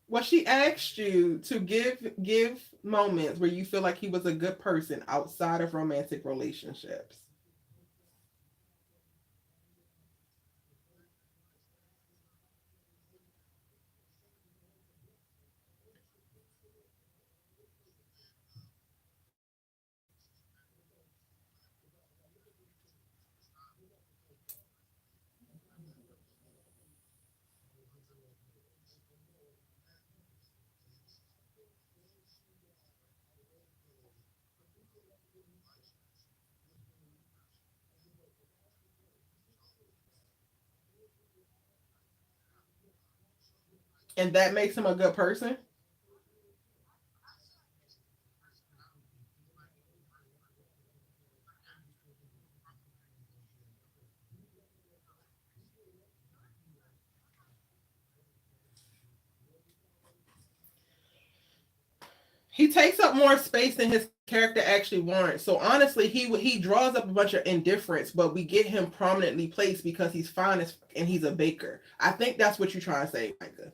Well, she asked you to give moments where you feel like he was a good person outside of romantic relationships. And that makes him a good person. He takes up more space than his character actually warrants. So honestly, he draws up a bunch of indifference, but we get him prominently placed because he's fine as, and he's a baker. I think that's what you're trying to say, Micah.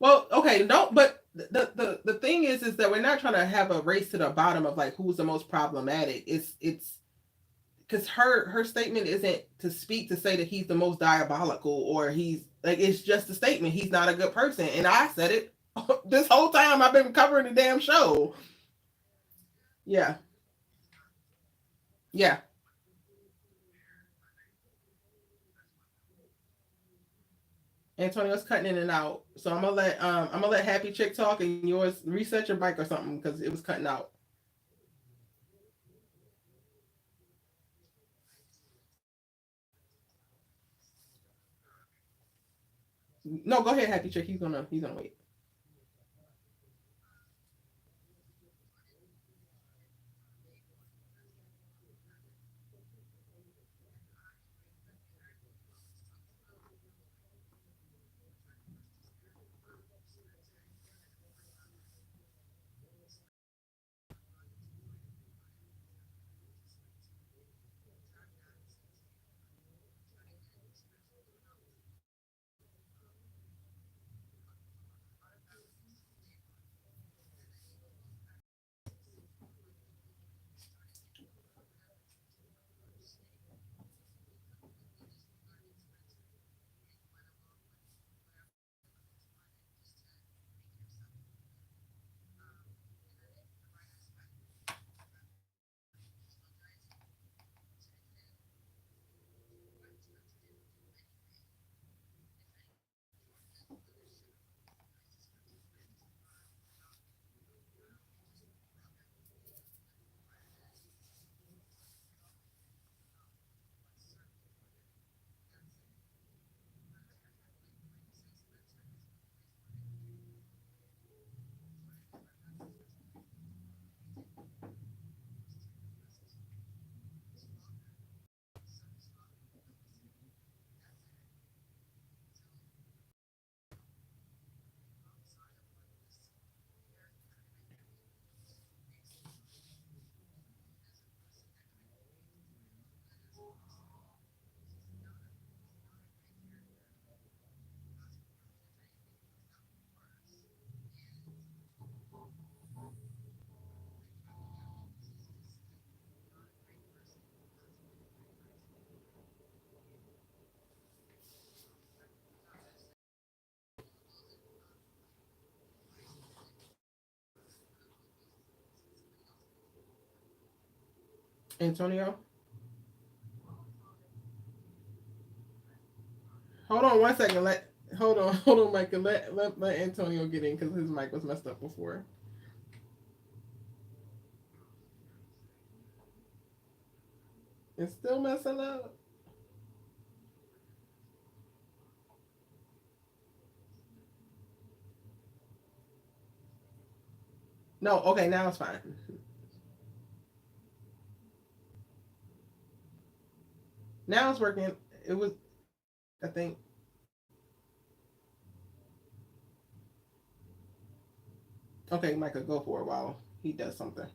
Well, okay, no, but the thing is that we're not trying to have a race to the bottom of like who's the most problematic. It's because her statement isn't to speak to say that he's the most diabolical or he's like it's just a statement. He's not a good person, and I said it this whole time I've been covering the damn show. Yeah, yeah. Antonio's cutting in and out, so I'm gonna let Happy Chick talk and yours reset your mic or something because it was cutting out. No, go ahead, Happy Chick. He's gonna wait. Antonio. Hold on 1 second. Hold on, Micah. Let Antonio get in because his mic was messed up before. It's still messing up. No, okay, now it's fine. Now it's working. It was, I think. Okay, Micah, go for it while he does something.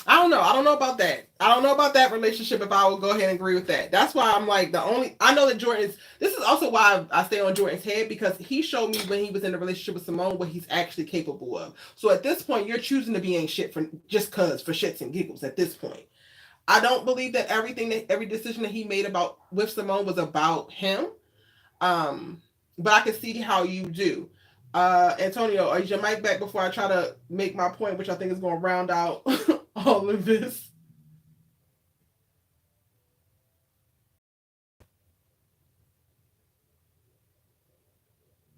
I don't know. I don't know about that. I don't know about that relationship if I would go ahead and agree with that. That's why I'm like the only I know that Jordan is this is also why I stay on Jordan's head because he showed me when he was in a relationship with Simone what he's actually capable of. So at this point you're choosing to be ain't shit for just cause for shits and giggles at this point. I don't believe that every decision that he made about with Simone was about him. But I can see how you do. Antonio, is your mic back before I try to make my point, which I think is going to round out all of this?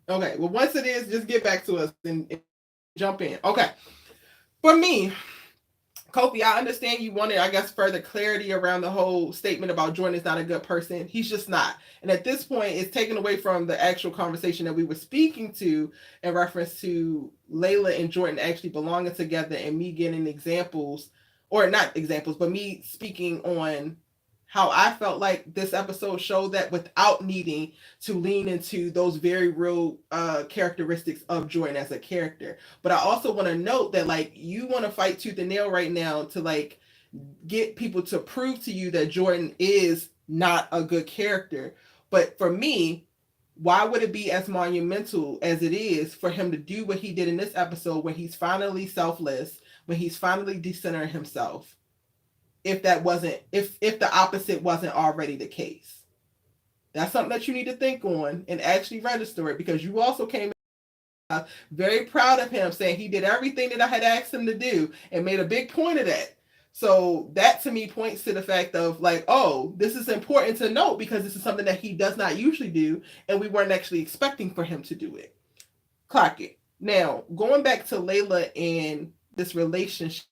Okay, well, once it is, just get back to us and jump in. Okay, for me, Kofi, I understand you wanted, I guess, further clarity around the whole statement about Jordan is not a good person. He's just not. And at this point, it's taken away from the actual conversation that we were speaking to in reference to Layla and Jordan actually belonging together and me getting examples, or not examples, but me speaking on how I felt like this episode showed that without needing to lean into those very real characteristics of Jordan as a character. But I also want to note that like you want to fight tooth and nail right now to like get people to prove to you that Jordan is not a good character. But for me, why would it be as monumental as it is for him to do what he did in this episode when he's finally selfless, when he's finally decentering himself? If that wasn't if the opposite wasn't already the case. That's something that you need to think on and actually register it because you also came very proud of him saying he did everything that I had asked him to do and made a big point of that. So that to me points to the fact of like, oh, this is important to note because this is something that he does not usually do and we weren't actually expecting for him to do it. Clock it. Now, going back to Layla and this relationship,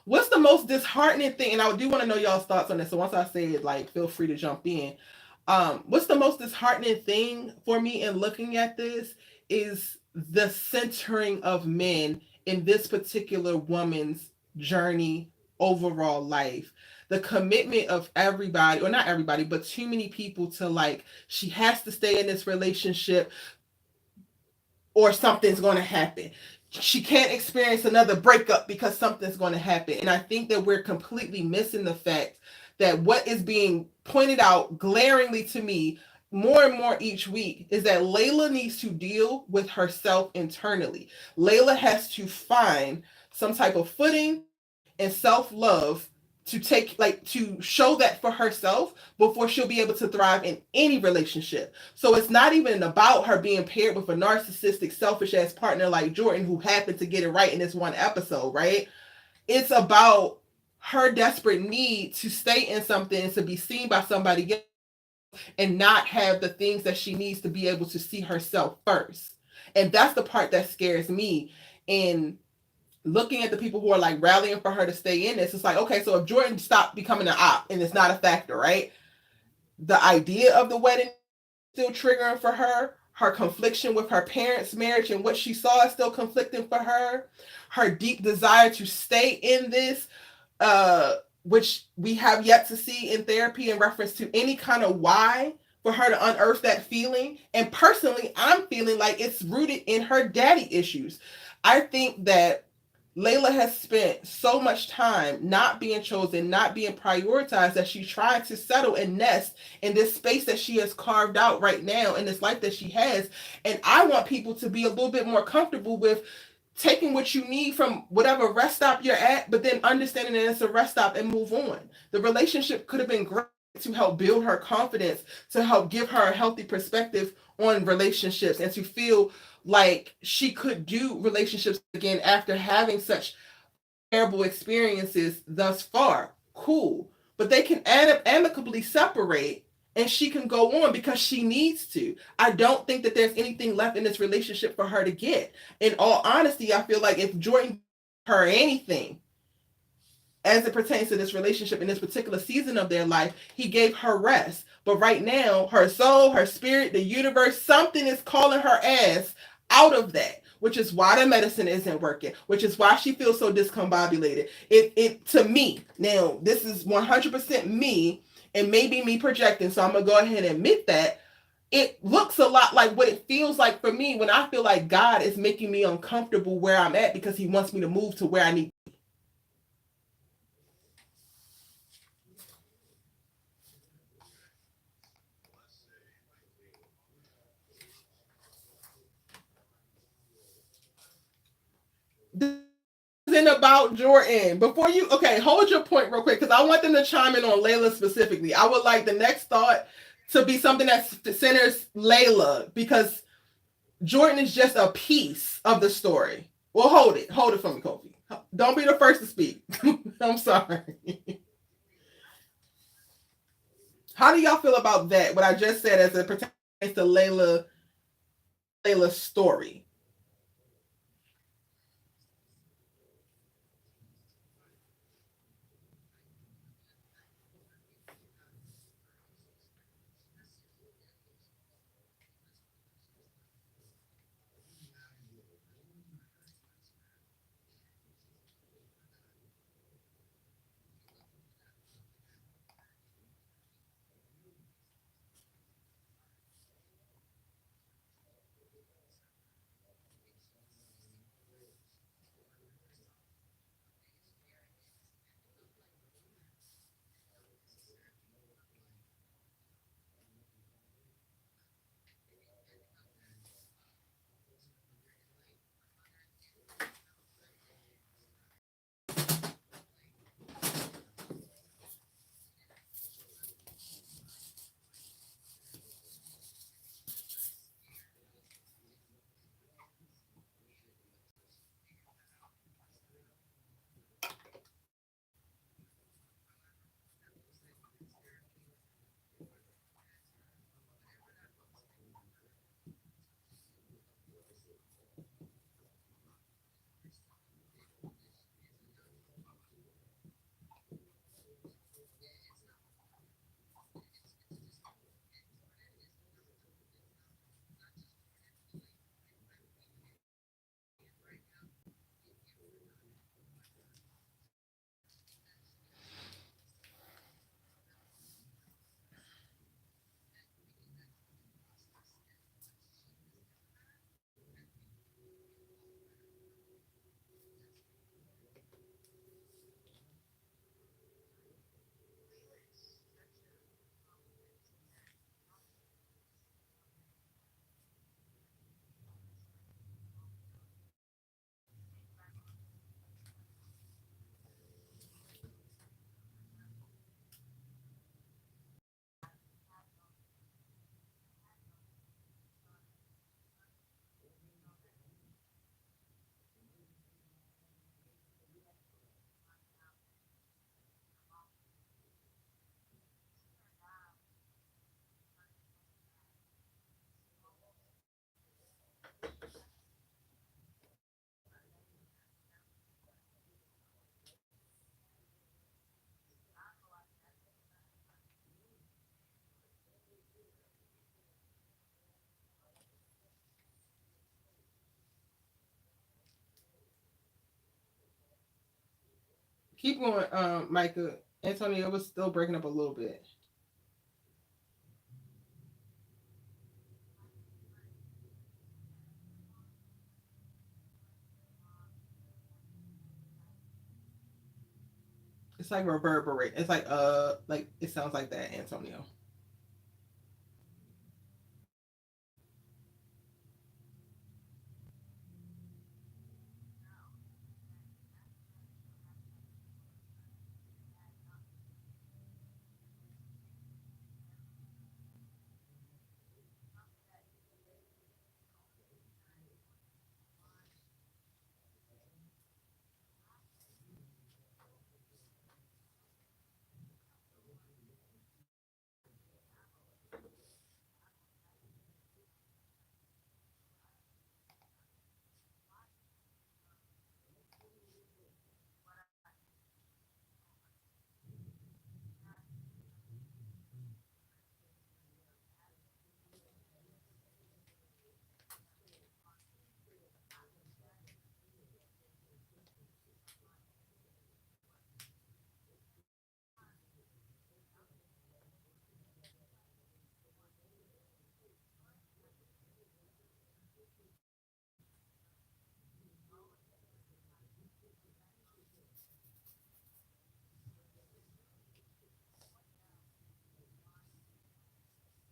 what's the most disheartening thing? And I do want to know y'all's thoughts on this. So once I say it, like, feel free to jump in. What's the most disheartening thing for me in looking at this is the centering of men in this particular woman's journey, overall life. The commitment of everybody, or not everybody, but too many people to like, she has to stay in this relationship or something's going to happen. She can't experience another breakup because something's going to happen. And I think that we're completely missing the fact that what is being pointed out glaringly to me more and more each week is that Layla needs to deal with herself internally. Layla has to find some type of footing and self-love to take like to show that for herself before she'll be able to thrive in any relationship. So it's not even about her being paired with a narcissistic, selfish ass partner like Jordan who happened to get it right in this one episode, right? It's about her desperate need to stay in something, to be seen by somebody else and not have the things that she needs to be able to see herself first. And that's the part that scares me. And looking at the people who are like rallying for her to stay in this, it's like, okay, so if Jordan stopped becoming an op and it's not a factor, right? The idea of the wedding still triggering for her. Her confliction with her parents' marriage and what she saw is still conflicting for her. Her deep desire to stay in this which we have yet to see in therapy in reference to any kind of why for her to unearth that feeling. And personally, I'm feeling like it's rooted in her daddy issues. I think that Layla has spent so much time not being chosen, not being prioritized, that she tried to settle and nest in this space that she has carved out right now in this life that she has. And I want people to be a little bit more comfortable with taking what you need from whatever rest stop you're at, but then understanding that it's a rest stop and move on. The relationship could have been great to help build her confidence, to help give her a healthy perspective on relationships, and to feel like she could do relationships again after having such terrible experiences thus far. Cool. But they can amicably separate and she can go on because she needs to. I don't think that there's anything left in this relationship for her to get. In all honesty, I feel like if Jordan her anything as it pertains to this relationship in this particular season of their life, he gave her rest. But right now, her soul, her spirit, the universe, something is calling her ass out of that, which is why the medicine isn't working, which is why she feels so discombobulated. It to me, now this is 100% me, and maybe me projecting, so I'm gonna go ahead and admit that it looks a lot like what it feels like for me when I feel like God is making me uncomfortable where I'm at because he wants me to move to where I need. This isn't about Jordan. Before you, okay, hold your point real quick because I want them to chime in on Layla specifically. I would like the next thought to be something that centers Layla because Jordan is just a piece of the story. Well, hold it for me, Kofi. Don't be the first to speak. I'm sorry. How do y'all feel about that? What I just said as it pertains to Layla's story. Keep going, Micah. Antonio, it was still breaking up a little bit. It's like reverberate. It's like it sounds like that, Antonio.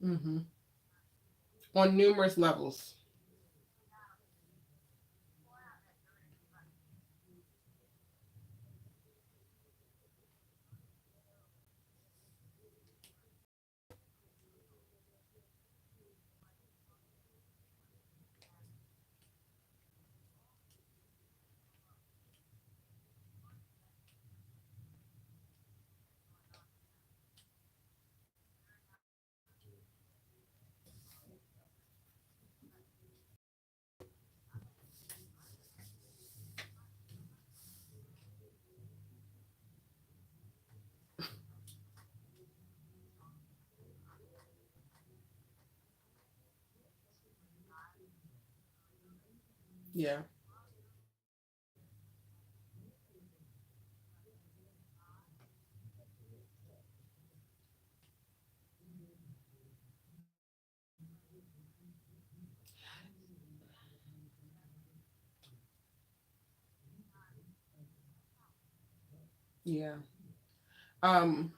Mm-hmm. On numerous levels. Yeah. Yeah. Um.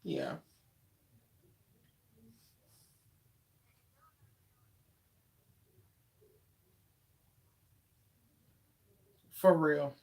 Yeah. For real.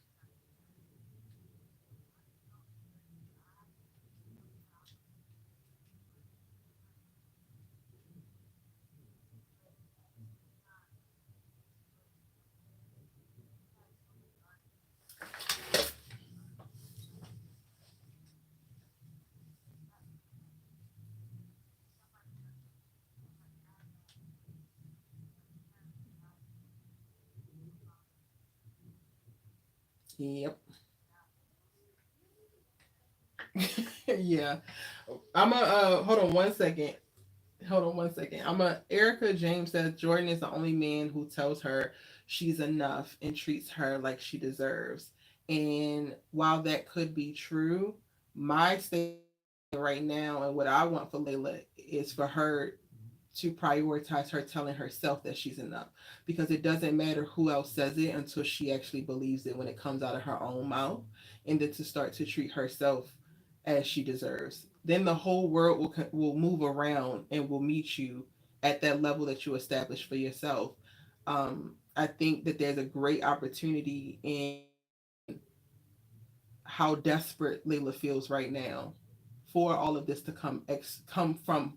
Yep. Yeah. I'm a hold on one second. Hold on one second. I'm a Erica James says Jordan is the only man who tells her she's enough and treats her like she deserves. And while that could be true, my statement right now and what I want for Layla is for her to prioritize her telling herself that she's enough, because it doesn't matter who else says it until she actually believes it when it comes out of her own mouth, and then to start to treat herself as she deserves. Then the whole world will move around and will meet you at that level that you establish for yourself. I think that there's a great opportunity in how desperate Layla feels right now for all of this to come from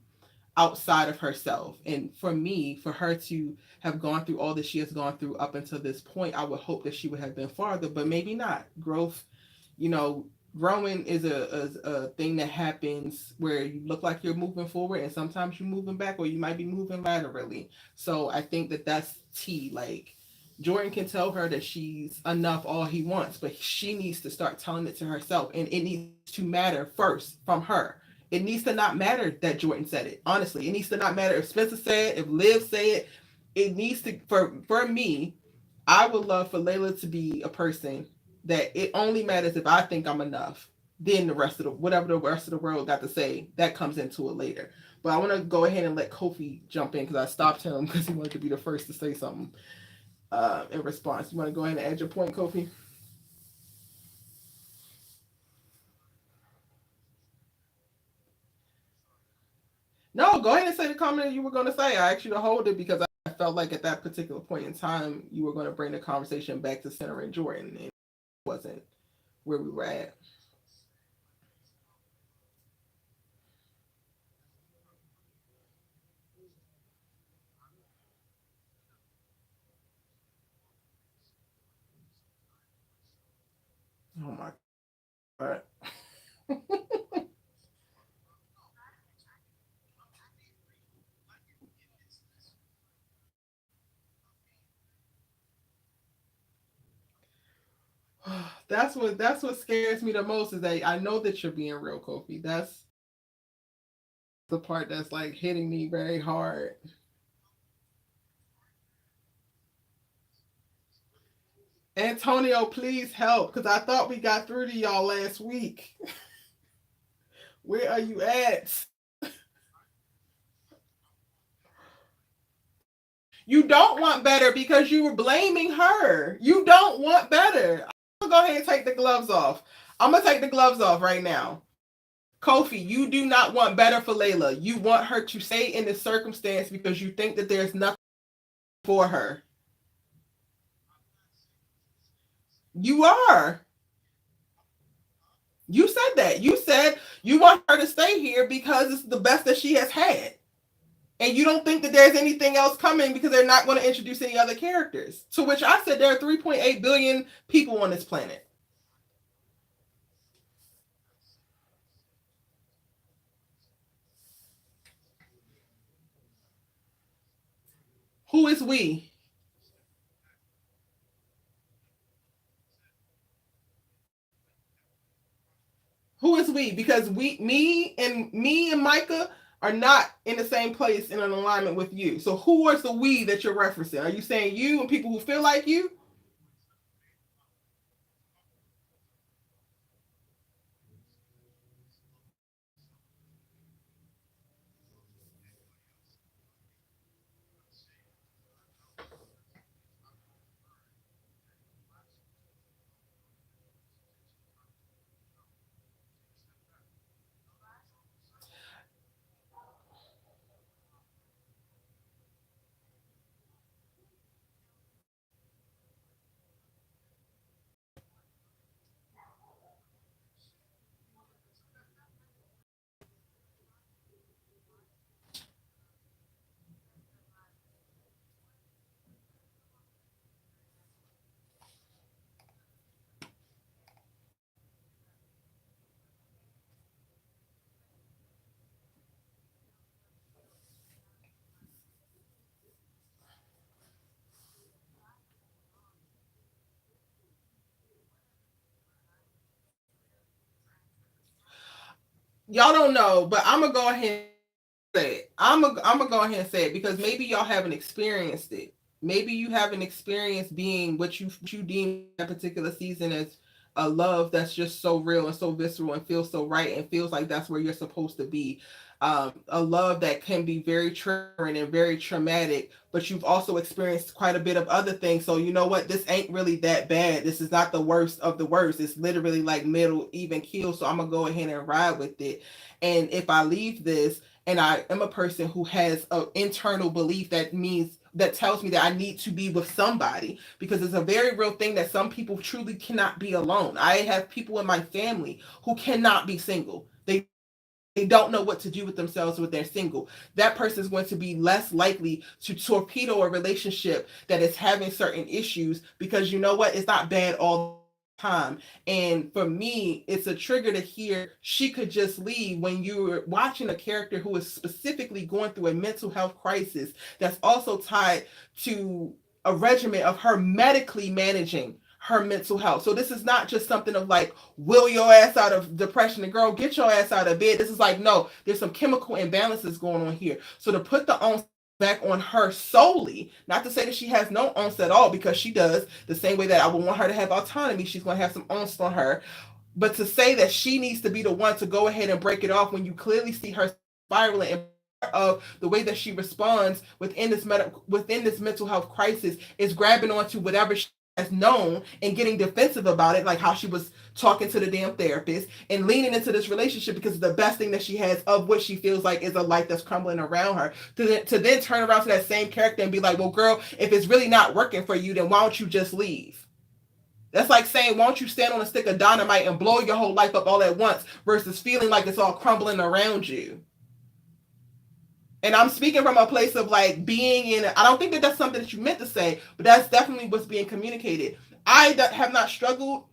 outside of herself. And for me, for her to have gone through all that she has gone through up until this point, I would hope that she would have been farther, but maybe not. Growth, you know, growing is a thing that happens where you look like you're moving forward and sometimes you're moving back, or you might be moving laterally. So I think that that's T. Like, Jordan can tell her that she's enough all he wants, but she needs to start telling it to herself. And it needs to matter first from her. It needs to not matter that Jordan said it. Honestly, it needs to not matter if Spencer said it, if Liv said it. It needs to, for me, I would love for Layla to be a person that it only matters if I think I'm enough. Then the rest of the, whatever the rest of the world got to say, that comes into it later. But I want to go ahead and let Kofi jump in because I stopped him because he wanted to be the first to say something in response. You want to go ahead and add your point, Kofi? No, go ahead and say the comment you were going to say. I asked you to hold it because I felt like at that particular point in time, you were going to bring the conversation back to centering Jordan, and it wasn't where we were at. Oh my God. That's what scares me the most is that I know that you're being real, Kofi. That's the part that's like hitting me very hard. Antonio, please help because I thought we got through to y'all last week. Where are you at? You don't want better because you were blaming her. You don't want better. I'm gonna go ahead and take the gloves off. I'm gonna take the gloves off right now. Kofi, you do not want better for Layla. You want her to stay in this circumstance because you think that there's nothing for her. You are. You said that. You said you want her to stay here because it's the best that she has had. And you don't think that there's anything else coming because they're not going to introduce any other characters. To which I said there are 3.8 billion people on this planet. Who is we? Who is we? Because me and Micah are not in the same place in an alignment with you. So who is the we that you're referencing? Are you saying you and people who feel like you? Y'all don't know, but I'm gonna go ahead and say it. I'm gonna go ahead and say it because maybe y'all haven't experienced it. Maybe you haven't experienced being what you deem that particular season as a love that's just so real and so visceral and feels so right and feels like that's where you're supposed to be. A love that can be very triggering and very traumatic, but you've also experienced quite a bit of other things. So you know what? This ain't really that bad. This is not the worst of the worst. It's literally like middle even keel. So I'm gonna go ahead and ride with it. And if I leave this and I am a person who has an internal belief that means that tells me that I need to be with somebody because it's a very real thing that some people truly cannot be alone. I have people in my family who cannot be single. They don't know what to do with themselves when they're single. That person is going to be less likely to torpedo a relationship that is having certain issues because you know what? It's not bad all the time. And for me, it's a trigger to hear she could just leave when you're watching a character who is specifically going through a mental health crisis that's also tied to a regimen of her medically managing her mental health. So this is not just something of like, will your ass out of depression and girl, get your ass out of bed. This is like, no, there's some chemical imbalances going on here. So to put the onus back on her solely, not to say that she has no onus at all, because she does, the same way that I would want her to have autonomy, she's going to have some onus on her. But to say that she needs to be the one to go ahead and break it off when you clearly see her spiraling, and of the way that she responds within this mental health crisis is grabbing onto whatever she has known and getting defensive about it, like how she was talking to the damn therapist and leaning into this relationship because it's the best thing that she has of what she feels like is a life that's crumbling around her, to then turn around to that same character and be like, well, girl, if it's really not working for you, then why don't you just leave? That's like saying, why don't you stand on a stick of dynamite and blow your whole life up all at once versus feeling like it's all crumbling around you. And I'm speaking from a place of like being in, I don't think that that's something that you meant to say, but that's definitely what's being communicated. I have not struggled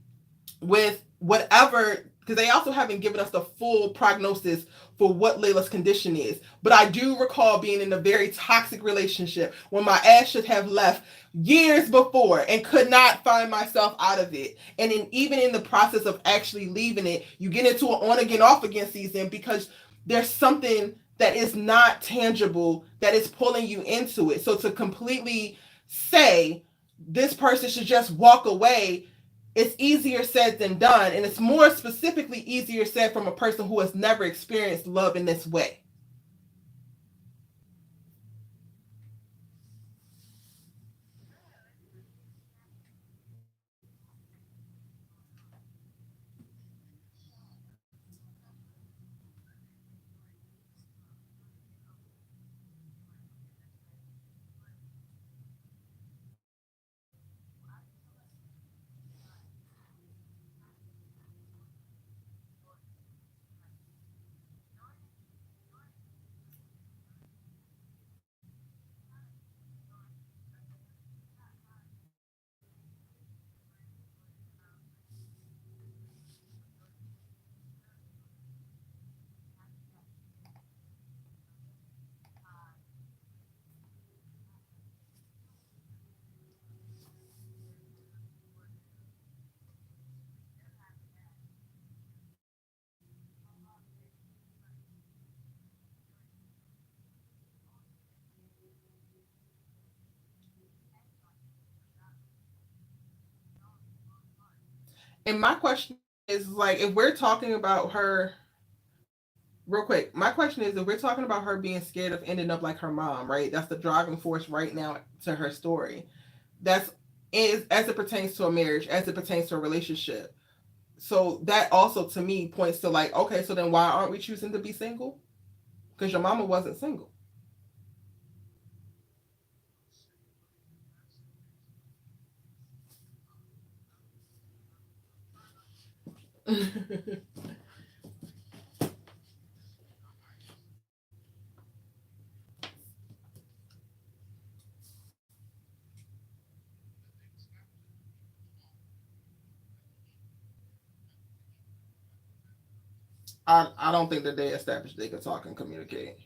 with whatever, because they also haven't given us the full prognosis for what Layla's condition is. But I do recall being in a very toxic relationship when my ass should have left years before and could not find myself out of it. And even in the process of actually leaving it, you get into an on again, off again season because there's something that is not tangible that is pulling you into it. So to completely say this person should just walk away, it's easier said than done. And it's more specifically easier said from a person who has never experienced love in this way. And my question is like, if we're talking about her, real quick, my question is, if we're talking about her being scared of ending up like her mom, right? That's the driving force right now to her story. That's is as it pertains to a marriage, as it pertains to a relationship. So that also to me points to like, okay, so then why aren't we choosing to be single? Because your mama wasn't single. I don't think that they established they could talk and communicate.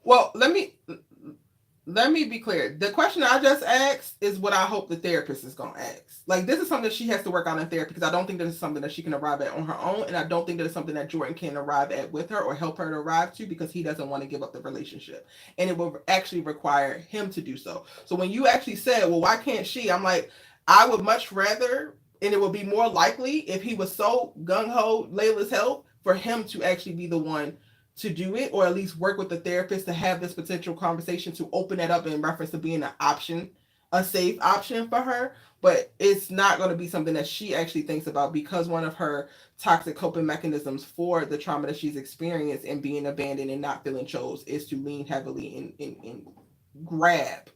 Well, let me be clear. The question I just asked is what I hope the therapist is going to ask. Like, this is something that she has to work out in therapy because I don't think that it's something that she can arrive at on her own. And I don't think that it's something that Jordan can arrive at with her or help her to arrive to because he doesn't want to give up the relationship. And it will actually require him to do so. So when you actually said, well, why can't she? I'm like, I would much rather, and it would be more likely if he was so gung ho, Layla's help, for him to actually be the one to do it, or at least work with the therapist to have this potential conversation to open that up in reference to being an option, a safe option for her. But it's not going to be something that she actually thinks about because one of her toxic coping mechanisms for the trauma that she's experienced and being abandoned and not feeling chose is to lean heavily and grab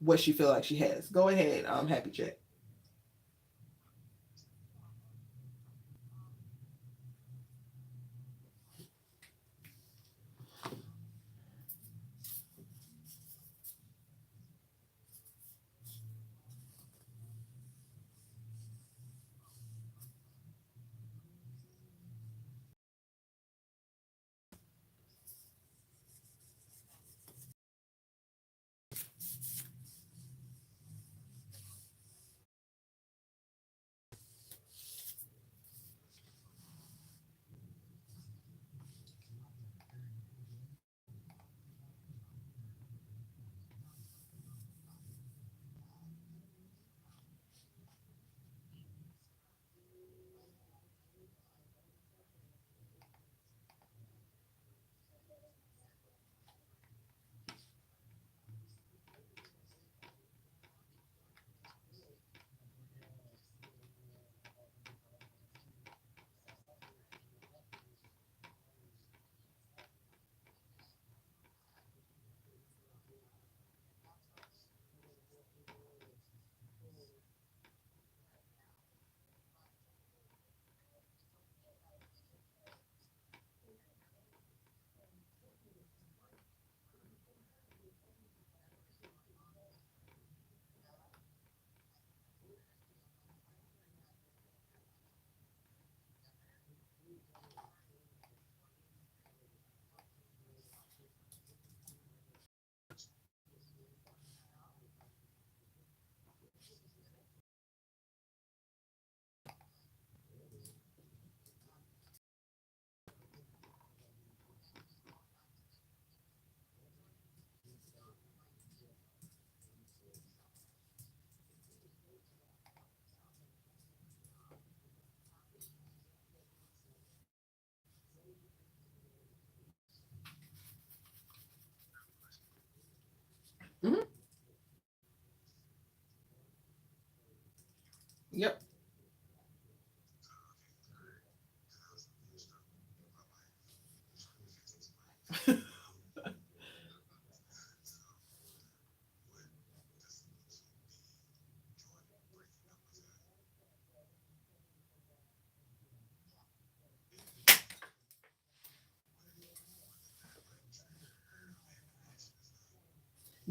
what she feel like she has. Go ahead, Happy Chat.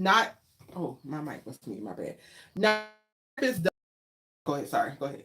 not. Oh, my mic was muted. My bad. Not is done. Go ahead. Sorry. Go ahead.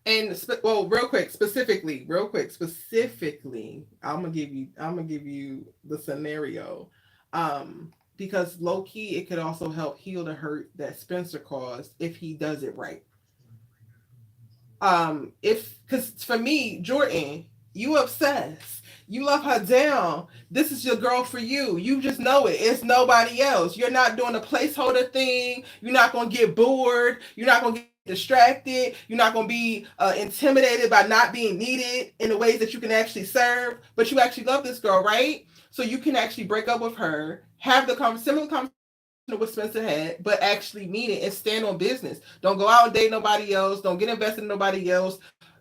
And well, real quick, specifically, I'm gonna give you the scenario, because low key, it could also help heal the hurt that Spencer caused if he does it right. If because for me, Jordan, you obsessed. You love her down. This is your girl for you. You just know it. It's nobody else. You're not doing a placeholder thing. You're not gonna get bored. You're not gonna get distracted. You're not gonna be intimidated by not being needed in the ways that you can actually serve. But you actually love this girl, right? So you can actually break up with her, have the similar conversation what Spencer had, but actually mean it and stand on business. Don't go out and date nobody else. Don't get invested in nobody else.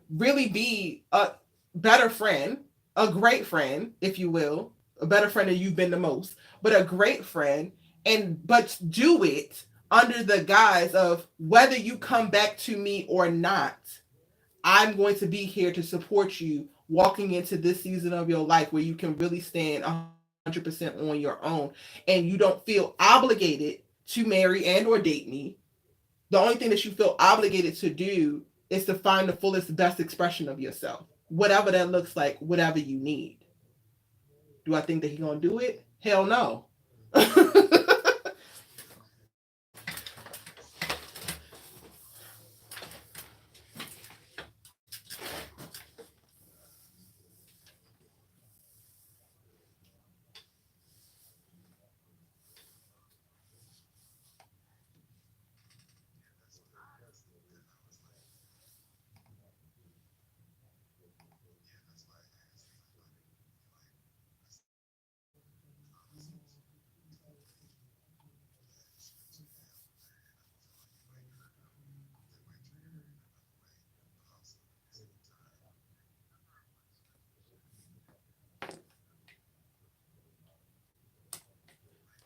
Really be a better friend, a great friend, if you will, a better friend than you've been the most, but a great friend, and but do it under the guise of whether you come back to me or not. I'm going to be here to support you walking into this season of your life where you can really stand 100% on your own and you don't feel obligated to marry and or date me. The only thing that you feel obligated to do is to find the fullest best expression of yourself, whatever that looks like, whatever you need. Do I think that he's gonna do it? Hell no.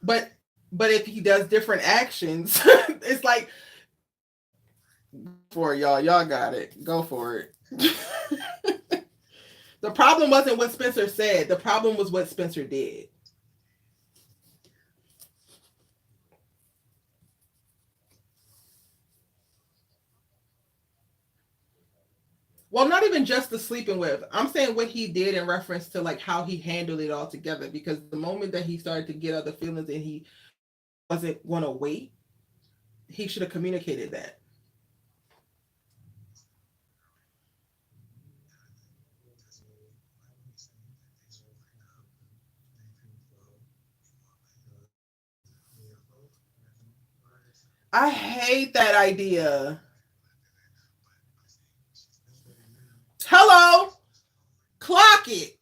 but but if he does different actions, it's like for y'all, y'all got it. Go for it. The problem wasn't what Spencer said. The problem was what Spencer did. Well, not even just the sleeping with. I'm saying what he did in reference to like how he handled it all together. Because the moment that he started to get other feelings and he wasn't going to wait, he should have communicated that. I hate that idea. Hello, clock it.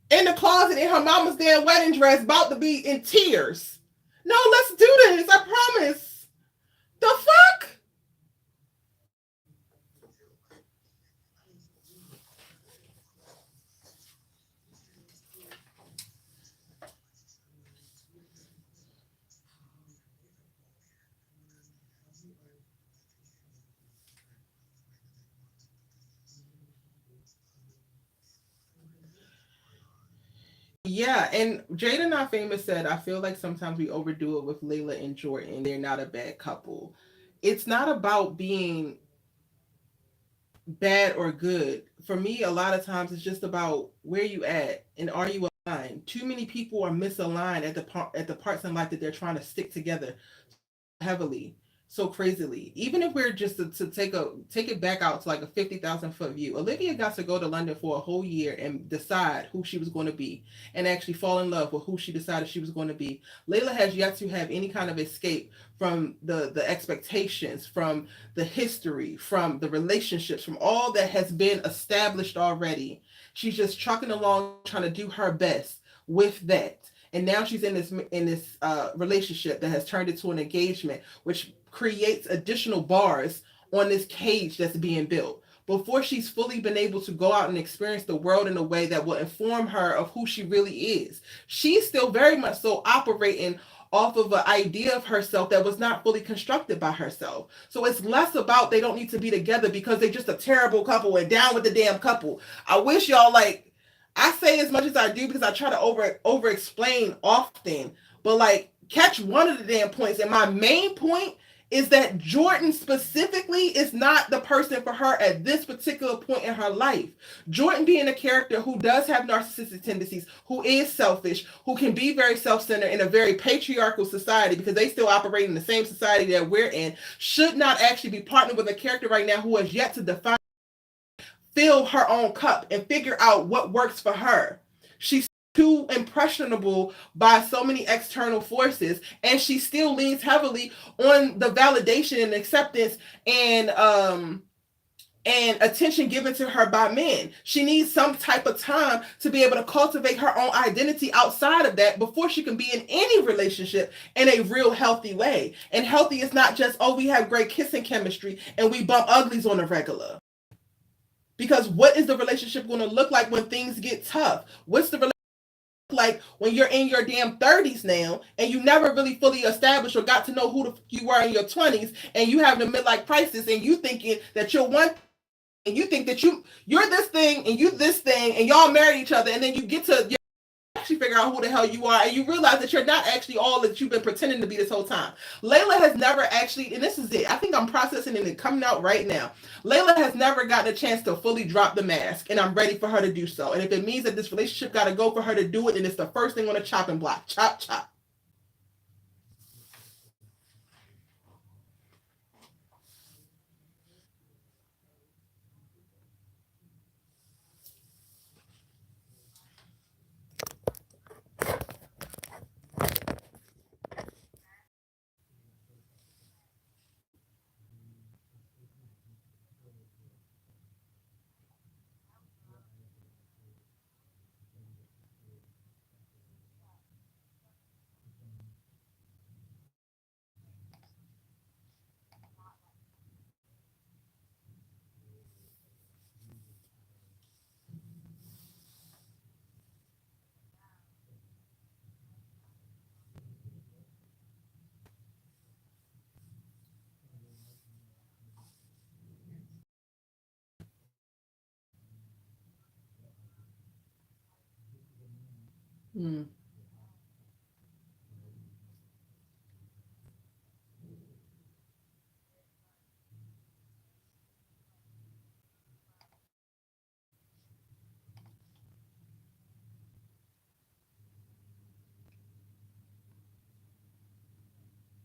In the closet in her mama's damn wedding dress, about to be in tears. No, let's do this. I promise. The fuck? Yeah, and Jada Not Famous said, I feel like sometimes we overdo it with Layla and Jordan. They're not a bad couple. It's not about being bad or good. For me, a lot of times it's just about where you at and are you aligned. Too many people are misaligned at the parts in life that they're trying to stick together heavily, so crazily. Even if we're just to take it back out to like a 50,000 foot view, Olivia got to go to London for a whole year and decide who she was going to be, and actually fall in love with who she decided she was going to be. Layla has yet to have any kind of escape from the expectations, from the history, from the relationships, from all that has been established already. She's just trucking along, trying to do her best with that. And now she's in this relationship that has turned into an engagement, which creates additional bars on this cage that's being built. Before she's fully been able to go out and experience the world in a way that will inform her of who she really is. She's still very much so operating off of an idea of herself that was not fully constructed by herself. So it's less about they don't need to be together because they're just a terrible couple and down with the damn couple. I wish y'all like, I say as much as I do because I try to over explain often, but like catch one of the damn points. And my main point is that Jordan specifically is not the person for her at this particular point in her life. Jordan being a character who does have narcissistic tendencies, who is selfish, who can be very self-centered in a very patriarchal society because they still operate in the same society that we're in, should not actually be partnered with a character right now who has yet to define, fill her own cup and figure out what works for her. She's too impressionable by so many external forces, and she still leans heavily on the validation and acceptance and attention given to her by men. She needs some type of time to be able to cultivate her own identity outside of that before she can be in any relationship in a real healthy way. And healthy is not just, oh, we have great kissing chemistry and we bump uglies on a regular. Because what is the relationship going to look like when things get tough? What's the relationship like when you're in your damn 30s now and you never really fully established or got to know who you were in your 20s, and you have the midlife crisis and you thinking that you're one and you think that you're this thing and you this thing and y'all marry each other, and then you get to actually figure out who the hell you are and you realize that you're not actually all that you've been pretending to be this whole time. Layla has never actually, and this is it, I think I'm processing it and coming out right now. Layla has never gotten a chance to fully drop the mask, and I'm ready for her to do so. And if it means that this relationship got to go for her to do it, then it's the first thing on the chopping block. Chop, chop. Mm.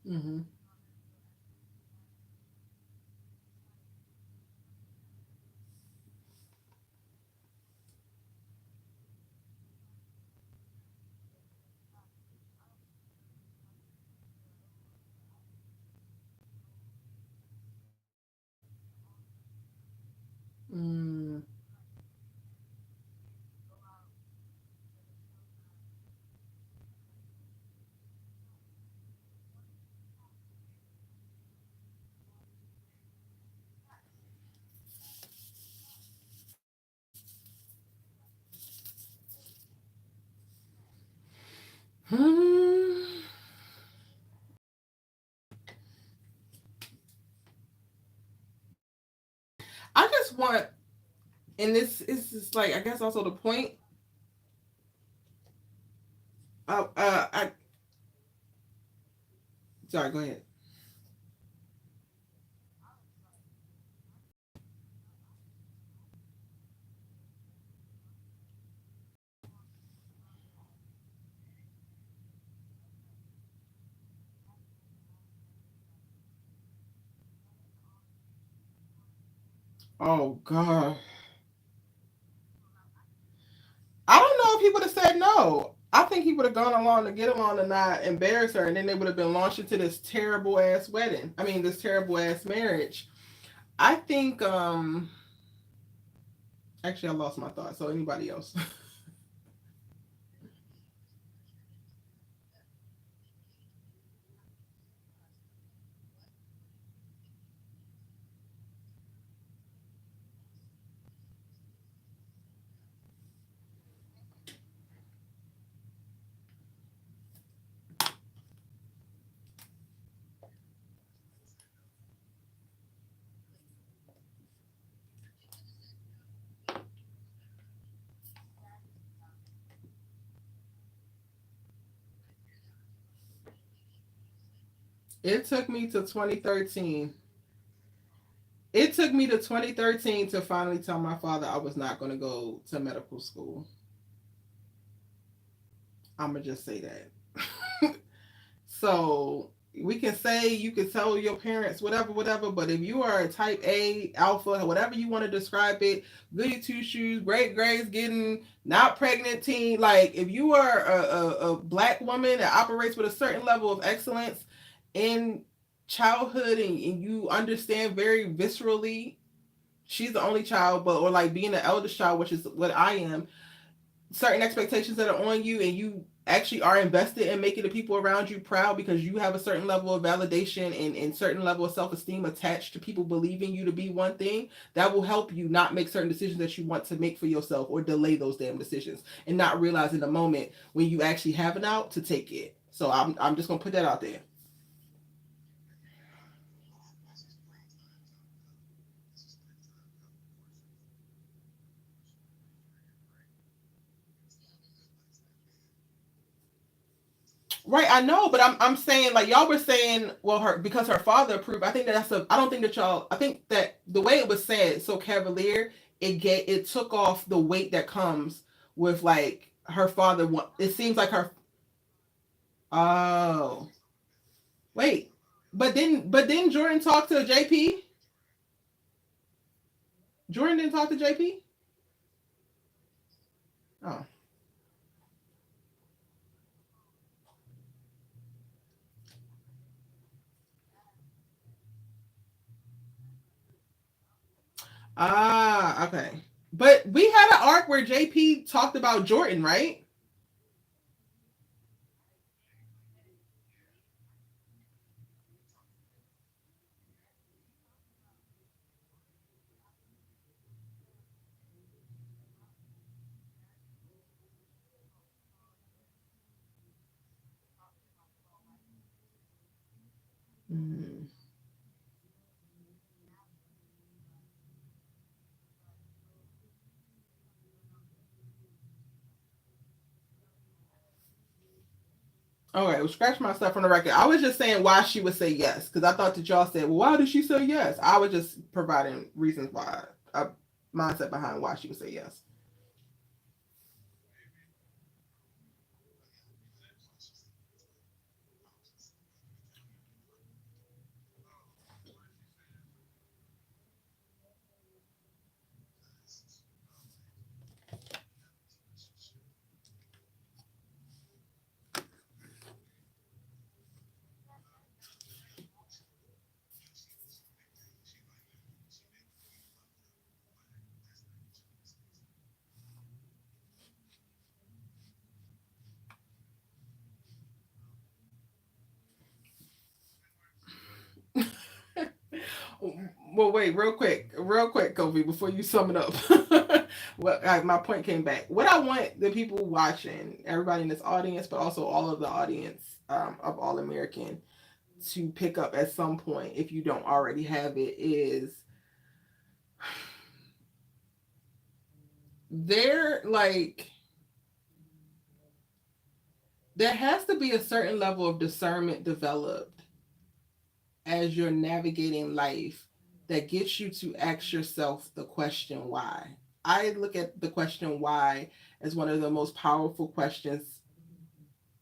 Mm-hmm. Mm. Hmm. I just want, and this is just like, I guess also the point. I sorry, go ahead. Oh God. I don't know if he would have said no. I think he would have gone along to get along and not embarrass her, and then they would have been launched into this terrible ass wedding. I mean, this terrible ass marriage. I think. Actually, I lost my thought. So anybody else? It took me to 2013. It took me to 2013 to finally tell my father I was not going to go to medical school. I'm going to just say that. So we can say, you can tell your parents whatever, whatever, but if you are a type A, alpha, whatever you want to describe it, goody two shoes, great grades, getting not pregnant teen, like if you are a black woman that operates with a certain level of excellence in childhood, and you understand very viscerally she's the only child, but or like being the eldest child, which is what I am, certain expectations that are on you, and you actually are invested in making the people around you proud because you have a certain level of validation and certain level of self-esteem attached to people believing you to be one thing, that will help you not make certain decisions that you want to make for yourself, or delay those damn decisions and not realize in the moment when you actually have an out to take it. So I'm just gonna put that out there. Right, I know, but I'm saying, like y'all were saying, well, her, because her father approved. I think that that's a. I don't think that y'all. I think that the way it was said, so cavalier, it took off the weight that comes with like her father. It seems like her. Oh, wait, but then Jordan talked to JP. Jordan didn't talk to JP. Oh, okay. But we had an arc where JP talked about Jordan, right? Mm. Okay, well, scratch my stuff from the record. I was just saying why she would say yes, because I thought that y'all said, well, why did she say yes? I was just providing reasons why, a mindset behind why she would say yes. Well, wait, real quick, Kobe, before you sum it up. Well, my point came back. What I want the people watching, everybody in this audience, but also all of the audience of All American, to pick up at some point, if you don't already have it, is there like there has to be a certain level of discernment developed as you're navigating life that gets you to ask yourself the question why. I look at the question why as one of the most powerful questions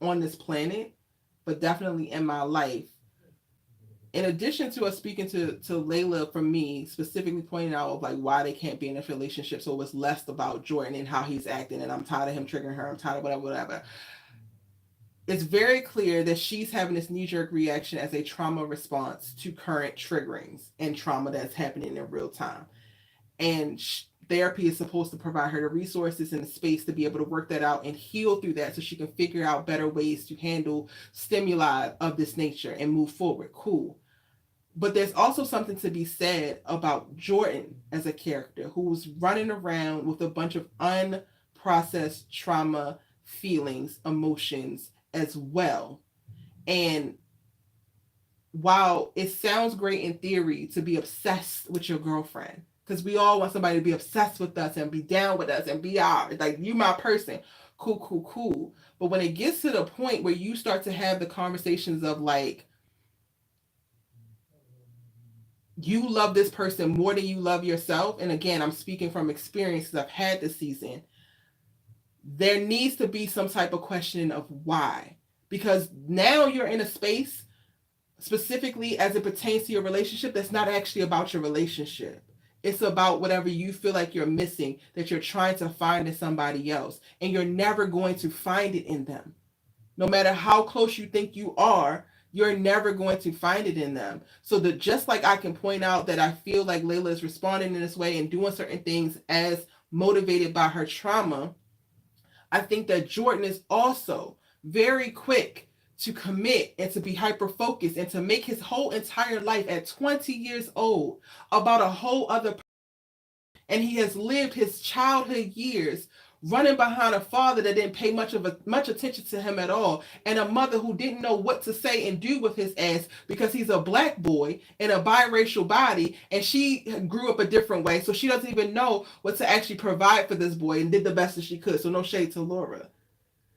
on this planet, but definitely in my life. In addition to us speaking to Layla, for me specifically pointing out like why they can't be in this relationship, so it was less about Jordan and how he's acting, and I'm tired of him triggering her. I'm tired of whatever, whatever. It's very clear that she's having this knee-jerk reaction as a trauma response to current triggerings and trauma that's happening in real time. And therapy is supposed to provide her the resources and the space to be able to work that out and heal through that so she can figure out better ways to handle stimuli of this nature and move forward. Cool. But there's also something to be said about Jordan as a character who's running around with a bunch of unprocessed trauma, feelings, emotions as well. And while it sounds great in theory to be obsessed with your girlfriend, because we all want somebody to be obsessed with us and be down with us and be out, like, you my person, cool, cool, cool. But when it gets to the point where you start to have the conversations of like, you love this person more than you love yourself, and again, I'm speaking from experience because I've had this season, there needs to be some type of questioning of why. Because now you're in a space, specifically as it pertains to your relationship, that's not actually about your relationship. It's about whatever you feel like you're missing, that you're trying to find in somebody else. And you're never going to find it in them. No matter how close you think you are, you're never going to find it in them. So that just like I can point out that I feel like Layla is responding in this way and doing certain things as motivated by her trauma, I think that Jordan is also very quick to commit and to be hyper focused and to make his whole entire life at 20 years old about a whole other person. And he has lived his childhood years running behind a father that didn't pay much attention to him at all, and a mother who didn't know what to say and do with his ass because he's a black boy in a biracial body, and she grew up a different way, so she doesn't even know what to actually provide for this boy and did the best that she could. So no shade to Laura.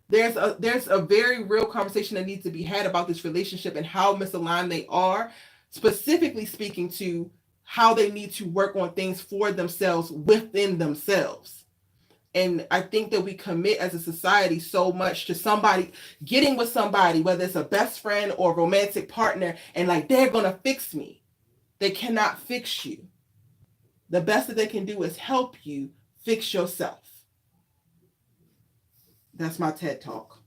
There's a very real conversation that needs to be had about this relationship and how misaligned they are, specifically speaking to how they need to work on things for themselves within themselves. And I think that we commit as a society so much to somebody getting with somebody, whether it's a best friend or romantic partner, and like they're gonna fix me. They cannot fix you. The best that they can do is help you fix yourself. That's my TED talk.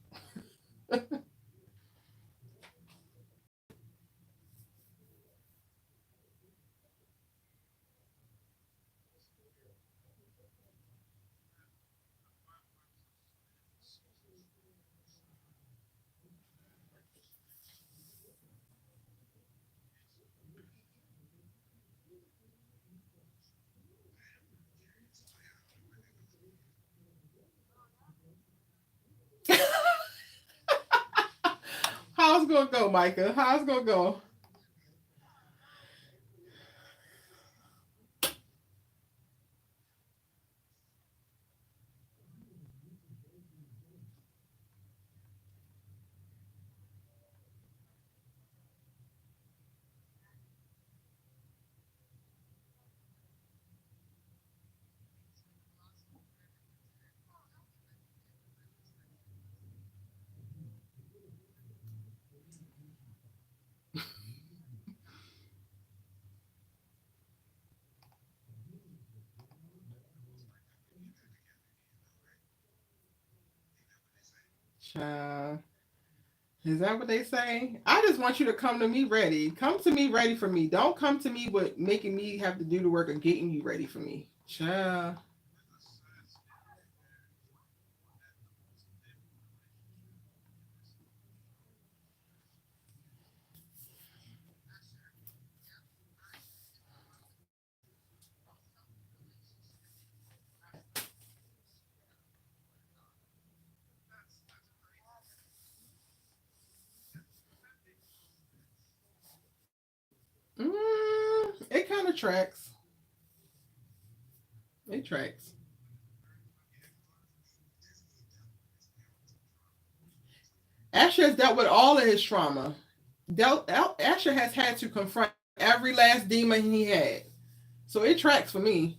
How's it gonna go, Micah? How's it gonna go? Uh, is that what they say? I just want you to come to me ready. Come to me ready for me. Don't come to me with making me have to do the work of getting you ready for me. Child. It kind of tracks. It tracks. Asher has dealt with all of his trauma. Asher has had to confront every last demon he had. So it tracks for me.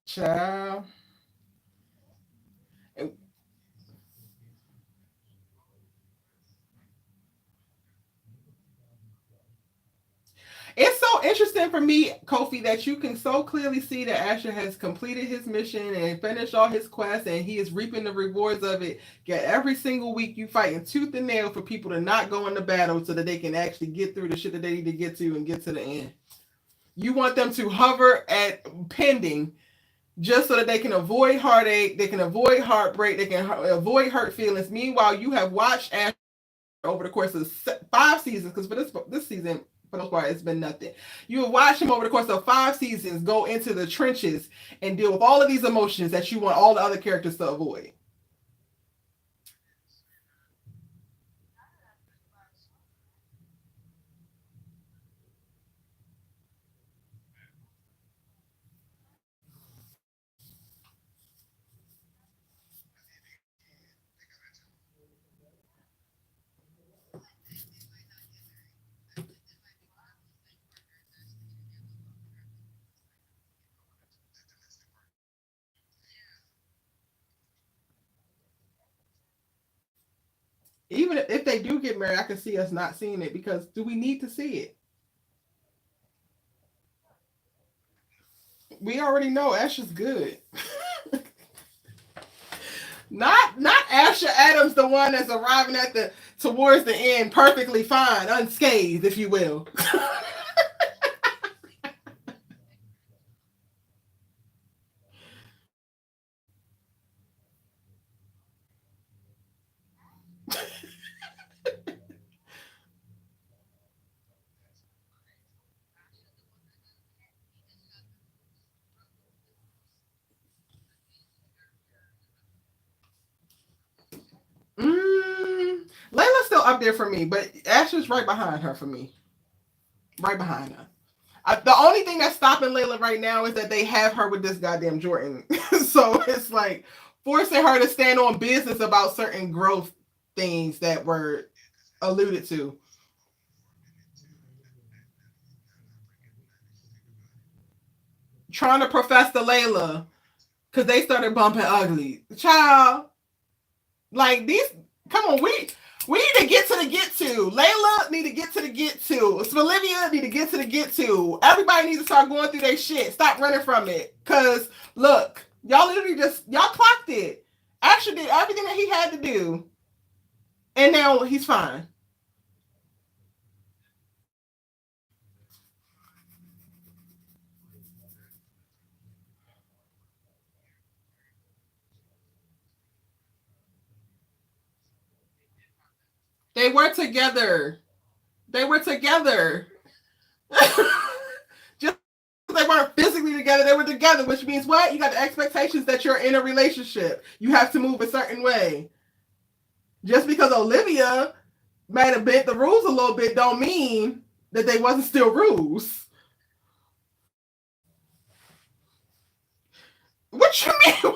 Child. It's so interesting for me, Kofi, that you can so clearly see that Asher has completed his mission and finished all his quests, and he is reaping the rewards of it. Get every single week you fighting tooth and nail for people to not go into battle so that they can actually get through the shit that they need to get to and get to the end. You want them to hover at pending just so that they can avoid heartache, they can avoid heartbreak, they can avoid hurt feelings. Meanwhile, you have watched Asher over the course of 5 seasons, because for this season, For the most part, it's been nothing. You watch him over the course of 5 seasons go into the trenches and deal with all of these emotions that you want all the other characters to avoid. Even if they do get married, I can see us not seeing it because do we need to see it? We already know Ash is good. Not Asher Adams, the one that's arriving at the towards the end perfectly fine, unscathed, if you will. Layla's still up there for me, but Asher's right behind her for me. Right behind her. The only thing that's stopping Layla right now is that they have her with this goddamn Jordan. So it's like forcing her to stand on business about certain growth things that were alluded to. Trying to profess to Layla because they started bumping ugly. Child, like these, come on, we need to get to the get to. Layla need to get to the get to. Olivia need to get to the get to. Everybody needs to start going through their shit. Stop running from it. Cause look, y'all literally y'all clocked it. Asher did everything that he had to do. And now he's fine. They were together. They were together. Just they weren't physically together, they were together, which means what? You got the expectations that you're in a relationship. You have to move a certain way. Just because Olivia might have bent the rules a little bit don't mean that they wasn't still rules. What you mean?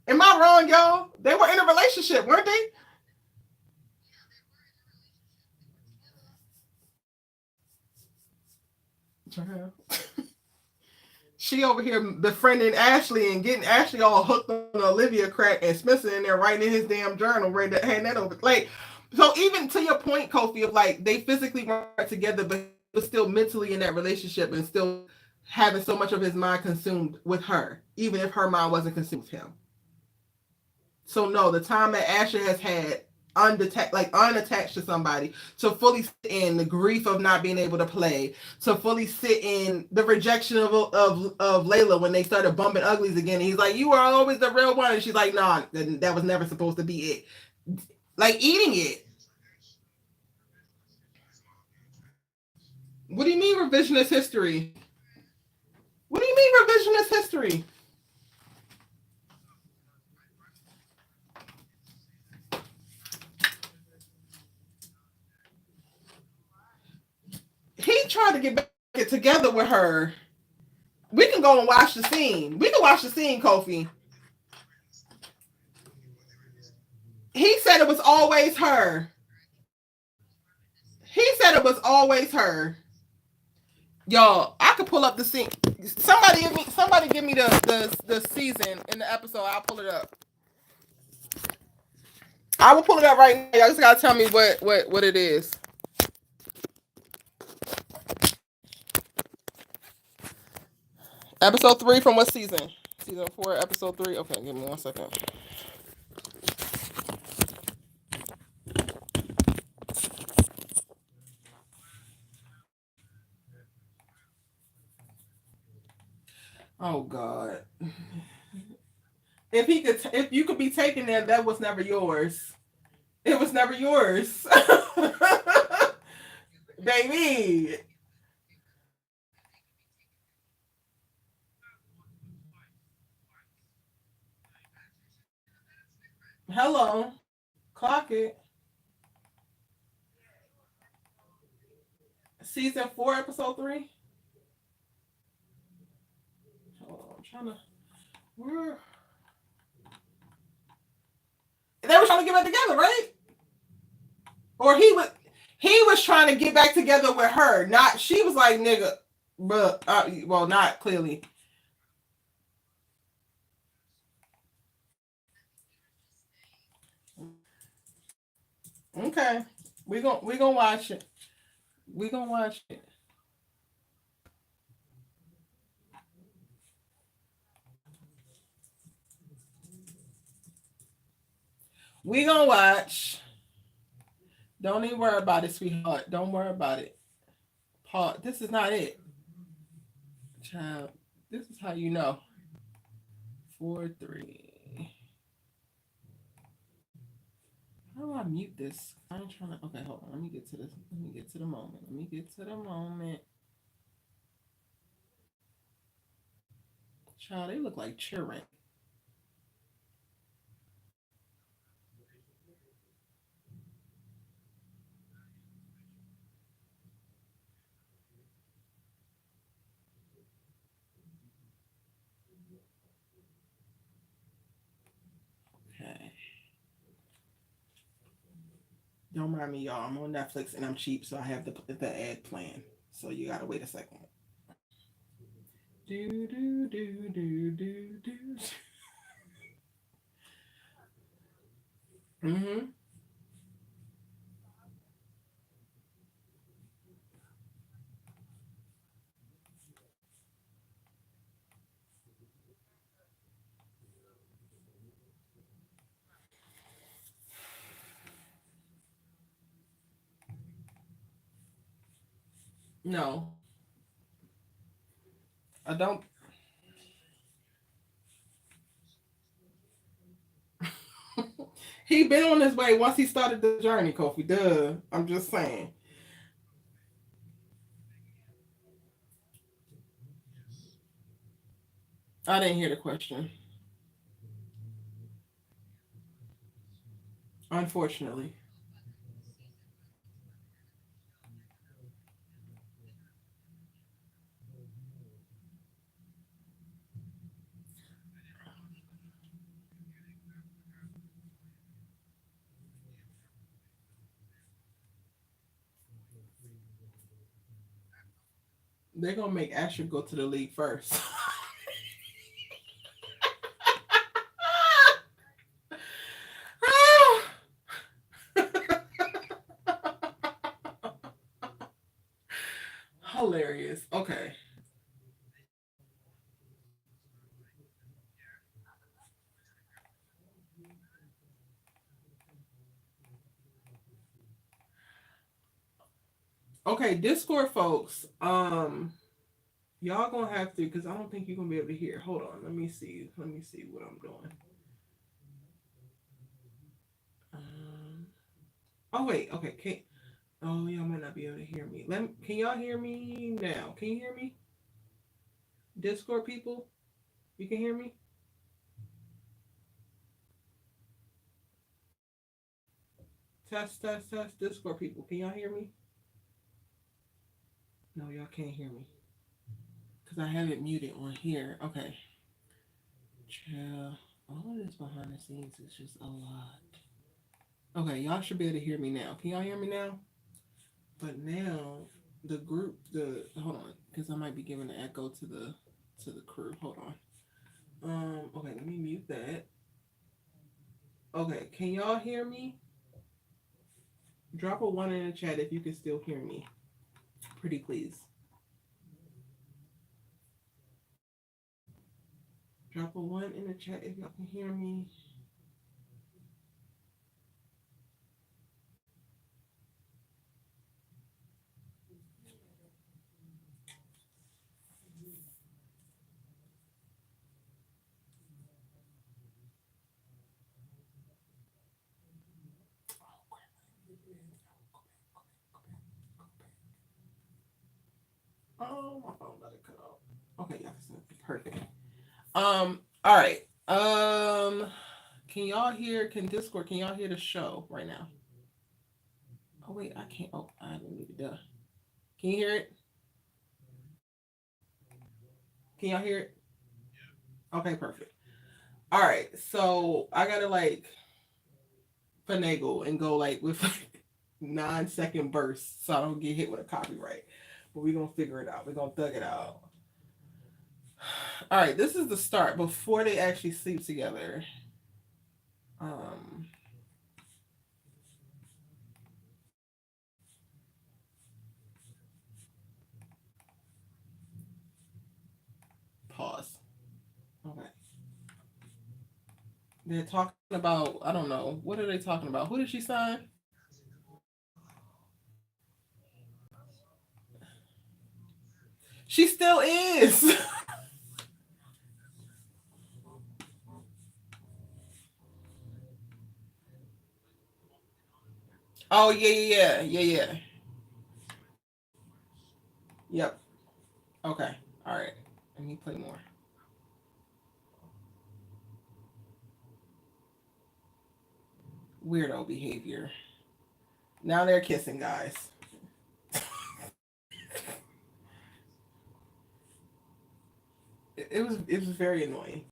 Am I wrong, y'all? They were in a relationship, weren't they? She over here befriending Ashley and getting Ashley all hooked on Olivia crack, and Spencer in there writing in his damn journal, ready to hand that over. Like, so even to your point, Kofi, of like they physically weren't together, but was still mentally in that relationship and still having so much of his mind consumed with her, even if her mind wasn't consumed with him. So no, the time that Asher has had unattached to somebody, to fully sit in the grief of not being able to play, to fully sit in the rejection of Layla when they started bumping uglies again. And he's like, "You are always the real one," and she's like, "Nah, that was never supposed to be it." Like eating it. What do you mean revisionist history? What do you mean revisionist history? He tried to get back together with her. We can go and watch the scene. We can watch the scene, Kofi. He said it was always her. He said it was always her. Y'all, I could pull up the scene. Somebody give me the season in the episode. I'll pull it up. I will pull it up right now. Y'all just gotta tell me what it is. Episode 3 from what season? Season 4, episode 3. Okay, give me 1 second. Oh God. If you could be taken there, that was never yours. It was never yours. Baby. Hello. Clock it. Season 4, episode 3. Hold on, I'm trying to. Where? They were trying to get back together, right? Or he was trying to get back together with her. Not she was like, nigga, but well, not clearly. Okay, we gonna watch it. We gonna watch it. We gonna watch. Don't even worry about it, sweetheart. Don't worry about it. Paul, this is not it, child. This is how you know. 4-3. How do I mute this? I'm trying to. Okay, hold on. Let me get to this. Let me get to the moment. Let me get to the moment. Child, they look like children. Okay. Don't mind me, y'all. I'm on Netflix and I'm cheap, so I have the ad plan. So you gotta wait a second. Do do do do do do. Mm-hmm. No, I don't. He been on his way once he started the journey, Kofi. Duh. I'm just saying. I didn't hear the question. Unfortunately. They're gonna make Asher go to the league first. Hilarious. Okay. Okay, Discord folks. Y'all gonna have to, because I don't think you're gonna be able to hear. Hold on, let me see. Let me see what I'm doing. Um, oh wait, okay. Oh, y'all might not be able to hear me. Can y'all hear me now? Can you hear me? Discord people, you can hear me. Test, test, test. Discord people, can y'all hear me? No, y'all can't hear me because I have it muted on here. Okay. Chill. All of this behind the scenes is just a lot. Okay, y'all should be able to hear me now. Can y'all hear me now? But now the group, the hold on, because I might be giving an echo to the crew. Hold on. Okay, let me mute that. Okay, can y'all hear me? Drop a one in the chat if you can still hear me. Pretty please. Drop a one in the chat if y'all can hear me. Oh, my phone let it cut off. Okay, yeah, perfect. All right. Can y'all hear? Can Discord? Can y'all hear the show right now? Oh wait, I can't. Oh, I didn't need it done. Can you hear it? Can y'all hear it? Okay, perfect. All right, so I gotta like finagle and go like with like 9-second bursts so I don't get hit with a copyright. But we're gonna figure it out. We're gonna thug it out. All right, this is the start before they actually sleep together. Um, Pause. Okay. They're talking about, I don't know. What are they talking about? Who did she sign? She still is. Oh, yeah, yeah, yeah, yeah, yeah. Yep. Okay. All right. Let me play more. Weirdo behavior. Now they're kissing, guys. It was very annoying.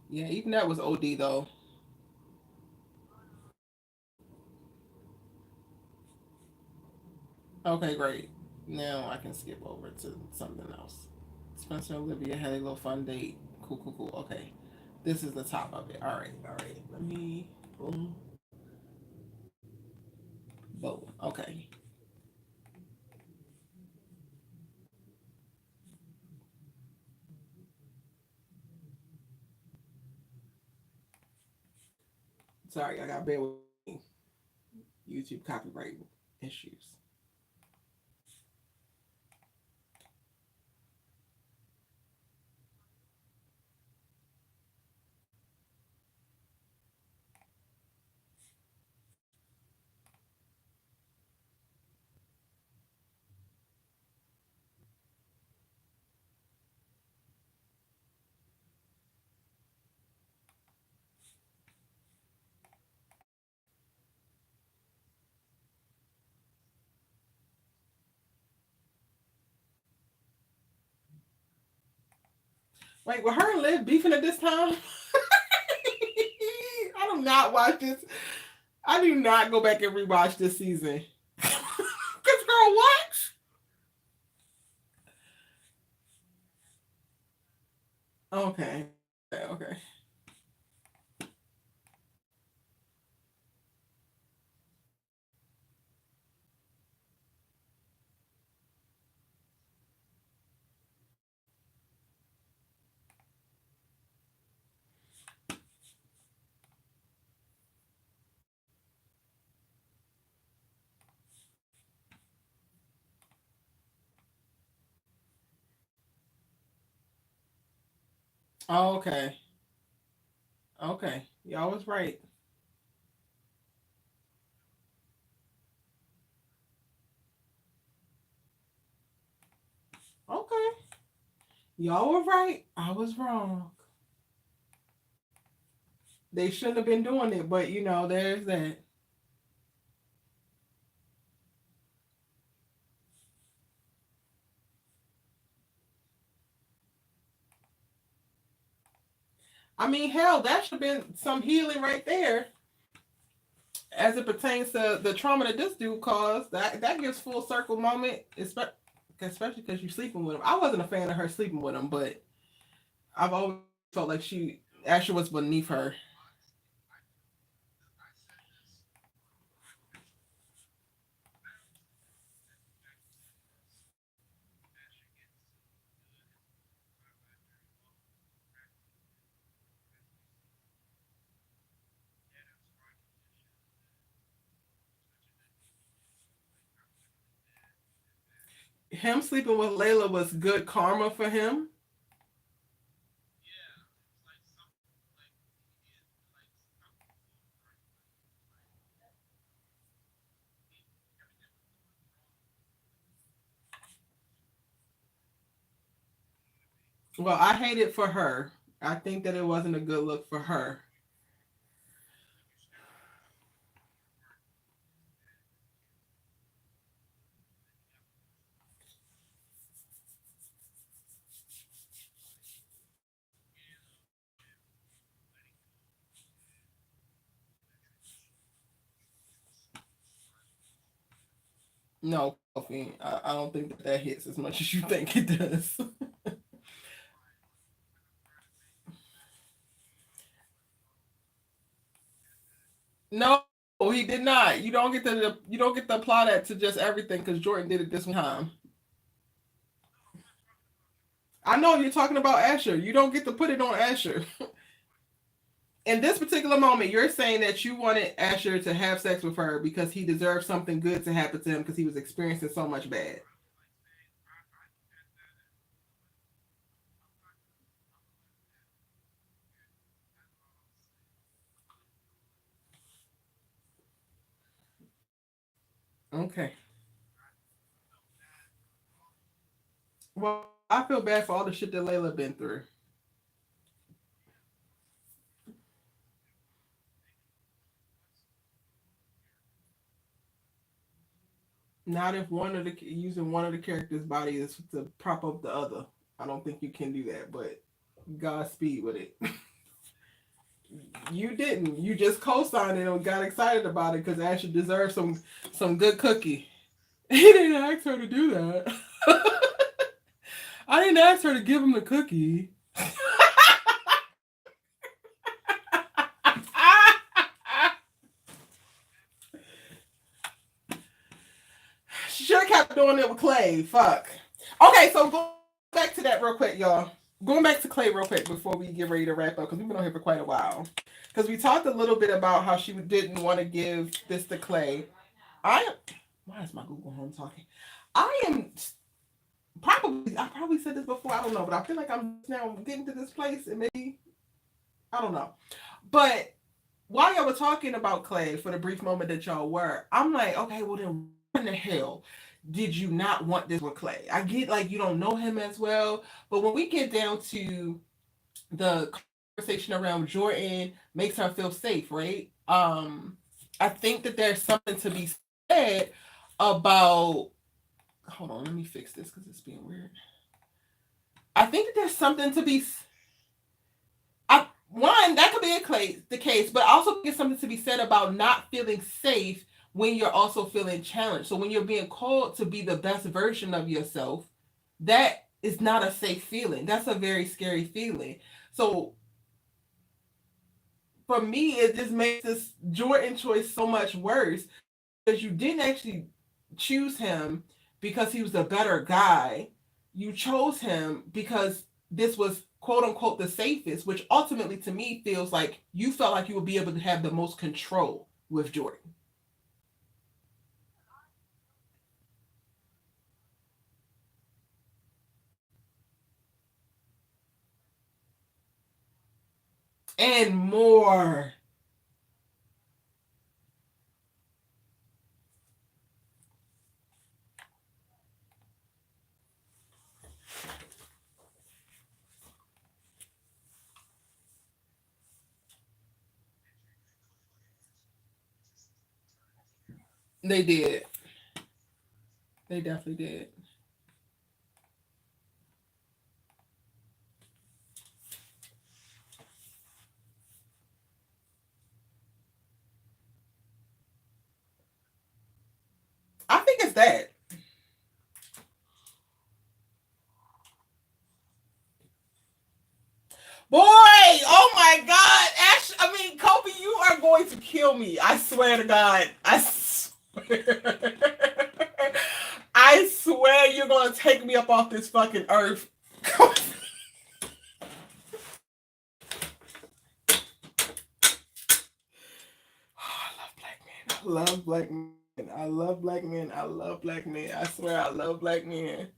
Yeah, even that was OD though. Okay, great. Now I can skip over to something else. Spencer and Olivia had a little fun date. Cool, cool, cool. Okay. This is the top of it. All right, all right. Let me boom, boom. Okay. Sorry, I got bear with me. YouTube copyright issues. Wait, were her and Liv beefing at this time? I do not watch this. I do not go back and rewatch this season. Cause girl, what? Okay. Okay. Okay. Okay. Okay. Y'all was right. Okay. Y'all were right. I was wrong. They shouldn't have been doing it, but there's that. I mean, hell, that should have been some healing right there as it pertains to the trauma that this dude caused. That gives full circle moment, especially because you're sleeping with him. I wasn't a fan of her sleeping with him, but I've always felt like Asher was beneath her. Him sleeping with Layla was good karma for him. Well, I hate it for her. I think that it wasn't a good look for her. No, Kofi, I don't think that that hits as much as you think it does. No, he did not. You don't get to apply that to just everything because Jordan did it this one time. I know you're talking about Asher. You don't get to put it on Asher. In this particular moment, you're saying that you wanted Asher to have sex with her because he deserved something good to happen to him because he was experiencing so much bad. Okay. Well, I feel bad for all the shit that Layla been through. Not if one of the using one of the characters' body is to prop up the other. I don't think you can do that, but Godspeed with it. You didn't. You just co-signed it and got excited about it because Asher deserves some good cookie. He didn't ask her to do that. I didn't ask her to give him the cookie. She should have kept doing it with Clay. Fuck. Okay, so go back to that real quick, y'all. Going back to Clay real quick before we get ready to wrap up because we've been on here for quite a while. Because we talked a little bit about how she didn't want to give this to Clay. I Why is my Google Home talking? I am I probably said this before. I don't know, but I feel like I'm now getting to this place and maybe I don't know. But while y'all were talking about Clay for the brief moment that y'all were, I'm like, okay, well then, what in the hell did you not want this with Clay? I get like you don't know him as well, but when we get down to the conversation around Jordan makes her feel safe, right? I think that there's something to be said about. Hold on, let me fix this because it's being weird. I think that there's something to be. One that could be the case, but also get something to be said about not feeling safe when you're also feeling challenged. So when you're being called to be the best version of yourself, that is not a safe feeling. That's a very scary feeling. So for me, it just makes this Jordan choice so much worse because you didn't actually choose him because he was a better guy. You chose him because this was quote unquote the safest, which ultimately to me feels like you felt like you would be able to have the most control with Jordan. And more. They did. They definitely did. I think it's that. Boy, oh my God, Ash. I mean, Kobe, you are going to kill me. I swear to God. I swear. I swear you're gonna take me up off this fucking earth. Oh, I love black men. I love black men. I love black men. I love black men. I swear I love black men.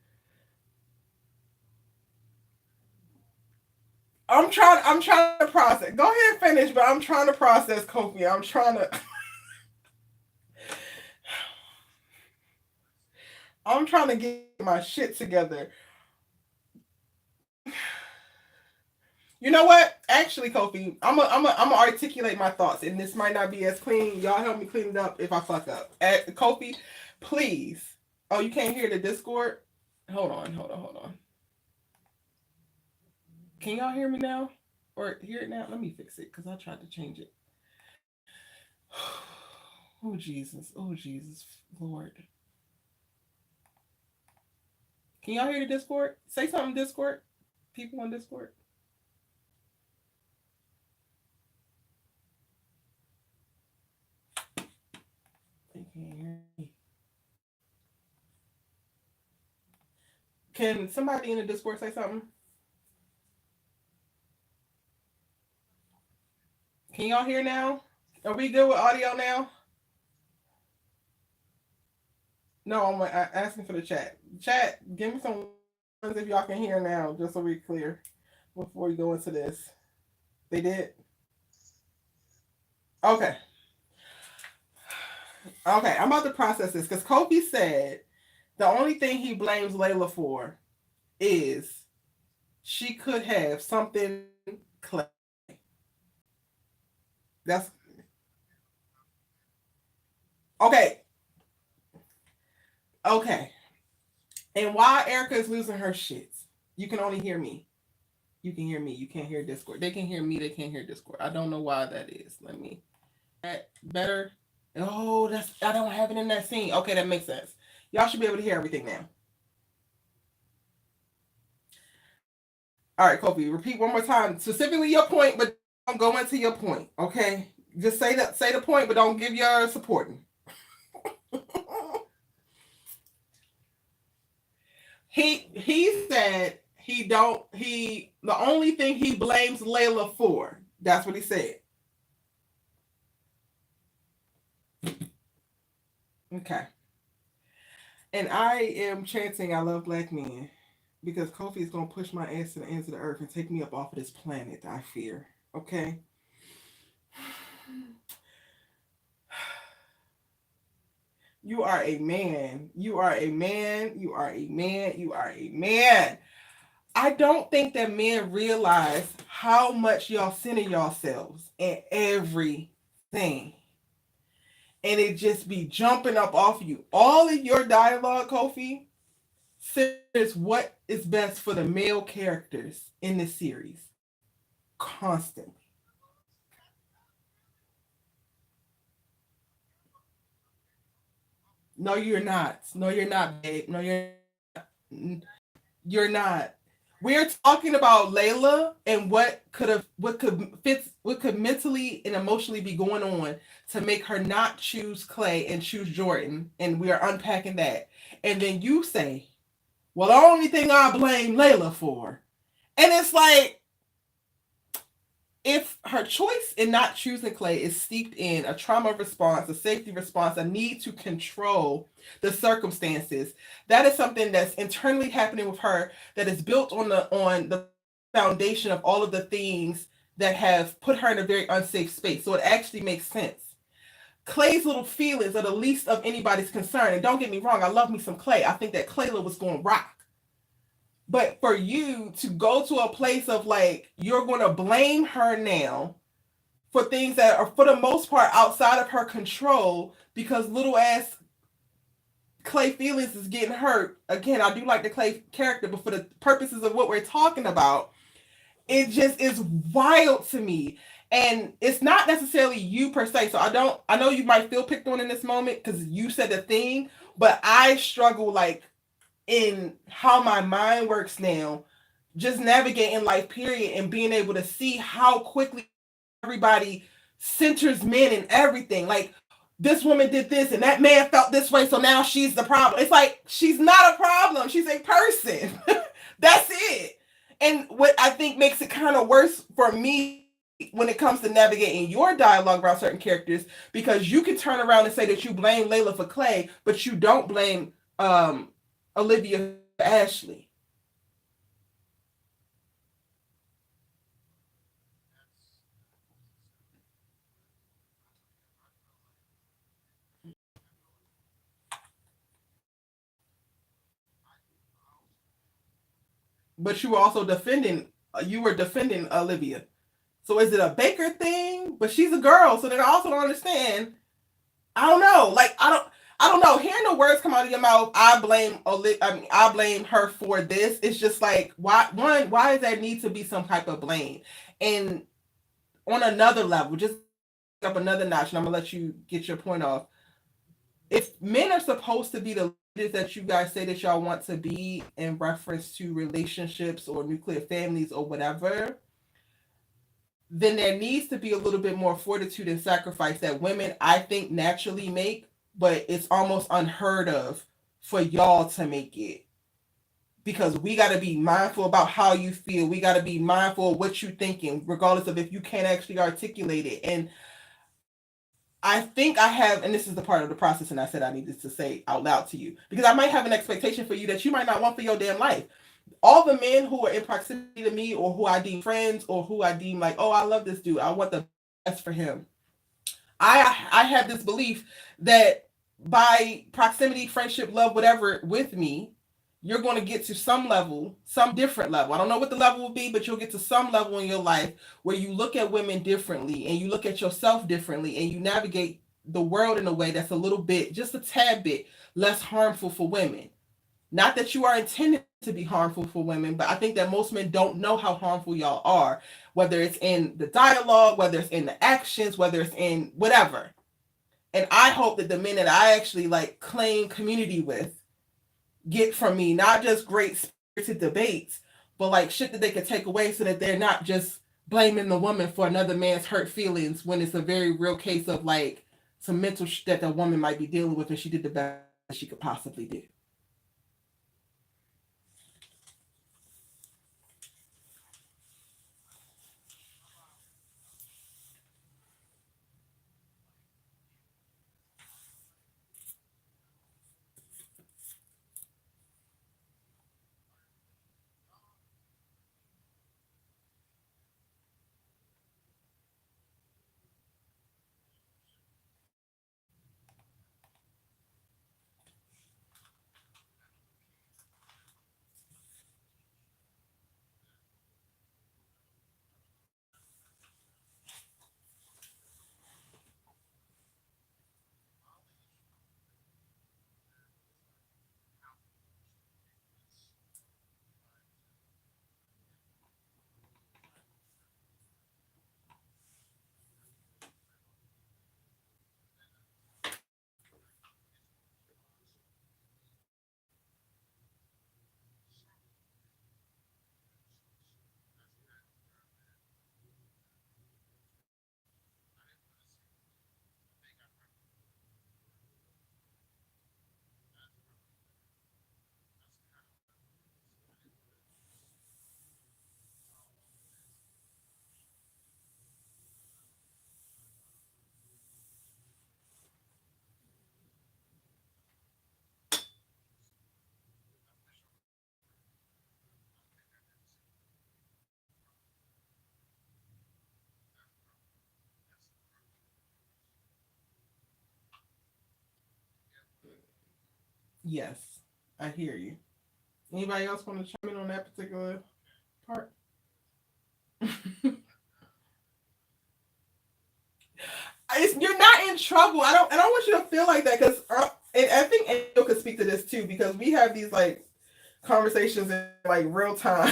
I'm trying to process. Go ahead and finish, but I'm trying to process Kofi. I'm trying to I'm trying to get my shit together. You know what? Actually, Kofi, I'm gonna articulate my thoughts, and this might not be as clean. Y'all help me clean it up if I fuck up. Kofi, please. Oh, you can't hear the Discord? Hold on. Can y'all hear me now? Or hear it now? Let me fix it because I tried to change it. Oh Jesus, Lord. Can y'all hear the Discord? Say something, Discord. People on Discord. They can't hear me. Can somebody in the Discord say something? Can y'all hear now? Are we good with audio now? No, I'm asking for the chat. Chat, give me some ones if y'all can hear now, just so we're clear before we go into this. They did? Okay. Okay, I'm about to process this because Kofi said the only thing he blames Layla for is she could have something Clay. That's okay. Okay. And while Erica is losing her shits, you can only hear me. You can hear me. You can't hear Discord. They can hear me. They can't hear Discord. I don't know why that is. Let me. That better. Oh, I don't have it in that scene. Okay, that makes sense. Y'all should be able to hear everything now. All right, Kofi, repeat one more time. Specifically your point, but don't go into your point. Okay, just say the point, but don't give your supporting. He said the only thing he blames Layla for. That's what he said. Okay. And I am chanting I love black men because Kofi is going to push my ass to the ends of the earth and take me up off of this planet, I fear. Okay? You are a man. You are a man. You are a man. You are a man. I don't think that men realize how much y'all center yourselves in everything. And it just be jumping up off of you. All of your dialogue, Kofi, says what is best for the male characters in this series. Constantly. No, you're not. No, you're not, babe. No, you're not. We're talking about Layla and what could mentally and emotionally be going on to make her not choose Clay and choose Jordan, and we are unpacking that. And then you say, "Well, the only thing I blame Layla for," and it's like, if her choice in not choosing Clay is steeped in a trauma response, a safety response, a need to control the circumstances, that is something that's internally happening with her that is built on the foundation of all of the things that have put her in a very unsafe space. So it actually makes sense. Clay's little feelings are the least of anybody's concern. And don't get me wrong, I love me some Clay. I think that Clayla was going to rock. But for you to go to a place of like, you're going to blame her now for things that are for the most part outside of her control because little ass Clay feelings is getting hurt. Again, I do like the Clay character, but for the purposes of what we're talking about, it just is wild to me. And it's not necessarily you per se. So I know you might feel picked on in this moment because you said the thing, but I struggle like in how my mind works now, just navigating life period and being able to see how quickly everybody centers men in everything. Like, this woman did this and that man felt this way, so now she's the problem. It's like, she's not a problem, she's a person. That's it. And what I think makes it kind of worse for me when it comes to navigating your dialogue around certain characters, because you can turn around and say that you blame Layla for Clay, but you don't blame Olivia Ashley. But you were also defending you were defending Olivia. So is it a Baker thing? But she's a girl, so then I also don't understand. I don't know. Like I don't know. Hearing the words come out of your mouth, I blame her for this. It's just like why does there need to be some type of blame? And on another level, just up another notch, and I'm gonna let you get your point off. If men are supposed to be the leaders that you guys say that y'all want to be in reference to relationships or nuclear families or whatever, then there needs to be a little bit more fortitude and sacrifice that women, I think, naturally make, but it's almost unheard of for y'all to make it. Because we got to be mindful about how you feel. We got to be mindful of what you're thinking, regardless of if you can't actually articulate it. And I think I have, and this is the part of the process, and I said I needed to say out loud to you, because I might have an expectation for you that you might not want for your damn life. All the men who are in proximity to me, or who I deem friends, or who I deem like, oh, I love this dude, I want the best for him. I have this belief that by proximity, friendship, love, whatever, with me, you're going to get to some level, some different level. I don't know what the level will be, but you'll get to some level in your life where you look at women differently and you look at yourself differently and you navigate the world in a way that's a little bit, just a tad bit less harmful for women. Not that you are intended to be harmful for women, but I think that most men don't know how harmful y'all are, whether it's in the dialogue, whether it's in the actions, whether it's in whatever. And I hope that the men that I actually like claim community with get from me not just great spirited debates, but like shit that they can take away so that they're not just blaming the woman for another man's hurt feelings when it's a very real case of like some mental shit that the woman might be dealing with and she did the best she could possibly do. Yes, I hear you. Anybody else want to chime in on that particular part? You're not in trouble. I don't want you to feel like that because and I think Angel could speak to this too because we have these like conversations in like real time.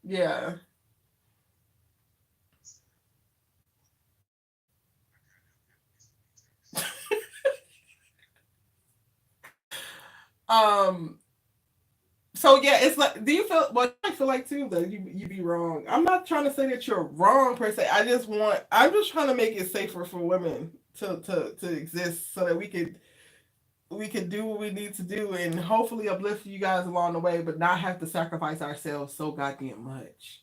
Yeah. Um. So yeah, it's like, do you feel? Well, I feel like too that you be wrong. I'm not trying to say that you're wrong per se. I'm just trying to make it safer for women to exist so that we could do what we need to do and hopefully uplift you guys along the way, but not have to sacrifice ourselves so goddamn much.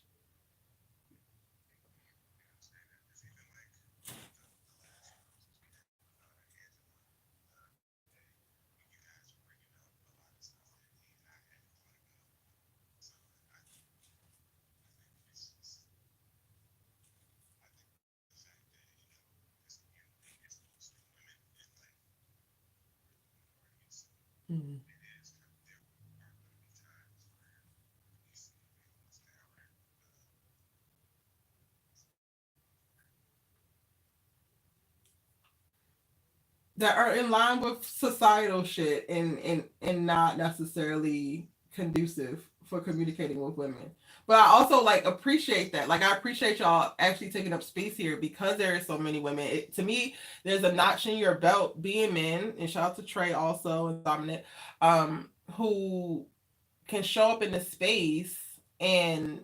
Mm. that are in line with societal shit and not necessarily conducive for communicating with women. But I also like appreciate that. Like I appreciate y'all actually taking up space here because there are so many women. To me, there's a notch in your belt being men, and shout out to Trey also and Dominic, who can show up in the space and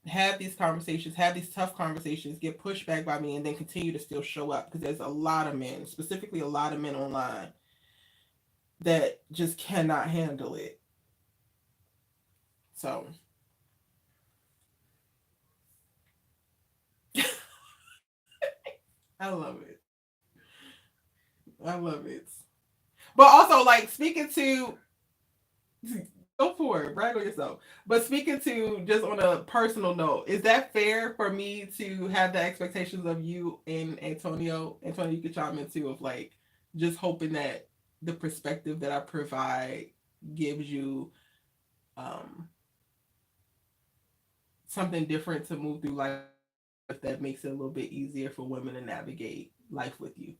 have these conversations, have these tough conversations, get pushed back by me, and then continue to still show up because there's a lot of men, specifically a lot of men online, that just cannot handle it. So I love it. I love it. But also, like, speaking to, go for it, brag on yourself. But speaking to, just on a personal note, is that fair for me to have the expectations of you and Antonio? Antonio, you could chime in too, of like just hoping that the perspective that I provide gives you something different to move through life that makes it a little bit easier for women to navigate life with you.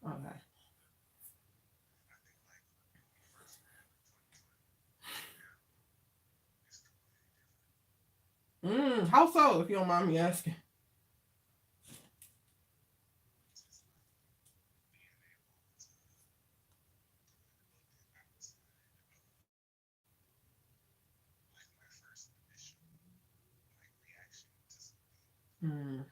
Okay. How so, if you don't mind me asking? Mm.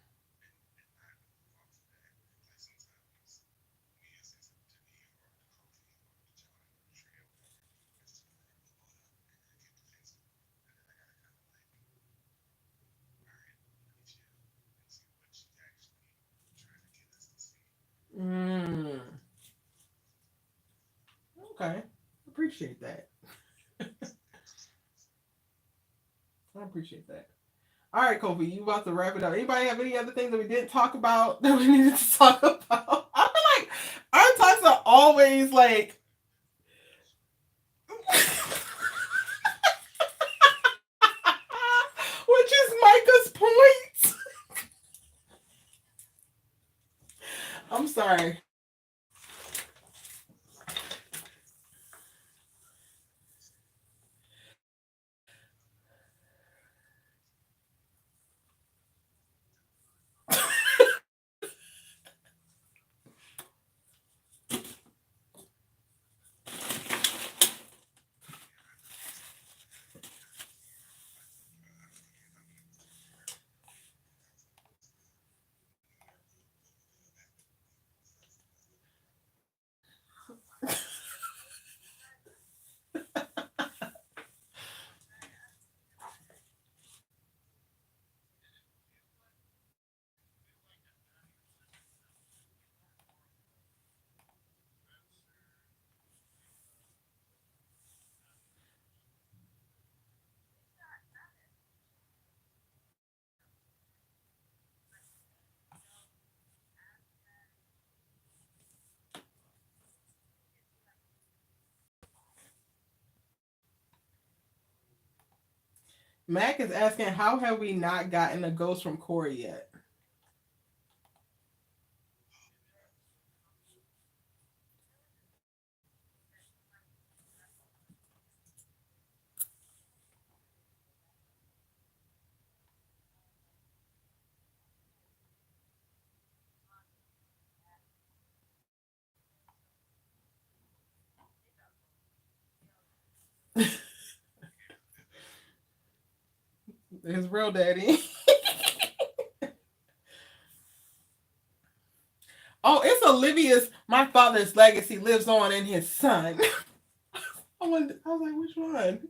Mm. Okay. Appreciate that. I appreciate that. All right, Kofi, you about to wrap it up. Anybody have any other things that we didn't talk about that we needed to talk about? I feel like our talks are always like which is Micah's point. I'm sorry. Mac is asking, how have we not gotten a ghost from Corey yet? His real daddy. Oh, it's Olivia's My Father's Legacy Lives On in His Son. I was like, which one?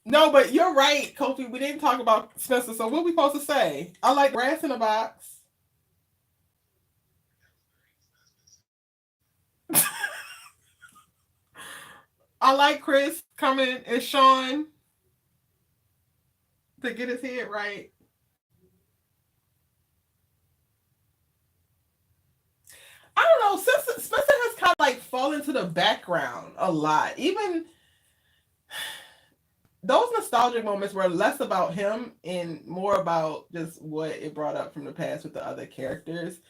No, but you're right, Kofi. We didn't talk about Spencer. So what are we supposed to say? I like Rats in a Box. I like Chris coming and Sean to get his head right. I don't know. Spencer into the background a lot. Even those nostalgic moments were less about him and more about just what it brought up from the past with the other characters.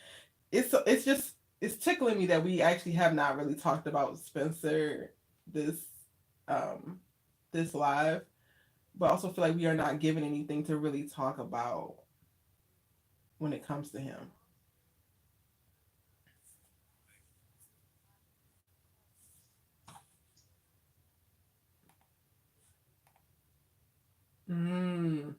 It's just it's tickling me that we actually have not really talked about Spencer this um this live, but I also feel like we are not given anything to really talk about when it comes to him. Mm,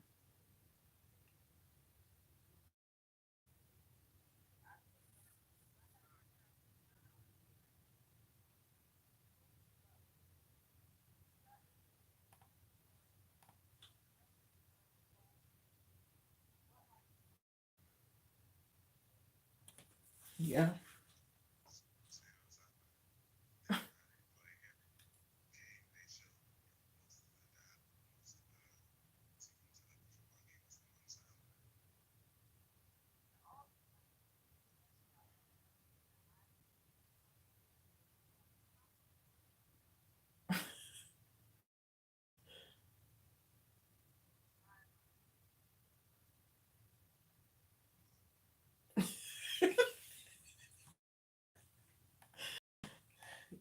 yeah.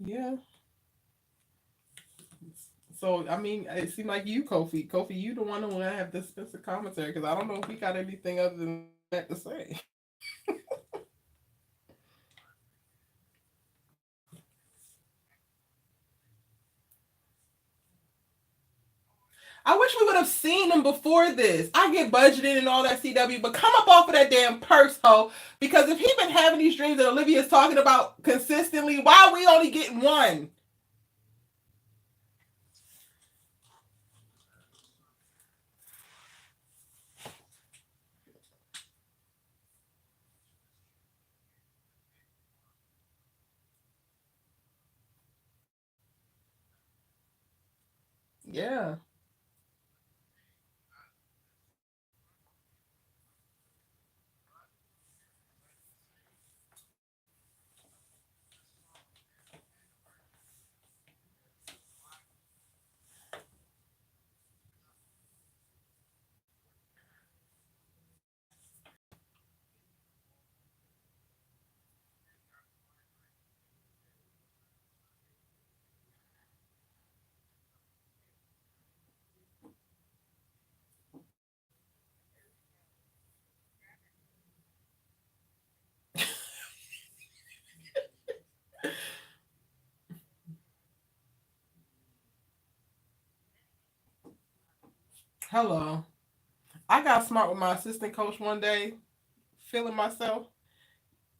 Yeah. So I mean, it seemed like you, Kofi. Kofi, you the one who want to have this Spencer commentary because I don't know if we got anything other than that to say. I wish we would have seen him before this. I get budgeted and all that CW, but come up off of that damn purse, ho. Because if he been having these dreams that Olivia's talking about consistently, why are we only getting one? Yeah. Hello. I got smart with my assistant coach one day, feeling myself,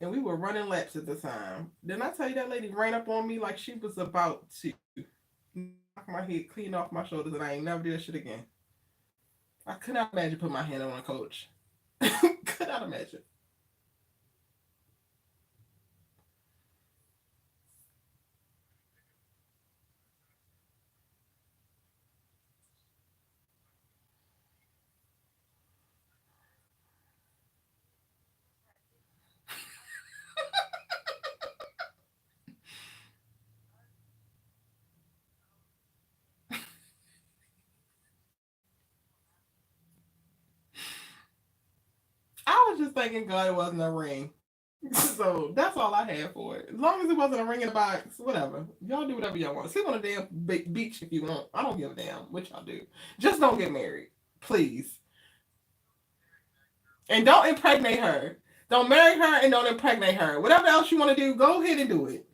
and we were running laps at the time. Didn't I tell you that lady ran up on me like she was about to knock my head clean off my shoulders, and I ain't never do that shit again. I could not imagine putting my hand on a coach. Could not imagine. I was just thanking God it wasn't a ring. So that's all I had for it. As long as it wasn't a ring in the box, whatever. Y'all do whatever y'all want. Sit on a damn beach if you want. I don't give a damn what y'all do. Just don't get married, please. And don't impregnate her. Don't marry her and don't impregnate her. Whatever else you want to do, go ahead and do it.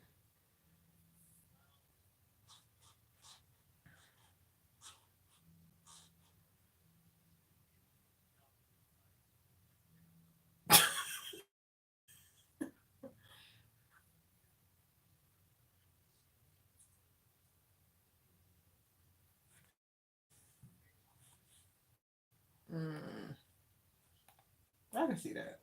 Mm, I can see that.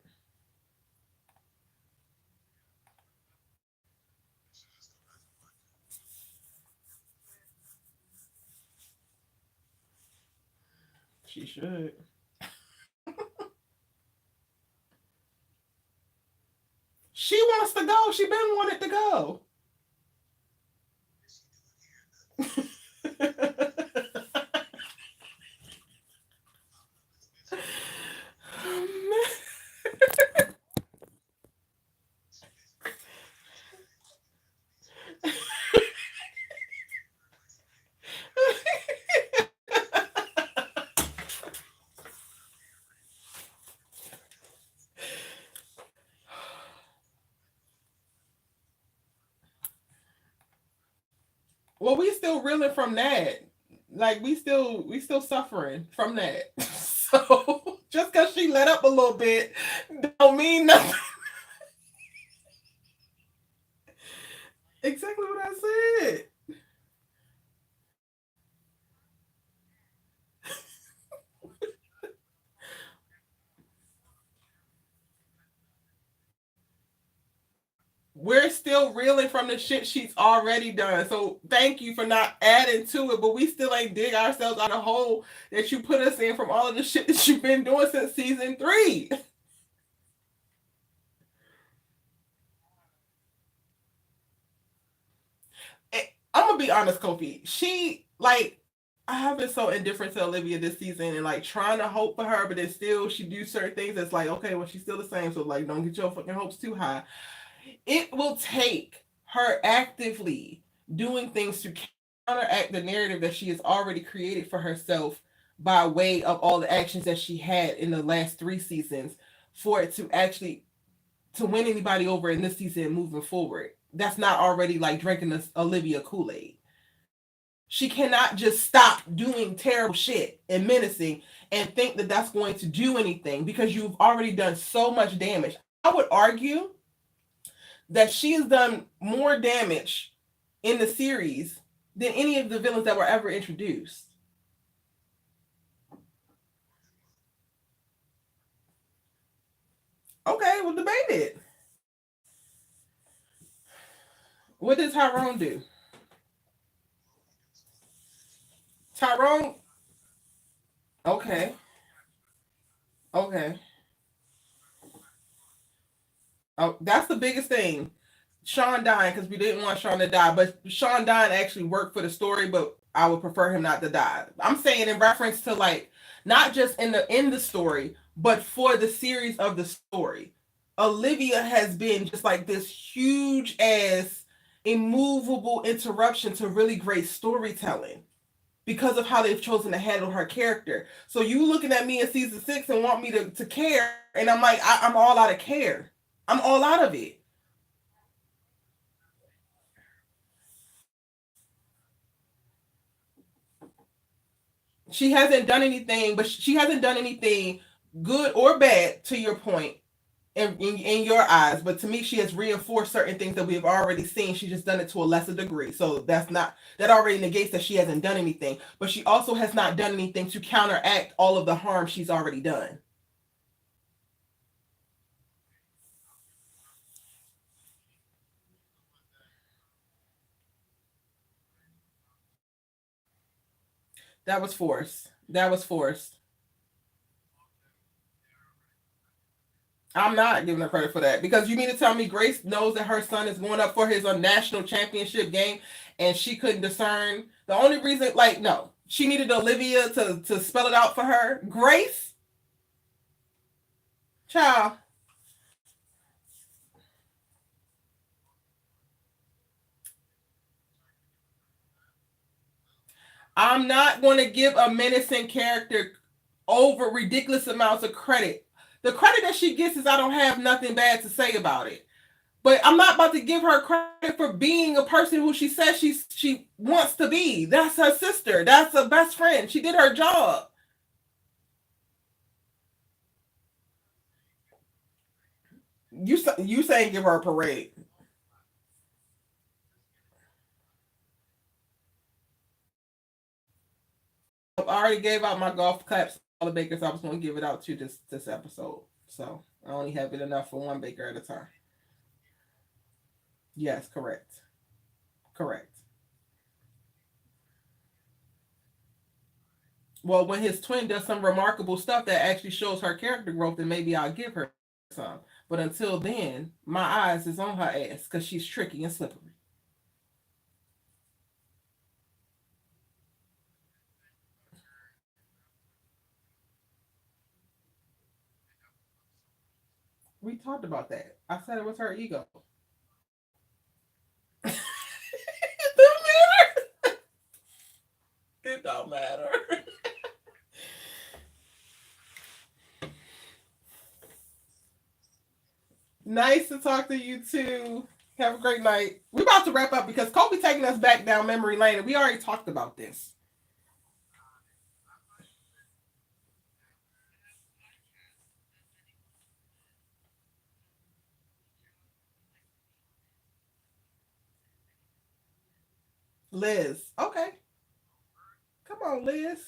She should. She wants to go. She been wanted to go. Well, we still reeling from that. Like we still suffering from that. So just because she let up a little bit don't mean nothing. Exactly what I said. We're still reeling from the shit she's already done. So thank you for not adding to it, but we still ain't dig ourselves out of hole that you put us in from all of the shit that you've been doing since season 3. I'm gonna be honest, Kofi. She like I have been so indifferent to Olivia this season and like trying to hope for her, but then still she do certain things that's like, okay, well, she's still the same. So like don't get your fucking hopes too high. It will take her actively doing things to counteract the narrative that she has already created for herself by way of all the actions that she had in the last 3 seasons for it to actually to win anybody over in this season moving forward. That's not already like drinking this Olivia Kool-Aid. She cannot just stop doing terrible shit and menacing and think that that's going to do anything because you've already done so much damage. I would argue that she has done more damage in the series than any of the villains that were ever introduced. Okay, well, debate it. What did Tyrone do? Tyrone, okay, okay. Oh, that's the biggest thing. Sean dying because we didn't want Sean to die, but Sean dying actually worked for the story. But I would prefer him not to die. I'm saying in reference to like not just in the story, but for the series of the story. Olivia has been just like this huge ass immovable interruption to really great storytelling because of how they've chosen to handle her character. So you looking at me in season 6 and want me to care, and I'm like I'm all out of care. I'm all out of it. She hasn't done anything, but she hasn't done anything good or bad to your point in your eyes. But to me, she has reinforced certain things that we have already seen. She just done it to a lesser degree. So that's not that already negates that she hasn't done anything. But she also has not done anything to counteract all of the harm she's already done. That was forced. That was forced. I'm not giving her credit for that because you mean to tell me Grace knows that her son is going up for his national championship game and she couldn't discern the only reason like no she needed Olivia to spell it out for her. Grace, child, I'm not going to give a menacing character over ridiculous amounts of credit. The credit that she gets is I don't have nothing bad to say about it. But I'm not about to give her credit for being a person who she says she wants to be. That's her sister. That's her best friend. She did her job. You saying give her a parade? I already gave out my golf claps to all the bakers I was going to give it out to this episode. So I only have it enough for one baker at a time. Yes, correct. Correct. Well, when his twin does some remarkable stuff that actually shows her character growth, then maybe I'll give her some. But until then, my eyes is on her ass because she's tricky and slippery. We talked about that. I said it was her ego. It don't matter. It don't matter. Nice to talk to you too. Have a great night. We're about to wrap up because Kobe taking us back down memory lane, and we already talked about this. Liz. Okay. Come on, Liz.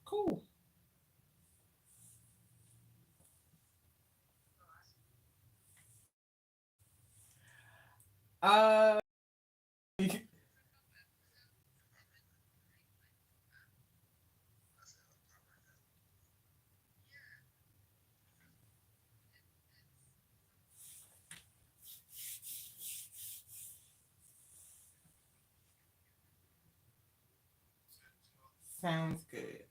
Cool. Uh sounds good.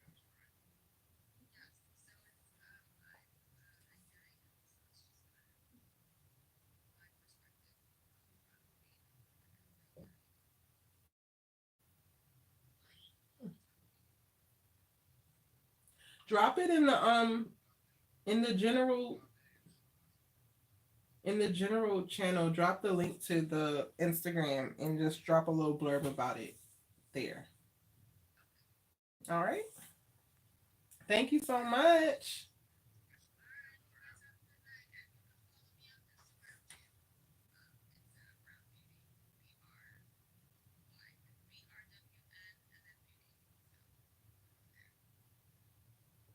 Drop it in the general channel. Drop the link to the Instagram and just drop a little blurb about it there. All right. Thank you so much.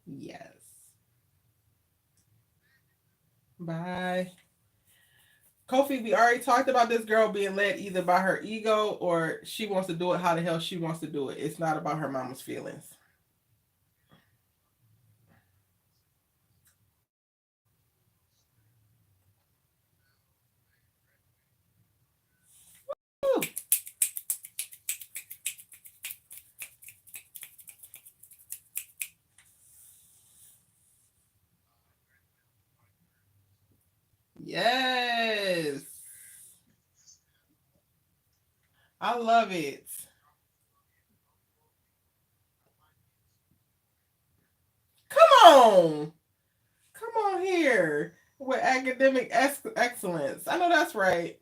Yes. Bye. Kofi, we already talked about this girl being led either by her ego or she wants to do it how the hell she wants to do it. It's not about her mama's feelings. Woo. Yes. I love it. Come on. Come on here with academic excellence. I know that's right.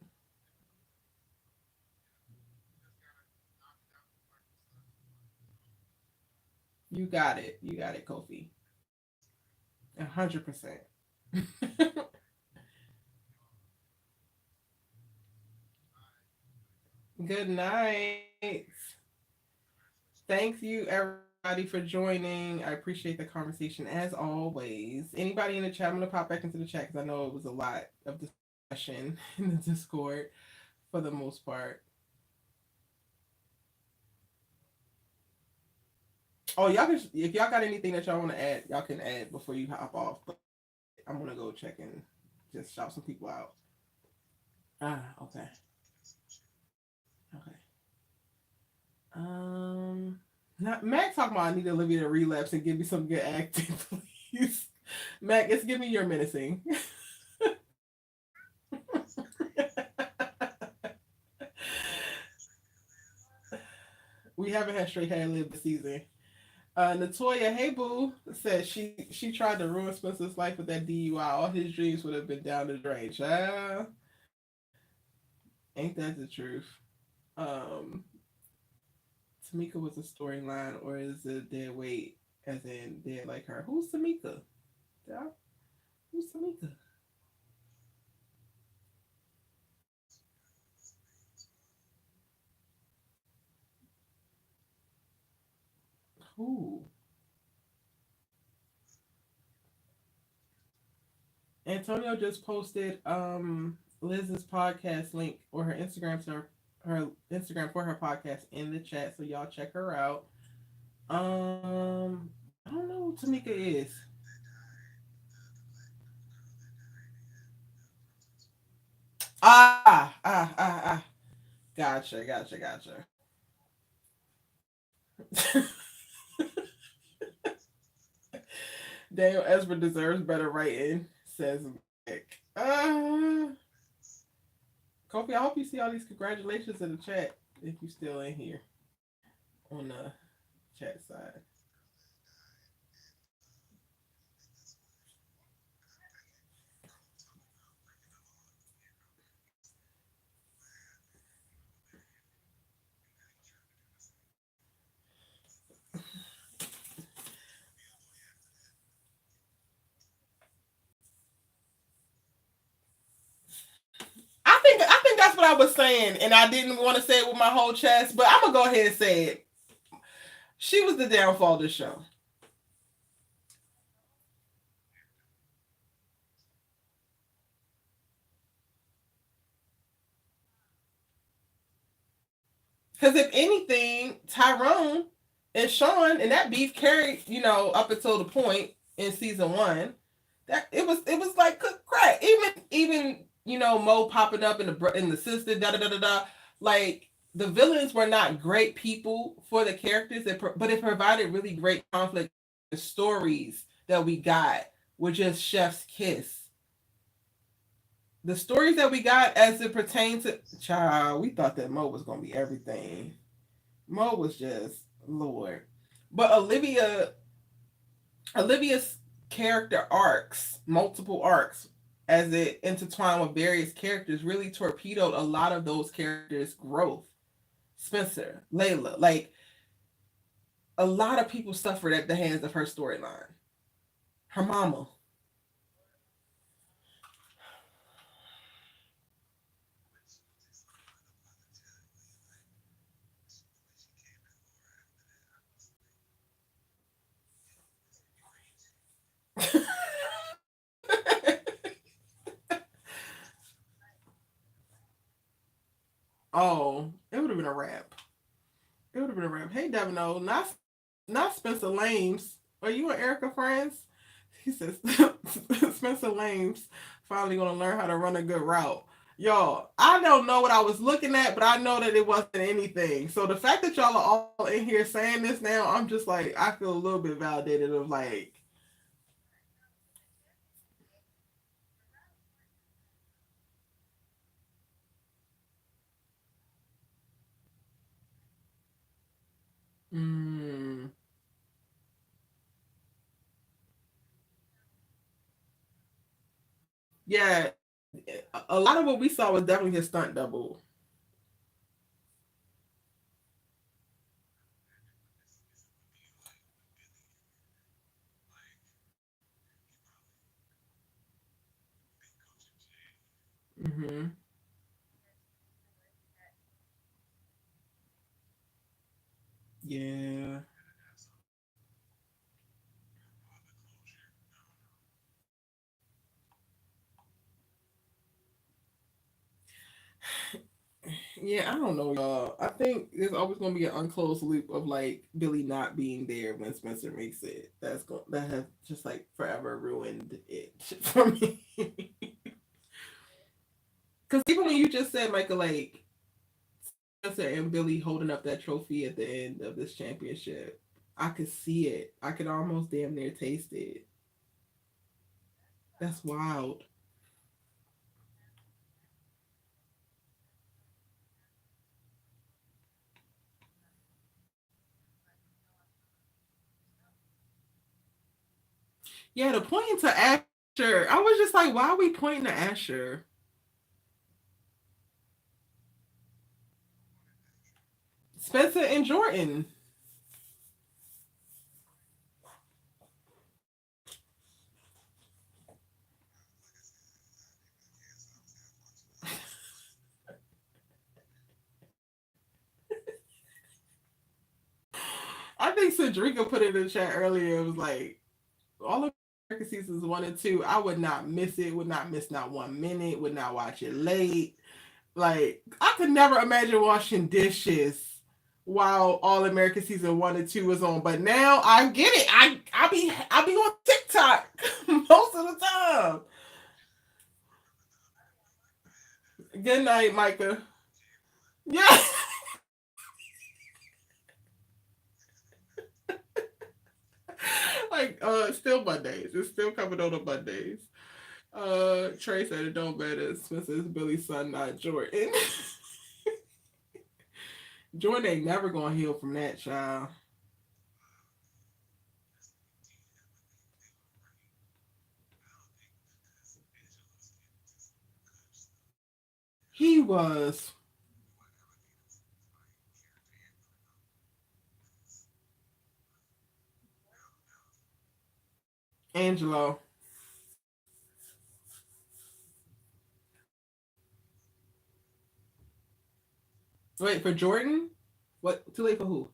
You got it. You got it, Kofi. 100%. Good night. Thank you, everybody, for joining. I appreciate the conversation as always. Anybody in the chat, I'm going to pop back into the chat because I know it was a lot of discussion in the Discord for the most part. Oh, y'all can, if y'all got anything that y'all want to add, y'all can add before you hop off. But I'm going to go check and just shout some people out. Ah, okay. Okay. Not Mac talking about I need Olivia to relapse and give me some good acting, please. Mac, it's give me your menacing. We haven't had straight hair lib this season. Natoya, hey boo, said she tried to ruin Spencer's life with that DUI. All his dreams would have been down the drain. Child, ain't that the truth? Um, Tamika was a storyline, or is it dead weight, as in dead like her? Who's Tamika? Yeah, who's Tamika? Who? Antonio just posted Liz's podcast link or her Instagram to her Instagram for her podcast in the chat, so y'all check her out. I don't know who Tamika is. Ah. Gotcha. Daniel Esper deserves better writing, says Vic. Kofi, I hope you see all these congratulations in the chat if you still in here on the chat side. I think that's what I was saying, and I didn't want to say it with my whole chest, but I'm gonna go ahead and say it. She was the downfall of the show. Because if anything, Tyrone and Sean and that beef carried, up until the point in season one that it was like cooked crack. Even Mo popping up in the sister da da da da da. Like the villains were not great people for the characters, but it provided really great conflict. The stories that we got were just chef's kiss. The stories that we got as it pertains to child, we thought that Mo was gonna be everything. Mo was just Lord. But Olivia's character arcs, multiple arcs, as it intertwined with various characters, really torpedoed a lot of those characters' growth. Spencer, Layla, like a lot of people suffered at the hands of her storyline. Her mama. Oh, it would have been a wrap. It would have been a wrap. Hey, Devino, not Spencer Lames. Are you and Erica friends? He says Spencer Lames finally gonna learn how to run a good route. Y'all, I don't know what I was looking at, but I know that it wasn't anything. So the fact that y'all are all in here saying this now, I'm just like, I feel a little bit validated of like, mm, yeah, a lot of what we saw was definitely his stunt double. Mm-hmm. Yeah. Yeah, I don't know, y'all. I think there's always gonna be an unclosed loop of like Billy not being there when Spencer makes it. That has just like forever ruined it for me. Because even when you just said Michael, like Spencer and Billy holding up that trophy at the end of this championship, I could see it. I could almost damn near taste it. That's wild. Yeah, the pointing to Asher, I was just like, why are we pointing to Asher? Spencer and Jordan. I think Cedrica put it in the chat earlier. It was like all of Seasons 1 and 2, I would not miss it. Would not miss not 1 minute. Would not watch it late. Like I could never imagine washing dishes while All American Season 1 and 2 was on. But now I get it. I be on TikTok most of the time. Good night, Micah. Yeah. Like still Mondays. It's still coming on Mondays. Trey said it don't matter. Spencer is Billy's son, not Jordan. Jordan ain't never gonna heal from that child. He was Angelo. Wait for Jordan. What? Too late for who?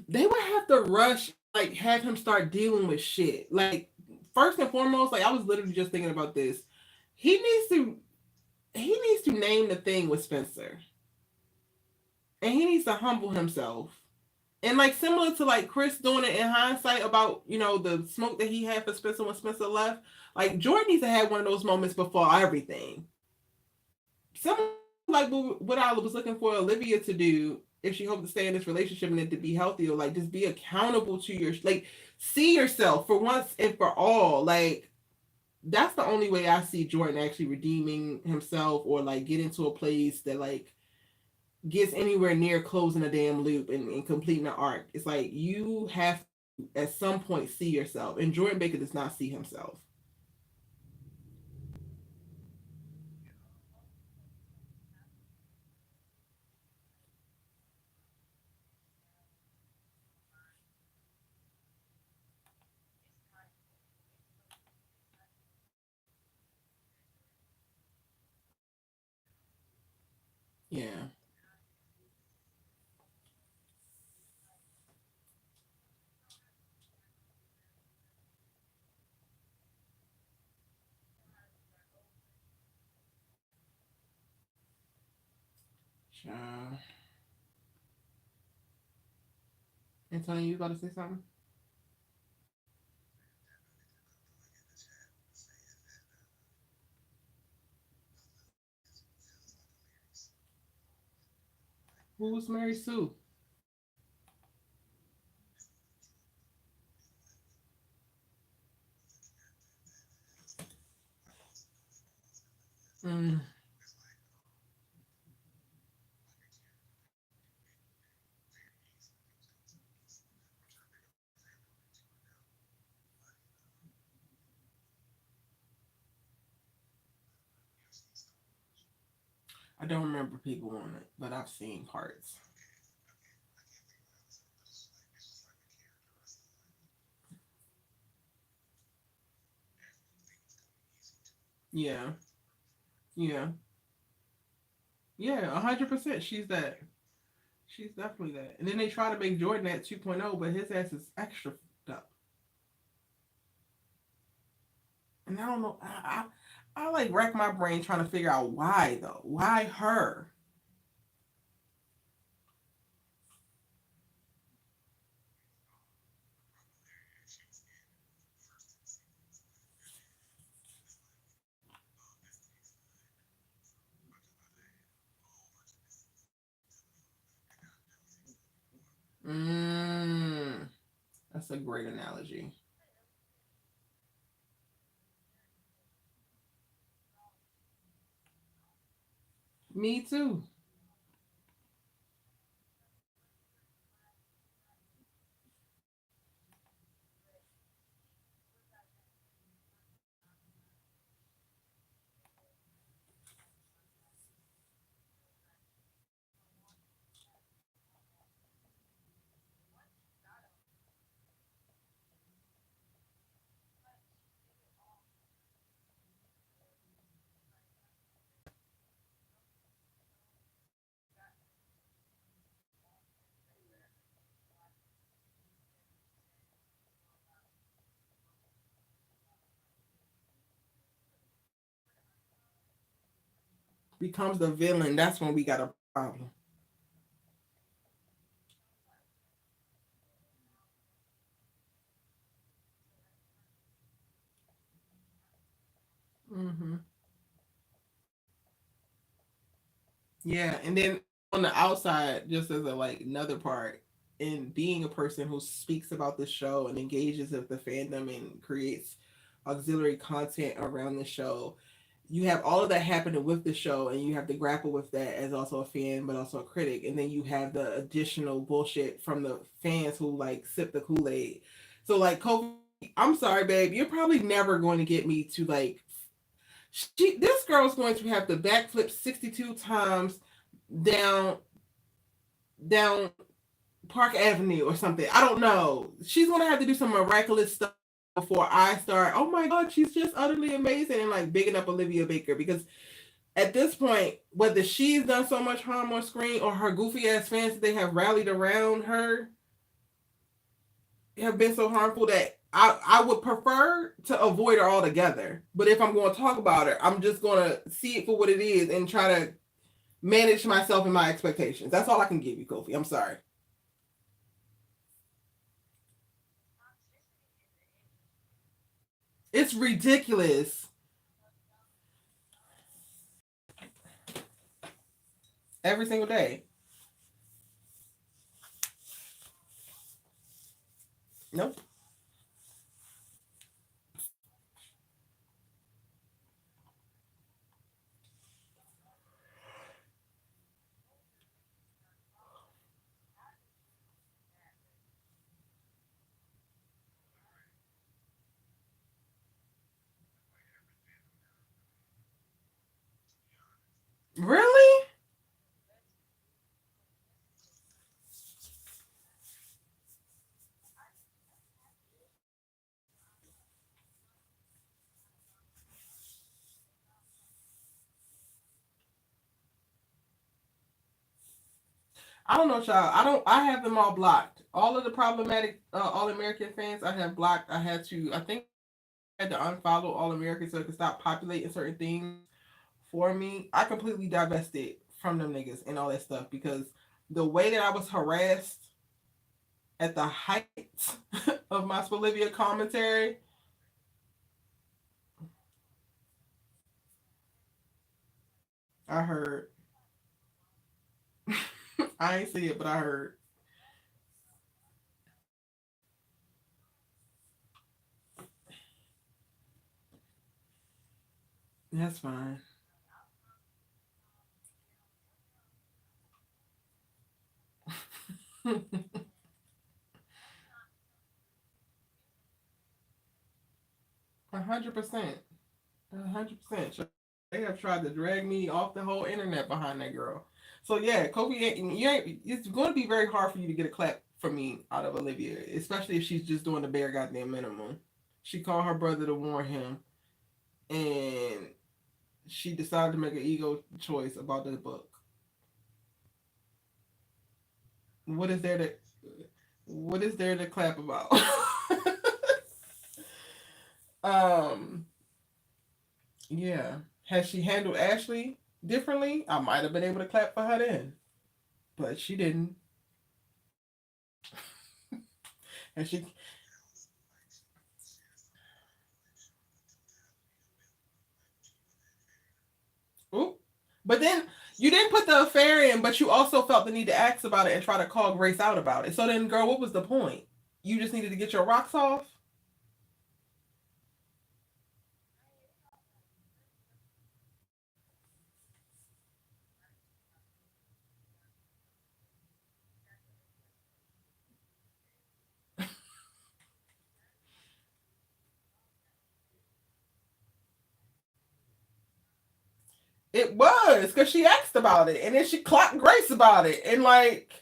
They would have to rush, like have him start dealing with shit. Like first and foremost, like I was literally just thinking about this. He needs to he needs to name the thing with Spencer, and he needs to humble himself. And like similar to like Chris doing it in hindsight about the smoke that he had for Spencer when Spencer left. Like Jordan needs to have one of those moments before everything. Something like what I was looking for Olivia to do if she hoped to stay in this relationship and it to be healthy, or like just be accountable to your like see yourself for once and for all. Like that's the only way I see Jordan actually redeeming himself or like get into a place that like gets anywhere near closing a damn loop and completing the arc. It's like you have to at some point see yourself. And Jordan Baker does not see himself. Yeah. Uh, Antonio, you about to say something? Who's Mary Sue? Mm, I don't remember people on it, but I've seen parts. Yeah. Yeah. Yeah, 100%. She's that. She's definitely that. And then they try to make Jordan that 2.0, but his ass is extra up. And I don't know. I like rack my brain trying to figure out why though. Why her? Mm, that's a great analogy. Me too. becomes the villain, that's when we got a problem. Mm-hmm. Yeah, and then on the outside, just as a like another part, in being a person who speaks about the show and engages with the fandom and creates auxiliary content around the show, you have all of that happening with the show, and you have to grapple with that as also a fan, but also a critic, and then you have the additional bullshit from the fans who like sip the Kool Aid. So like, Kofi, I'm sorry, babe, you're probably never going to get me to like this girl's going to have to backflip 62 times down down Park Avenue or something. I don't know. She's gonna have to do some miraculous stuff before I start. Oh my god, she's just utterly amazing and like bigging up Olivia Baker, because at this point, whether she's done so much harm on screen or her goofy ass fans that they have rallied around her have been so harmful that I would prefer to avoid her altogether. But if I'm going to talk about her, I'm just going to see it for what it is and try to manage myself and my expectations. That's all I can give you, Kofi. I'm sorry. It's ridiculous. Every single day. Nope. Really? I don't know, child. I don't. I have them all blocked. All of the problematic All American fans, I have blocked. I had to. I think I had to unfollow All American so it could stop populating certain things for me. I completely divested from them niggas and all that stuff because the way that I was harassed at the height of my Bolivia commentary, I heard. I ain't see it, but I heard. That's fine. 100%. 100%. They have tried to drag me off the whole internet behind that girl. So yeah, Kofi, it's going to be very hard for you to get a clap from me out of Olivia, especially if she's just doing the bare goddamn minimum. She called her brother to warn him, and she decided to make an ego choice about the book. What is there to what is there to clap about? um, yeah. Has she handled Ashley differently? I might have been able to clap for her then, but she didn't. And she, oop. But then you didn't put the affair in, but you also felt the need to ask about it and try to call Grace out about it. So then, girl, what was the point? You just needed to get your rocks off. It was because she asked about it, and then she clocked Grace about it, and like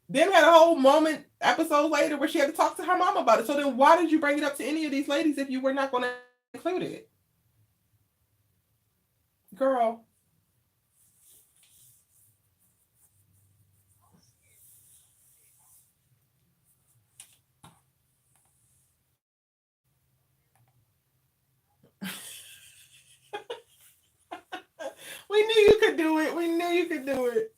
then had a whole moment episode later where she had to talk to her mom about it. So then, why did you bring it up to any of these ladies if you were not going to include it, girl? We knew you could do it. We knew you could do it.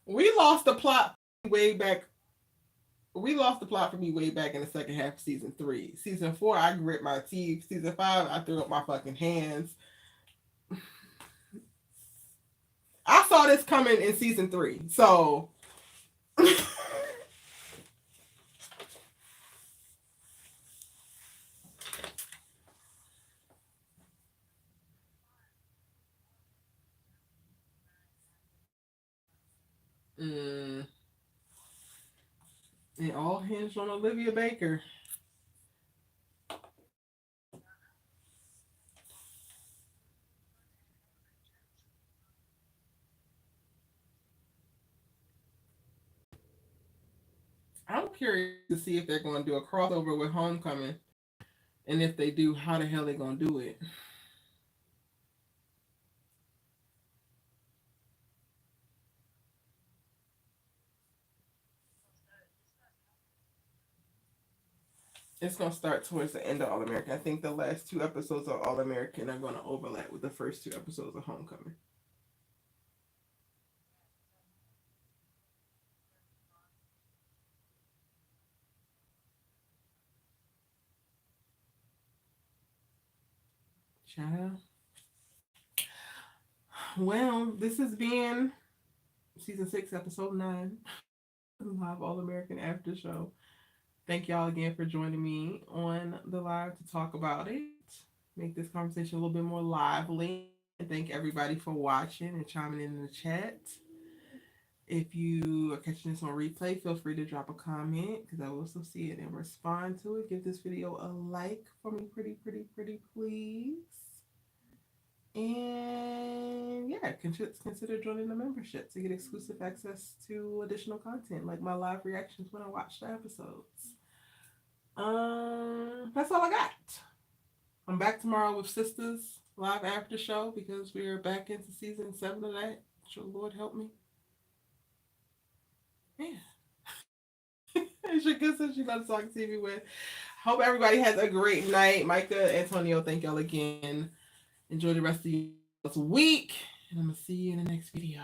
We lost the plot way back. We lost the plot for me way back in the second half of season 3. Season 4, I grit my teeth. Season 5, I threw up my fucking hands. I saw this coming in season 3. So it all hinged on Olivia Baker. I'm curious to see if they're going to do a crossover with Homecoming, and if they do, how the hell they going to do it? It's going to start towards the end of All American. I think the last 2 episodes of All American are going to overlap with the first 2 episodes of Homecoming. Child. Well, this has been season 6, episode 9, Live All American After Show. Thank y'all again for joining me on the live to talk about it. Make this conversation a little bit more lively. And thank everybody for watching and chiming in the chat. If you are catching this on replay, feel free to drop a comment because I will also see it and respond to it. Give this video a like for me, pretty please. And yeah, consider joining the membership to get exclusive access to additional content like my live reactions when I watch the episodes. That's all I got. I'm back tomorrow with Sisters live after show because we are back into season 7 of that. So Lord help me. Yeah. It's your good sister you got to talk TV with. Hope everybody has a great night. Micah, Antonio, thank y'all again. Enjoy the rest of your week. And I'm going to see you in the next video.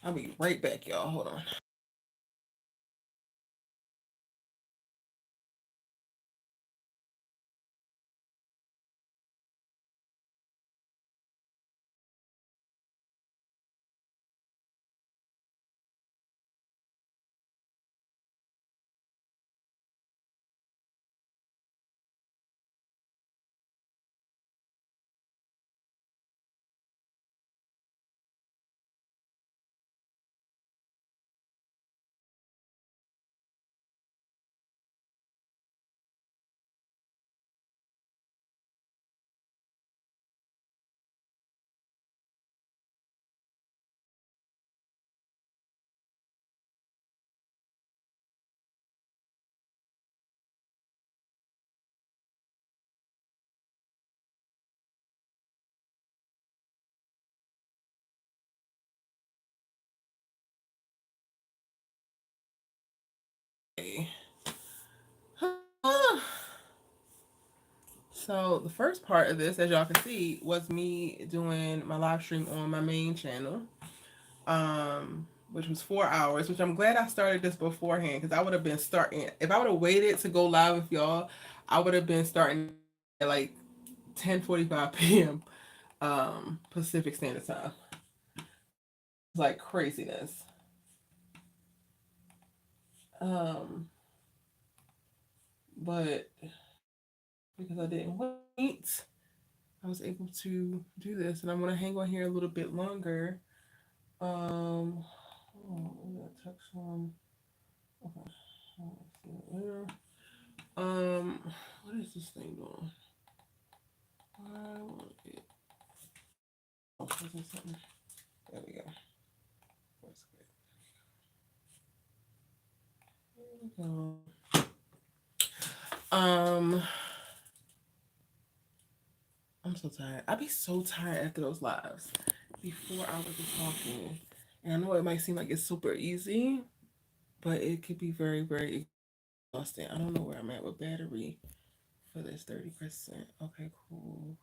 I'll be right back, y'all. Hold on. Okay. So the first part of this, as y'all can see, was me doing my live stream on my main channel, which was 4 hours. Which I'm glad I started this beforehand, because I would have been starting, if I would have waited to go live with y'all, I would have been starting at like 10:45 p.m. Pacific Standard Time. It's like craziness. But because I didn't wait, I was able to do this, and I'm gonna hang on here a little bit longer. Oh, we got text from. Okay. What is this thing doing? I want it. Oh, is there something? There we go. Here we go. I'm so tired. I'd be so tired after those lives. Before I was just talking. And I know it might seem like it's super easy, but it could be very, very exhausting. I don't know where I'm at with battery for this 30%. Okay, cool.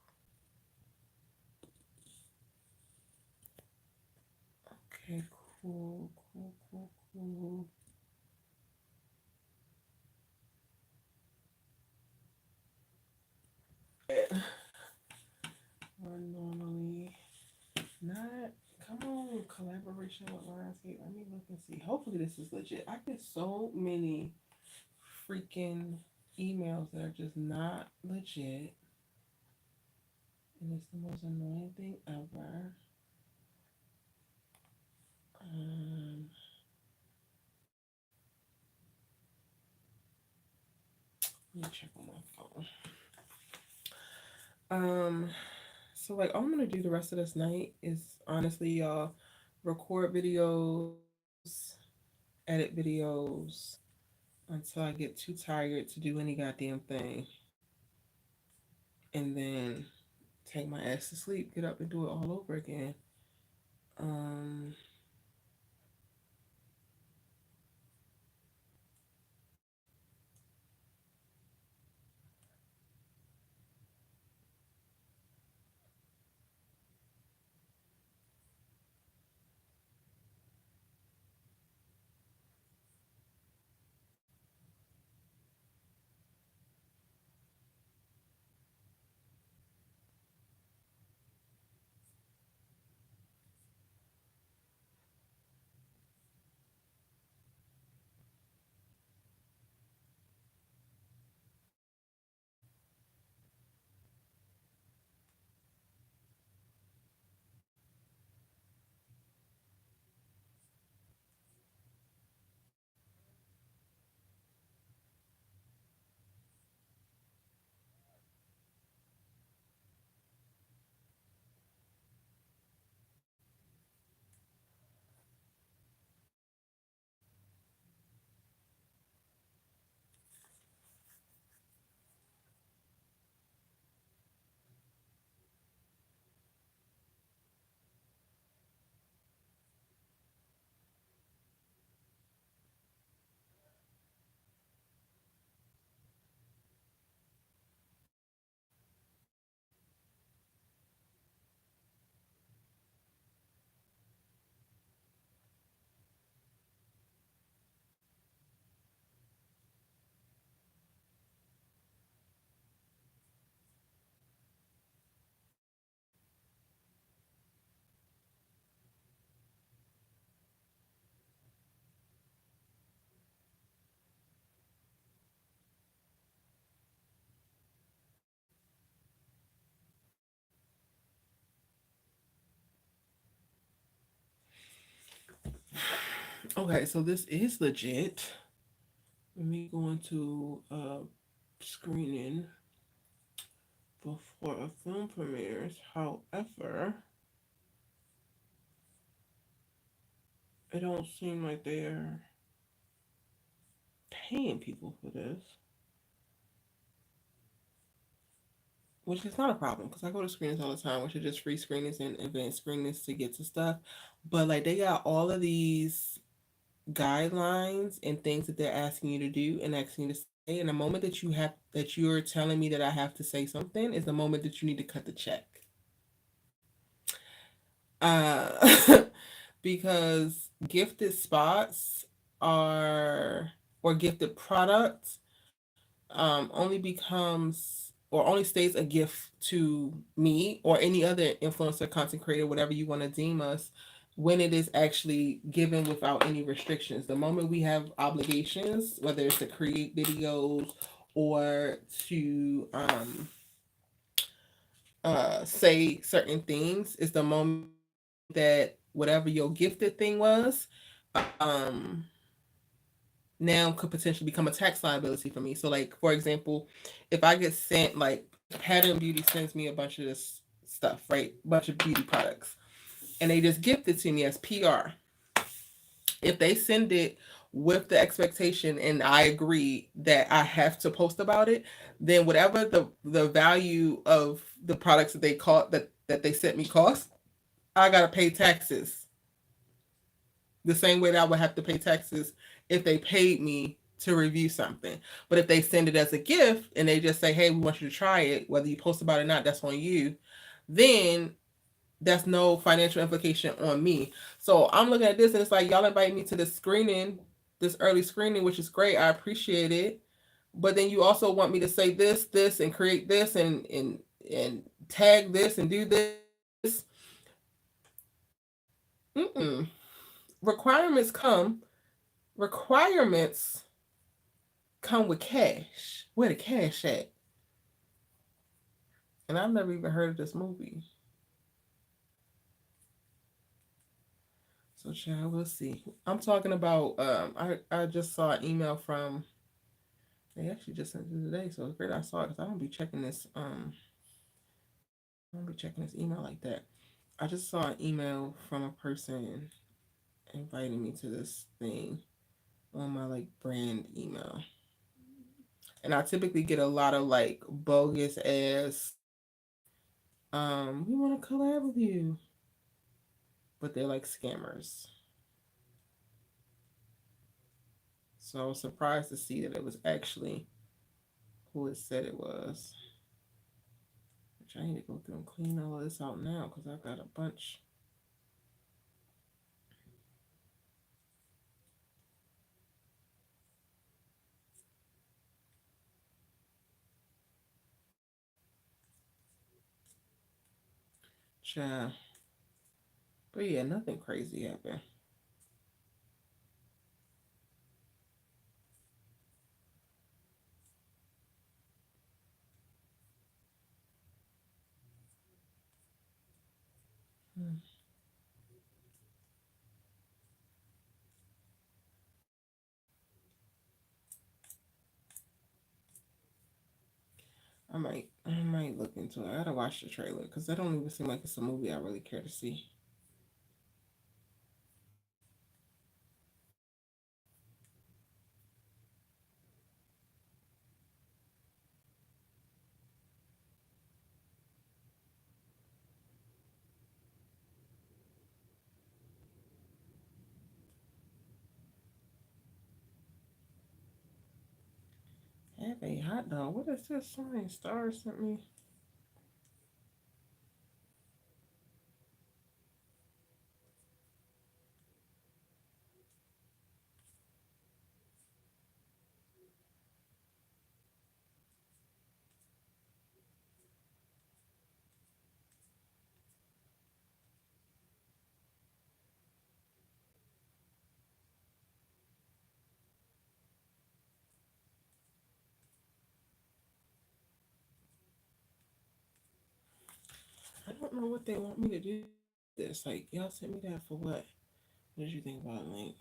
Okay, cool. Or normally not. Come on, collaboration with Lionsgate. Let me look and see. Hopefully this is legit. I get so many freaking emails that are just not legit. And it's the most annoying thing ever. Let me check on my phone. So like all I'm gonna do the rest of this night is honestly, y'all, record videos, edit videos until I get too tired to do any goddamn thing. And then take my ass to sleep, get up and do it all over again. Um Okay, so this is legit. Let me go into screening before a film premieres. However, it don't seem like they're paying people for this, which is not a problem because I go to screenings all the time, which are just free screenings and advanced screenings to get to stuff. But like they got all of these guidelines and things that they're asking you to do and asking you to say. And the moment that you're telling me that I have to say something is the moment that you need to cut the check. Uh, because gifted spots are or gifted products only becomes or only stays a gift to me or any other influencer, content creator, whatever you want to deem us, when it is actually given without any restrictions. The moment we have obligations, whether it's to create videos or to say certain things, is the moment that whatever your gifted thing was, um, now could potentially become a tax liability for me. So, like for example, if I get sent like Pattern Beauty sends me a bunch of this stuff, right? A bunch of beauty products, and they just gift it to me as PR. If they send it with the expectation and I agree that I have to post about it, then whatever the value of the products that they caught that they sent me cost, I gotta pay taxes the same way that I would have to pay taxes if they paid me to review something. But if they send it as a gift and they just say, "Hey, we want you to try it, whether you post about it or not, that's on you," then that's no financial implication on me. So I'm looking at this and it's like y'all invite me to this screening, this early screening, which is great. I appreciate it. But then you also want me to say this, and create this, and tag this and do this. Mm-mm. Requirements requirements come with cash. Where the cash at? And I've never even heard of this movie. So child, we'll see. I'm talking about I just saw an email from they actually just sent it today, so it's great I saw it because I don't be checking this I don't be checking this email like that. I just saw an email from a person inviting me to this thing on my like brand email. And I typically get a lot of like bogus ass we want to collab with you, but they're like scammers. So I was surprised to see that it was actually who it said it was. Which I need to go through and clean all of this out now because I've got a bunch. Child. But yeah, nothing crazy happened. Hmm. I might look into it. I gotta watch the trailer because that don't even seem like it's a movie I really care to see. Have a hot dog. What is this sign? Star sent me. I don't know what they want me to do. This like y'all sent me that for what? What did you think about it, Link?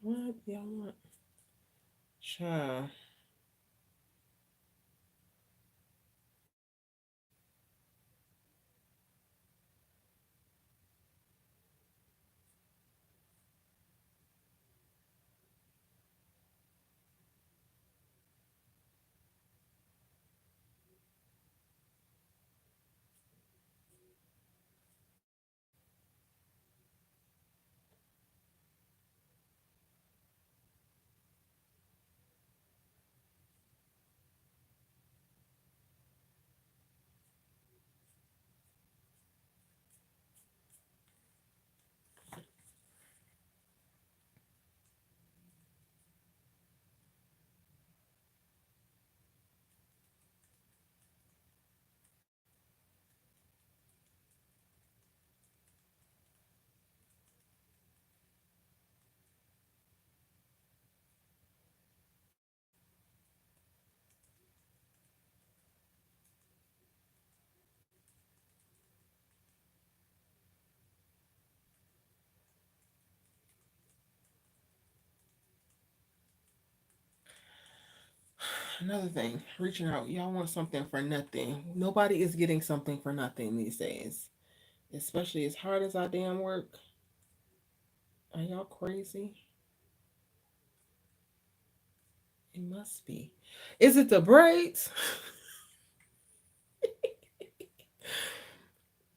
What y'all want? Child. Another thing, reaching out. Y'all want something for nothing. Nobody is getting something for nothing these days. Especially as hard as I damn work. Are y'all crazy? It must be. Is it the braids?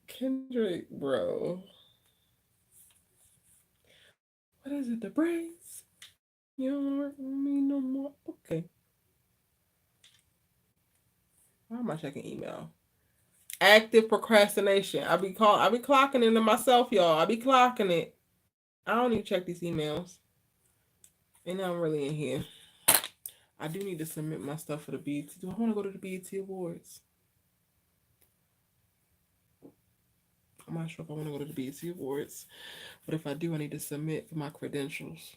Kendrick, bro. What is it? The braids? You don't work with me no more. Okay. Why am I checking email? Active procrastination. I be clocking into myself, y'all. I be clocking it. I don't even check these emails. And now I'm really in here. I do need to submit my stuff for the BET. Do I want to go to the BET Awards? I'm not sure if I want to go to the BET Awards. But if I do, I need to submit for my credentials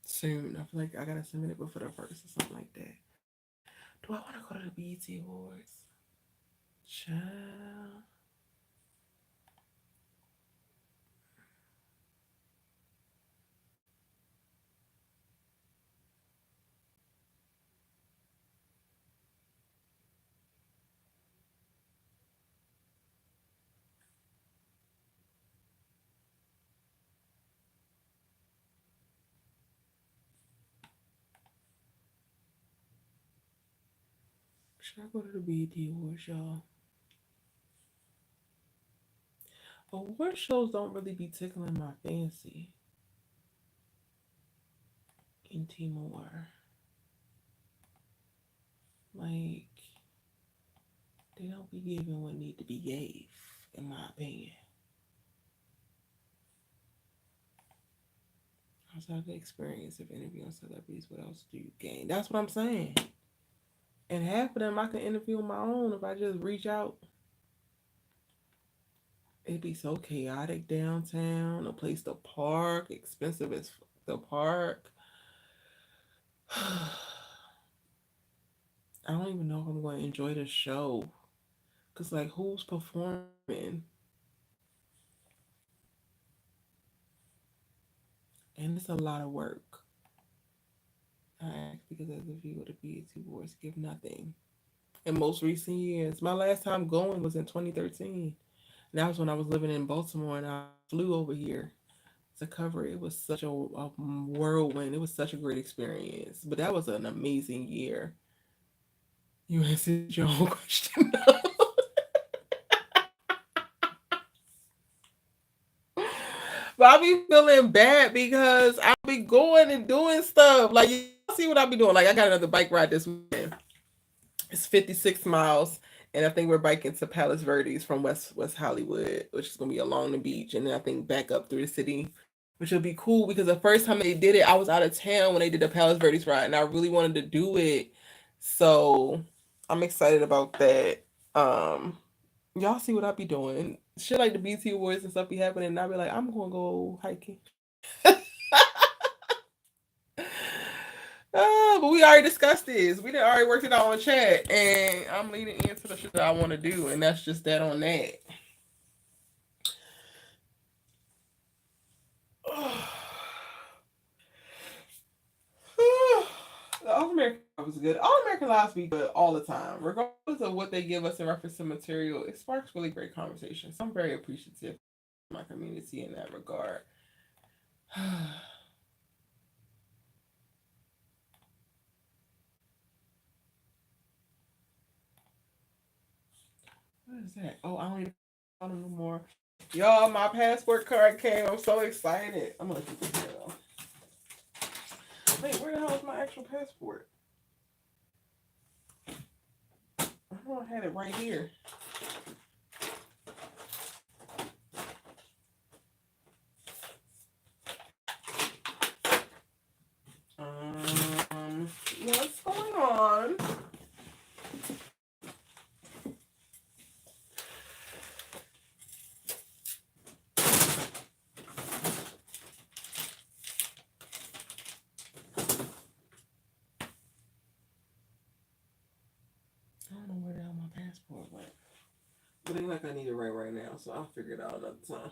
soon. I feel like I gotta submit it before the first or something like that. Do I want to go to the BET Awards? Child. Should I go to the BET Awards, y'all? Award shows don't really be tickling my fancy in Timor. Like, they don't be giving what need to be gave, in my opinion. Outside the experience of interviewing celebrities, what else do you gain? That's what I'm saying. And half of them I can interview on my own if I just reach out. It'd be so chaotic downtown, a place to park, expensive as the park. I don't even know if I'm going to enjoy the show. Because, like, who's performing? And it's a lot of work. I ask because as a viewer, the BET Awards give nothing. In most recent years, my last time going was in 2013. And that was when I was living in Baltimore and I flew over here to cover it. It was such a whirlwind. It was such a great experience. But that was an amazing year. You answered your own question. But I be feeling bad because I be going and doing stuff. Like, you see what I be doing. Like, I got another bike ride this weekend. It's 56 miles. And I think we're biking to Palos Verdes from West Hollywood, which is gonna be along the beach, and then I think back up through the city, which will be cool because the first time they did it, I was out of town when they did the Palos Verdes ride, and I really wanted to do it. So I'm excited about that. Y'all see what I be doing. Shit like the BT Awards and stuff be happening, and I be like, I'm gonna go hiking. But we already discussed this. We did already worked it out on chat, and I'm leading into the shit that I want to do, and that's just that on that. American Life was good. All American Lives be good all the time, regardless of what they give us in reference to material. It sparks really great conversations. So I'm very appreciative of my community in that regard. What is that? Oh, I don't even know no more. Y'all, my passport card came. I'm so excited. I'm gonna keep it here though. Wait, where the hell is my actual passport? I know I had it right here. What's going on? I don't know where the hell my passport went. But it ain't like I need it right now, so I'll figure it out another time.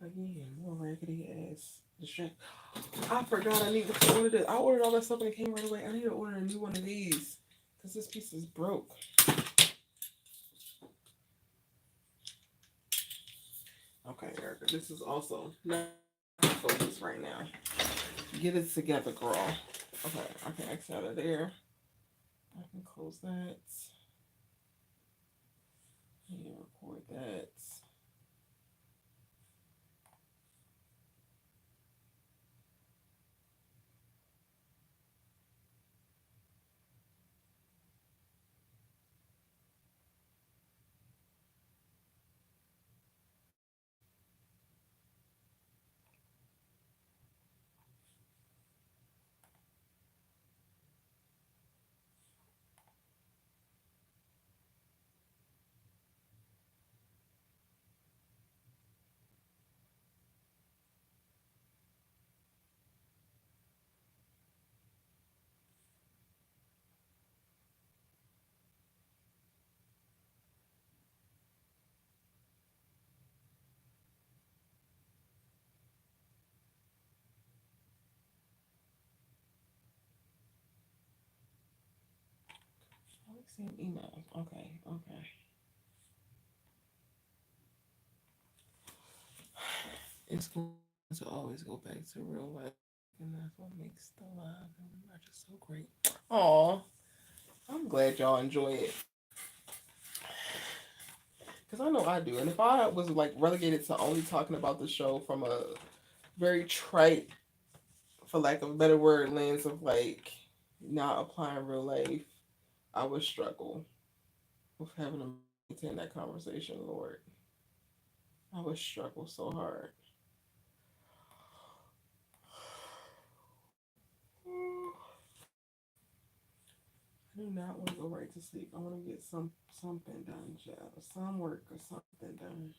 Again, more raggedy ass distract. I forgot I need to order this. I ordered all that stuff and it came right away. I need to order a new one of these because this piece is broke. Okay, Erica, this is also not focused right now. Get it together, girl. Okay, I can X out of there. I can close that. Yeah, record that. Same email. Okay. It's going to always go back to real life, and that's what makes the live and just so great. Aw, I'm glad y'all enjoy it, because I know I do. And if I was like relegated to only talking about the show from a very trite, for lack of a better word, lens of like not applying real life, I would struggle with having to maintain that conversation, Lord. I would struggle so hard. I do not want to go right to sleep. I want to get something done, child. Some work or something done.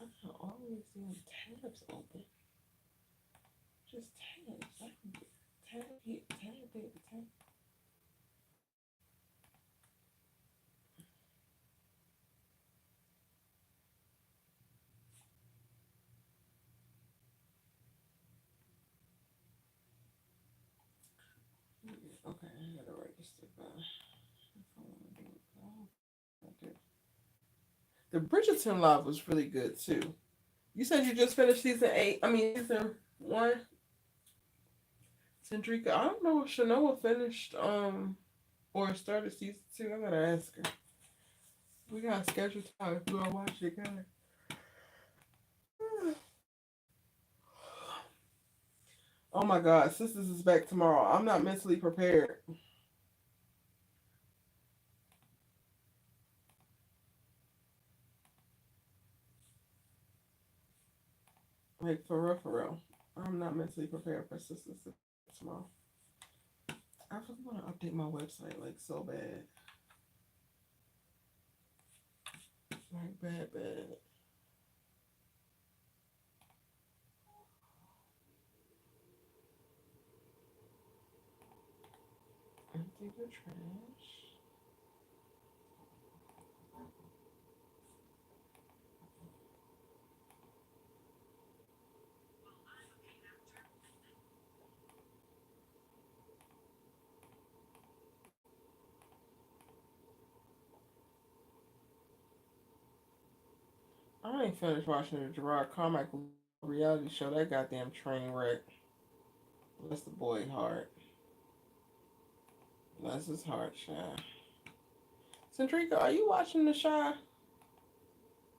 I can always see tabs open. Just tabs. I can get tab here, tab there, tab. Okay, I gotta register that. If I want to do it. Oh, okay. The Bridgerton live was really good too. You said you just finished season 8. I mean season 1. Centrica. I don't know if Shanoa finished or started season 2. I gotta ask her. We got scheduled time if we gonna watch it, guys. Oh my God, Sisters is back tomorrow. I'm not mentally prepared. Like for real, for real. I'm not mentally prepared for Sisters tomorrow. I really want to update my website like so bad. Like bad. Empty the trash. I ain't finished watching the Gerard Carmichael reality show. That goddamn train wreck. Bless the boy heart. Bless his heart, Shy. Centrica, are you watching the Shy?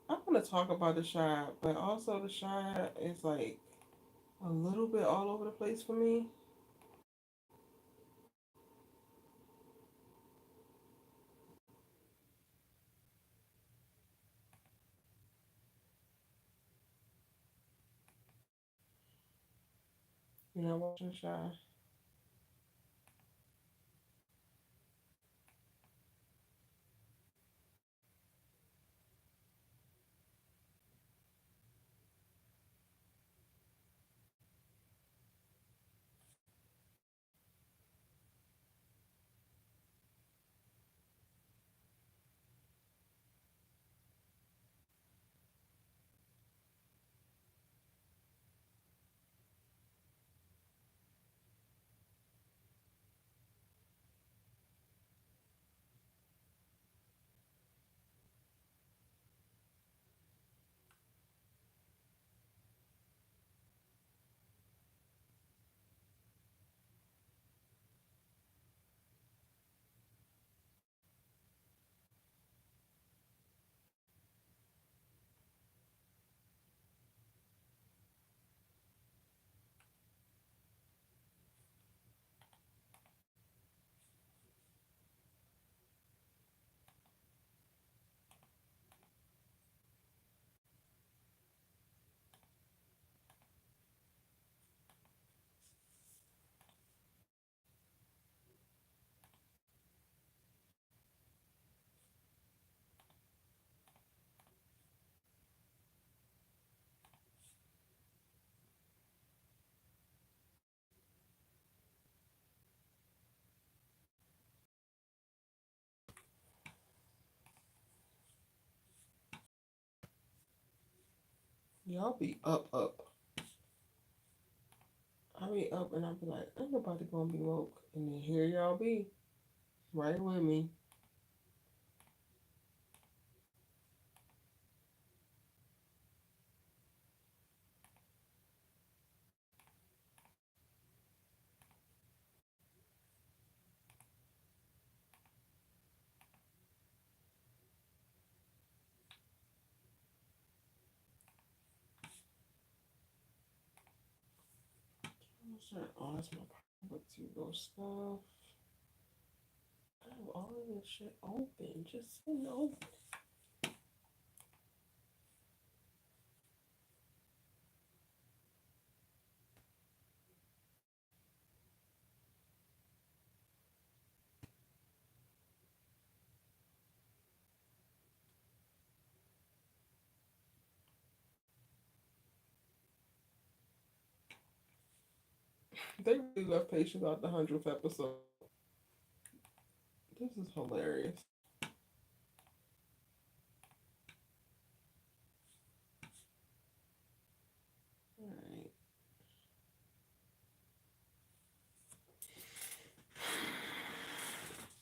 I want to talk about the Shy, but also the Shy is like a little bit all over the place for me. You're not watching the Shy. Y'all be up. I be up and I be like, ain't nobody gonna be woke. And then here y'all be, right with me. Oh, that's my property go stuff. I have all of this shit open, just sitting open. They really left Patience out the 100th episode. This is hilarious. Alright.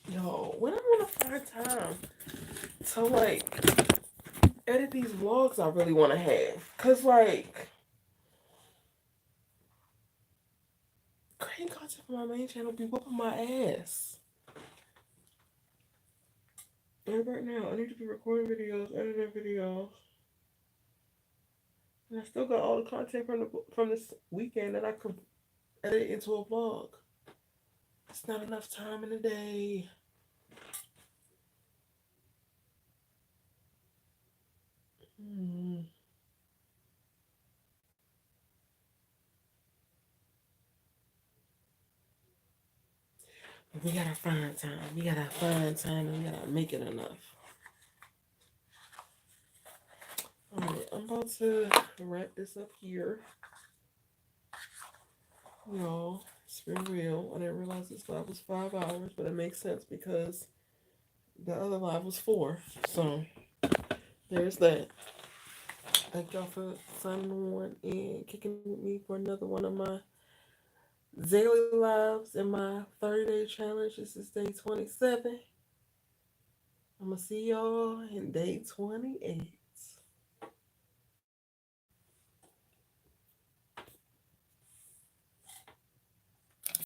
Yo, when I'm gonna find time to like edit these vlogs I really wanna have? Cause like creating content for my main channel be whooping my ass. And right now I need to be recording videos, editing videos. And I still got all the content from this weekend that I could edit into a vlog. It's not enough time in the day. We gotta find time. We gotta find time and we gotta make it enough. Alright, I'm about to wrap this up here. Y'all, it's been real. I didn't realize this live was 5 hours, but it makes sense because the other live was 4. So there's that. Thank y'all for signing on and kicking with me for another one of my daily lives in my 30-day challenge. This is day 27. I'm gonna see y'all in day 28.